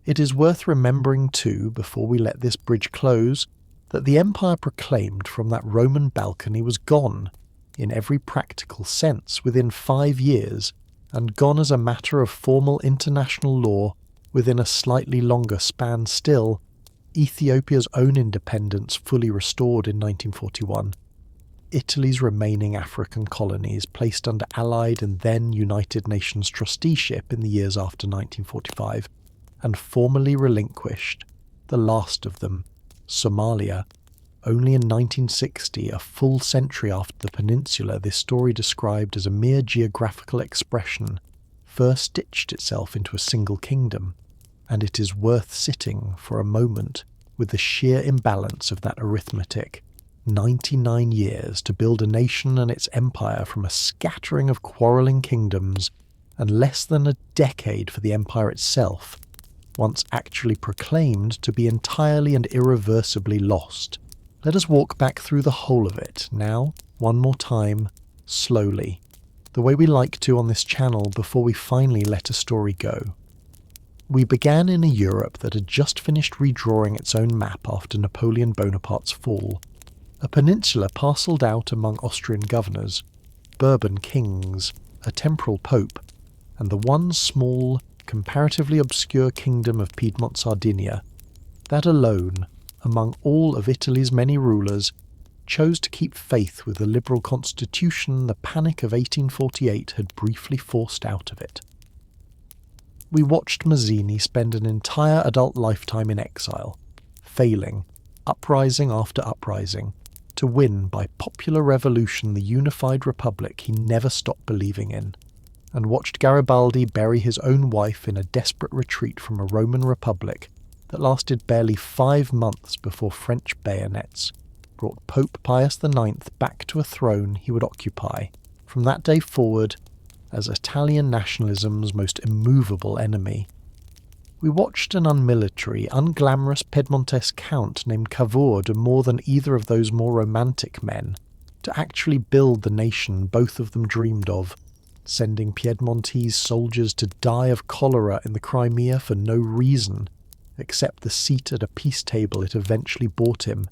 It is worth remembering too, before we let this bridge close, that the empire proclaimed from that Roman balcony was gone, in every practical sense, within 5 years, and gone as a matter of formal international law within a slightly longer span still, Ethiopia's own independence fully restored in 1941, Italy's remaining African colonies placed under Allied and then United Nations trusteeship in the years after 1945, and formally relinquished, the last of them, Somalia, only in 1960, a full century after the peninsula this story described as a mere geographical expression first stitched itself into a single kingdom, and it is worth sitting for a moment with the sheer imbalance of that arithmetic. 99 years to build a nation and its empire from a scattering of quarrelling kingdoms, and less than a decade for the empire itself, once actually proclaimed to be entirely and irreversibly lost. Let us walk back through the whole of it, now, one more time, slowly, the way we like to on this channel before we finally let a story go. We began in a Europe that had just finished redrawing its own map after Napoleon Bonaparte's fall, a peninsula parcelled out among Austrian governors, Bourbon kings, a temporal pope, and the one small, comparatively obscure kingdom of Piedmont Sardinia, that alone, among all of Italy's many rulers, chose to keep faith with the liberal constitution the panic of 1848 had briefly forced out of it. We watched Mazzini spend an entire adult lifetime in exile, failing, uprising after uprising, to win by popular revolution the unified republic he never stopped believing in, and watched Garibaldi bury his own wife in a desperate retreat from a Roman republic that lasted barely 5 months before French bayonets brought Pope Pius IX back to a throne he would occupy, from that day forward, as Italian nationalism's most immovable enemy. We watched an unmilitary, unglamorous Piedmontese count named Cavour do more than either of those more romantic men to actually build the nation both of them dreamed of, sending Piedmontese soldiers to die of cholera in the Crimea for no reason, except the seat at a peace table it eventually bought him,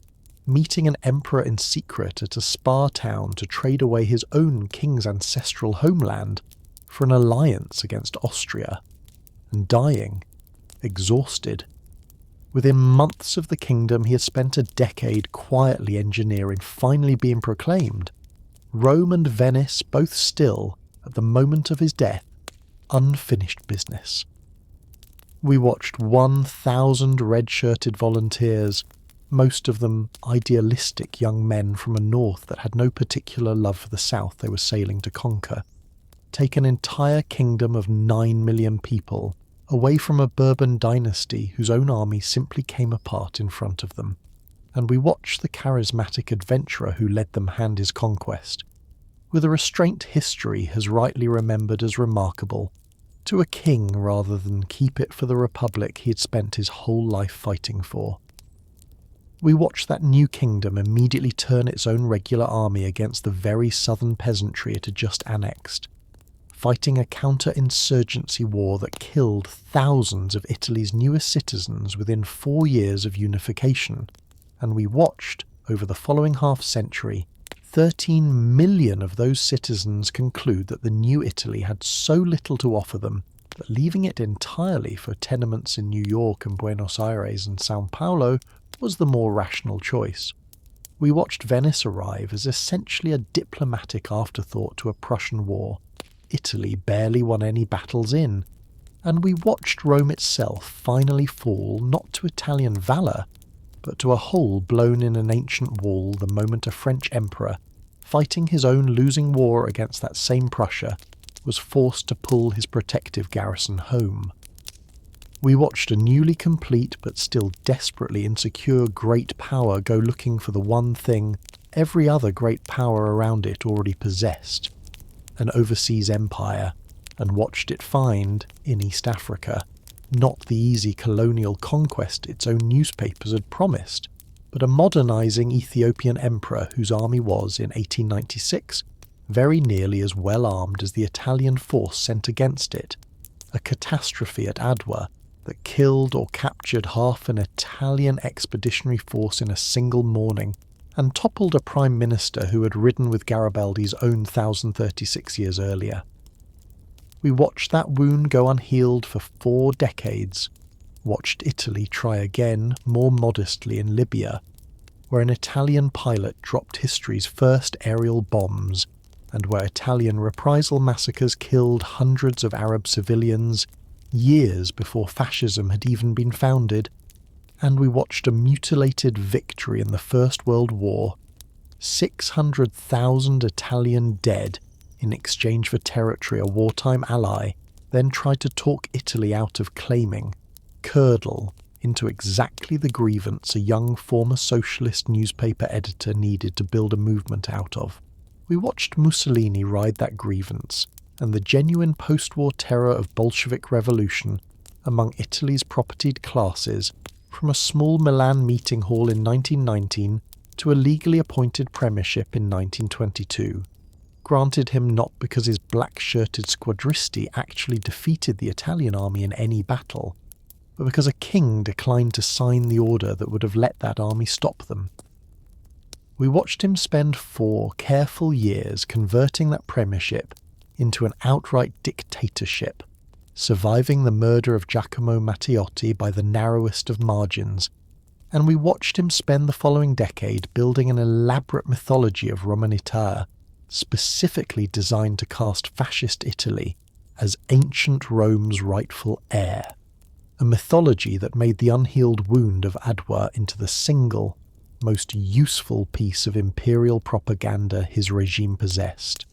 meeting an emperor in secret at a spa town to trade away his own king's ancestral homeland for an alliance against Austria, and dying, exhausted. Within months of the kingdom he had spent a decade quietly engineering finally being proclaimed, Rome and Venice both still, at the moment of his death, unfinished business. We watched 1,000 red-shirted volunteers, most of them idealistic young men from a north that had no particular love for the south they were sailing to conquer, take an entire kingdom of 9 million people away from a Bourbon dynasty whose own army simply came apart in front of them. And we watched the charismatic adventurer who led them hand his conquest, with a restraint history has rightly remembered as remarkable, to a king rather than keep it for the republic he had spent his whole life fighting for. We watched that new kingdom immediately turn its own regular army against the very southern peasantry it had just annexed, fighting a counter-insurgency war that killed thousands of Italy's newest citizens within 4 years of unification, and we watched, over the following half-century, 13 million of those citizens conclude that the new Italy had so little to offer them that leaving it entirely for tenements in New York and Buenos Aires and Sao Paulo was the more rational choice. We watched Venice arrive as essentially a diplomatic afterthought to a Prussian war. Italy barely won any battles in, and we watched Rome itself finally fall not to Italian valour, but to a hole blown in an ancient wall the moment a French emperor, fighting his own losing war against that same Prussia, was forced to pull his protective garrison home. We watched a newly complete but still desperately insecure great power go looking for the one thing every other great power around it already possessed, an overseas empire, and watched it find, in East Africa, not the easy colonial conquest its own newspapers had promised, but a modernising Ethiopian emperor whose army was, in 1896, very nearly as well armed as the Italian force sent against it, a catastrophe at Adwa that killed or captured half an Italian expeditionary force in a single morning, and toppled a prime minister who had ridden with Garibaldi's own 1036 years earlier. We watched that wound go unhealed for 4 decades, watched Italy try again, more modestly, in Libya, where an Italian pilot dropped history's first aerial bombs, and where Italian reprisal massacres killed hundreds of Arab civilians years before fascism had even been founded, and we watched a mutilated victory in the First World War, 600,000 Italian dead in exchange for territory a wartime ally then tried to talk Italy out of claiming, curdle into exactly the grievance a young former socialist newspaper editor needed to build a movement out of. We watched Mussolini ride that grievance, and the genuine post-war terror of Bolshevik revolution among Italy's propertied classes, from a small Milan meeting hall in 1919 to a legally appointed premiership in 1922, granted him not because his black-shirted squadristi actually defeated the Italian army in any battle, but because a king declined to sign the order that would have let that army stop them. We watched him spend 4 careful years converting that premiership into an outright dictatorship, surviving the murder of Giacomo Matteotti by the narrowest of margins, and we watched him spend the following decade building an elaborate mythology of Romanità, specifically designed to cast fascist Italy as ancient Rome's rightful heir, a mythology that made the unhealed wound of Adwa into the single, most useful piece of imperial propaganda his regime possessed.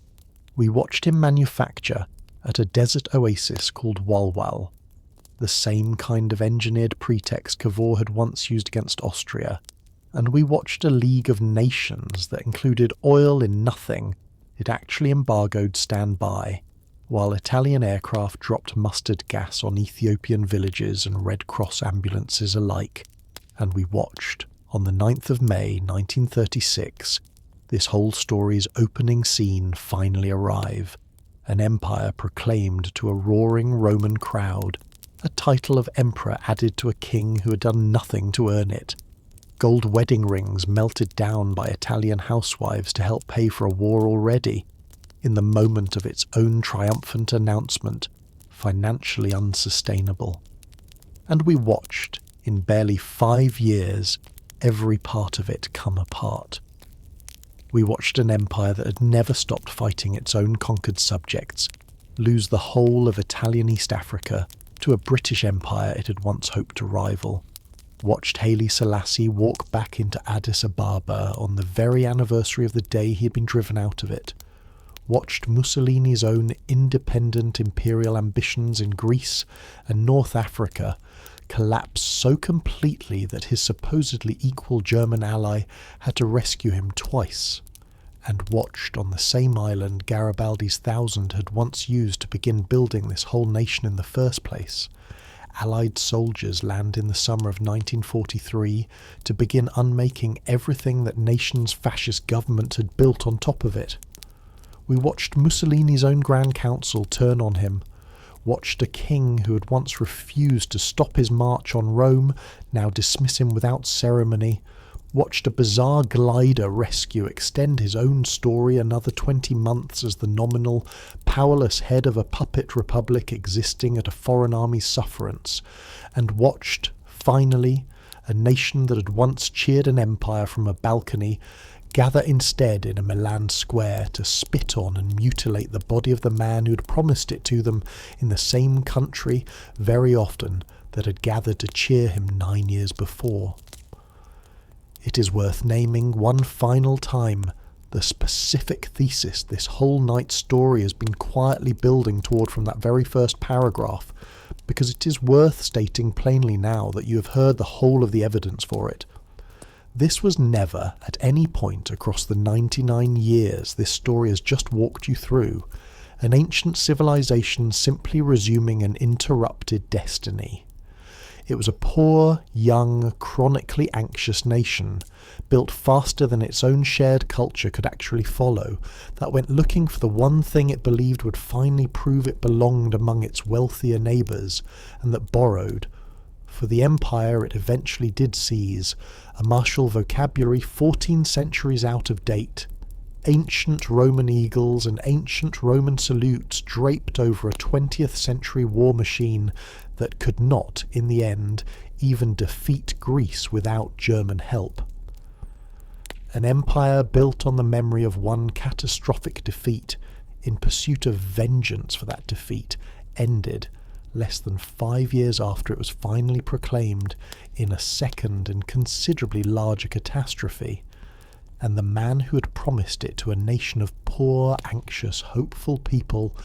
We watched him manufacture, at a desert oasis called Walwal, the same kind of engineered pretext Cavour had once used against Austria, and we watched a League of Nations that included oil in nothing it actually embargoed stand by, while Italian aircraft dropped mustard gas on Ethiopian villages and Red Cross ambulances alike, and we watched, on the 9th of May 1936, this whole story's opening scene finally arrive, an empire proclaimed to a roaring Roman crowd, a title of emperor added to a king who had done nothing to earn it, gold wedding rings melted down by Italian housewives to help pay for a war already, in the moment of its own triumphant announcement, financially unsustainable. And we watched, in barely 5 years, every part of it come apart. We watched an empire that had never stopped fighting its own conquered subjects, lose the whole of Italian East Africa to a British empire it had once hoped to rival, watched Haile Selassie walk back into Addis Ababa on the very anniversary of the day he had been driven out of it, watched Mussolini's own independent imperial ambitions in Greece and North Africa collapse so completely that his supposedly equal German ally had to rescue him twice, and watched on the same island Garibaldi's 1,000 had once used to begin building this whole nation in the first place, Allied soldiers land in the summer of 1943 to begin unmaking everything that nation's fascist government had built on top of it. We watched Mussolini's own Grand Council turn on him, watched a king who had once refused to stop his march on Rome now dismiss him without ceremony, watched a bizarre glider rescue extend his own story another 20 months as the nominal, powerless head of a puppet republic existing at a foreign army's sufferance, and watched, finally, a nation that had once cheered an empire from a balcony gather instead in a Milan square to spit on and mutilate the body of the man who'd promised it to them in the same country very often that had gathered to cheer him 9 years before. It is worth naming one final time the specific thesis this whole night's story has been quietly building toward from that very first paragraph, because it is worth stating plainly now that you have heard the whole of the evidence for it. This was never, at any point across the 99 years this story has just walked you through, an ancient civilization simply resuming an interrupted destiny. It was a poor, young, chronically anxious nation, built faster than its own shared culture could actually follow, that went looking for the one thing it believed would finally prove it belonged among its wealthier neighbours, and that borrowed, for the empire it eventually did seize, a martial vocabulary 14 centuries out of date, ancient Roman eagles and ancient Roman salutes draped over a 20th century war machine that could not, in the end, even defeat Greece without German help. An empire built on the memory of one catastrophic defeat, in pursuit of vengeance for that defeat, ended, less than 5 years after it was finally proclaimed, in a second and considerably larger catastrophe, and the man who had promised it to a nation of poor, anxious, hopeful people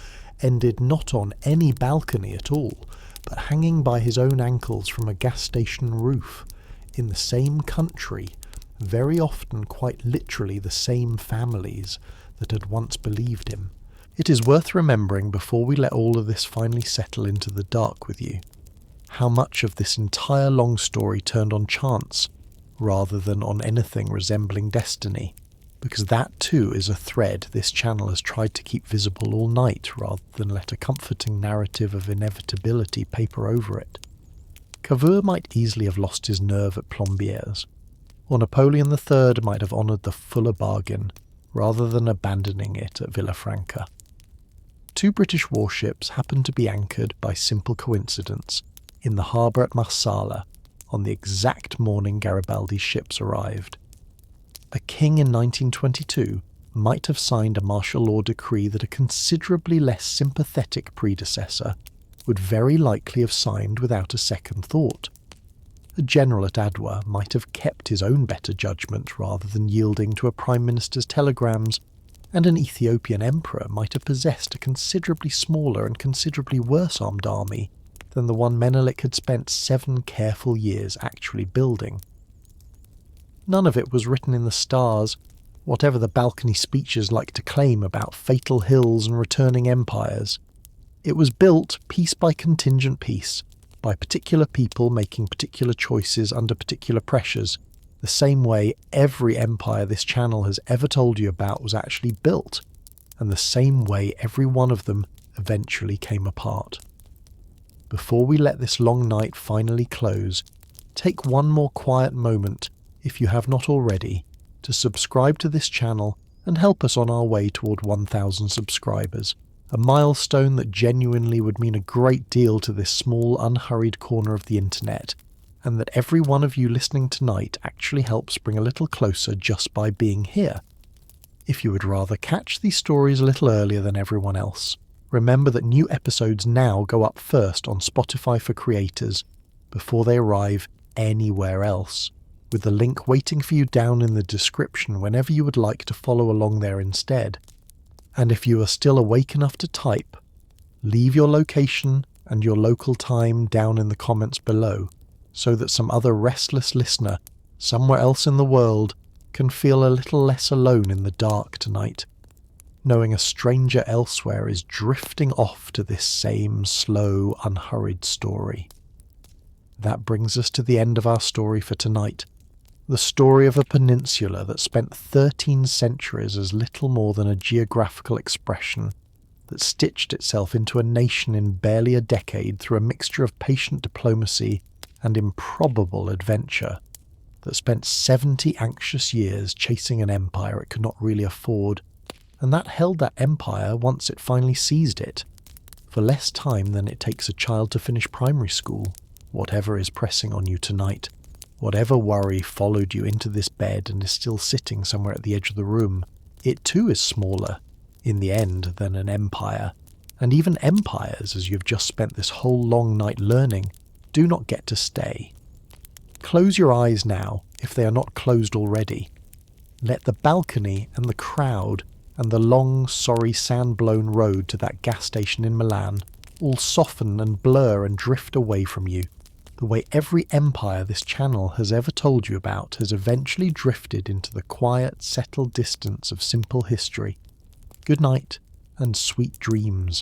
ended not on any balcony at all, but hanging by his own ankles from a gas station roof, in the same country, very often quite literally the same families that had once believed him. It is worth remembering before we let all of this finally settle into the dark with you, how much of this entire long story turned on chance rather than on anything resembling destiny, because that too is a thread this channel has tried to keep visible all night rather than let a comforting narrative of inevitability paper over it. Cavour might easily have lost his nerve at Plombières, or Napoleon III might have honoured the fuller bargain rather than abandoning it at Villafranca. 2 British warships happened to be anchored by simple coincidence in the harbour at Marsala on the exact morning Garibaldi's ships arrived. A king in 1922 might have signed a martial law decree that a considerably less sympathetic predecessor would very likely have signed without a second thought. A general at Adwa might have kept his own better judgment rather than yielding to a prime minister's telegrams, and an Ethiopian emperor might have possessed a considerably smaller and considerably worse armed army than the one Menelik had spent 7 careful years actually building. None of it was written in the stars, whatever the balcony speeches like to claim about fatal hills and returning empires. It was built piece by contingent piece, by particular people making particular choices under particular pressures, the same way every empire this channel has ever told you about was actually built, and the same way every one of them eventually came apart. Before we let this long night finally close, take one more quiet moment, if you have not already, to subscribe to this channel and help us on our way toward 1,000 subscribers, a milestone that genuinely would mean a great deal to this small, unhurried corner of the internet, and that every one of you listening tonight actually helps bring a little closer just by being here. If you would rather catch these stories a little earlier than everyone else, remember that new episodes now go up first on Spotify for creators before they arrive anywhere else, with the link waiting for you down in the description whenever you would like to follow along there instead. And if you are still awake enough to type, leave your location and your local time down in the comments below, so that some other restless listener somewhere else in the world can feel a little less alone in the dark tonight, knowing a stranger elsewhere is drifting off to this same slow, unhurried story. That brings us to the end of our story for tonight. The story of a peninsula that spent 13 centuries as little more than a geographical expression, that stitched itself into a nation in barely a decade through a mixture of patient diplomacy and improbable adventure, that spent 70 anxious years chasing an empire it could not really afford, and that held that empire once it finally seized it, for less time than it takes a child to finish primary school. Whatever is pressing on you tonight, whatever worry followed you into this bed and is still sitting somewhere at the edge of the room, it too is smaller, in the end, than an empire. And even empires, as you've just spent this whole long night learning, do not get to stay. Close your eyes now, if they are not closed already. Let the balcony and the crowd and the long, sorry, sand-blown road to that gas station in Milan all soften and blur and drift away from you, the way every empire this channel has ever told you about has eventually drifted into the quiet, settled distance of simple history. Good night, and sweet dreams.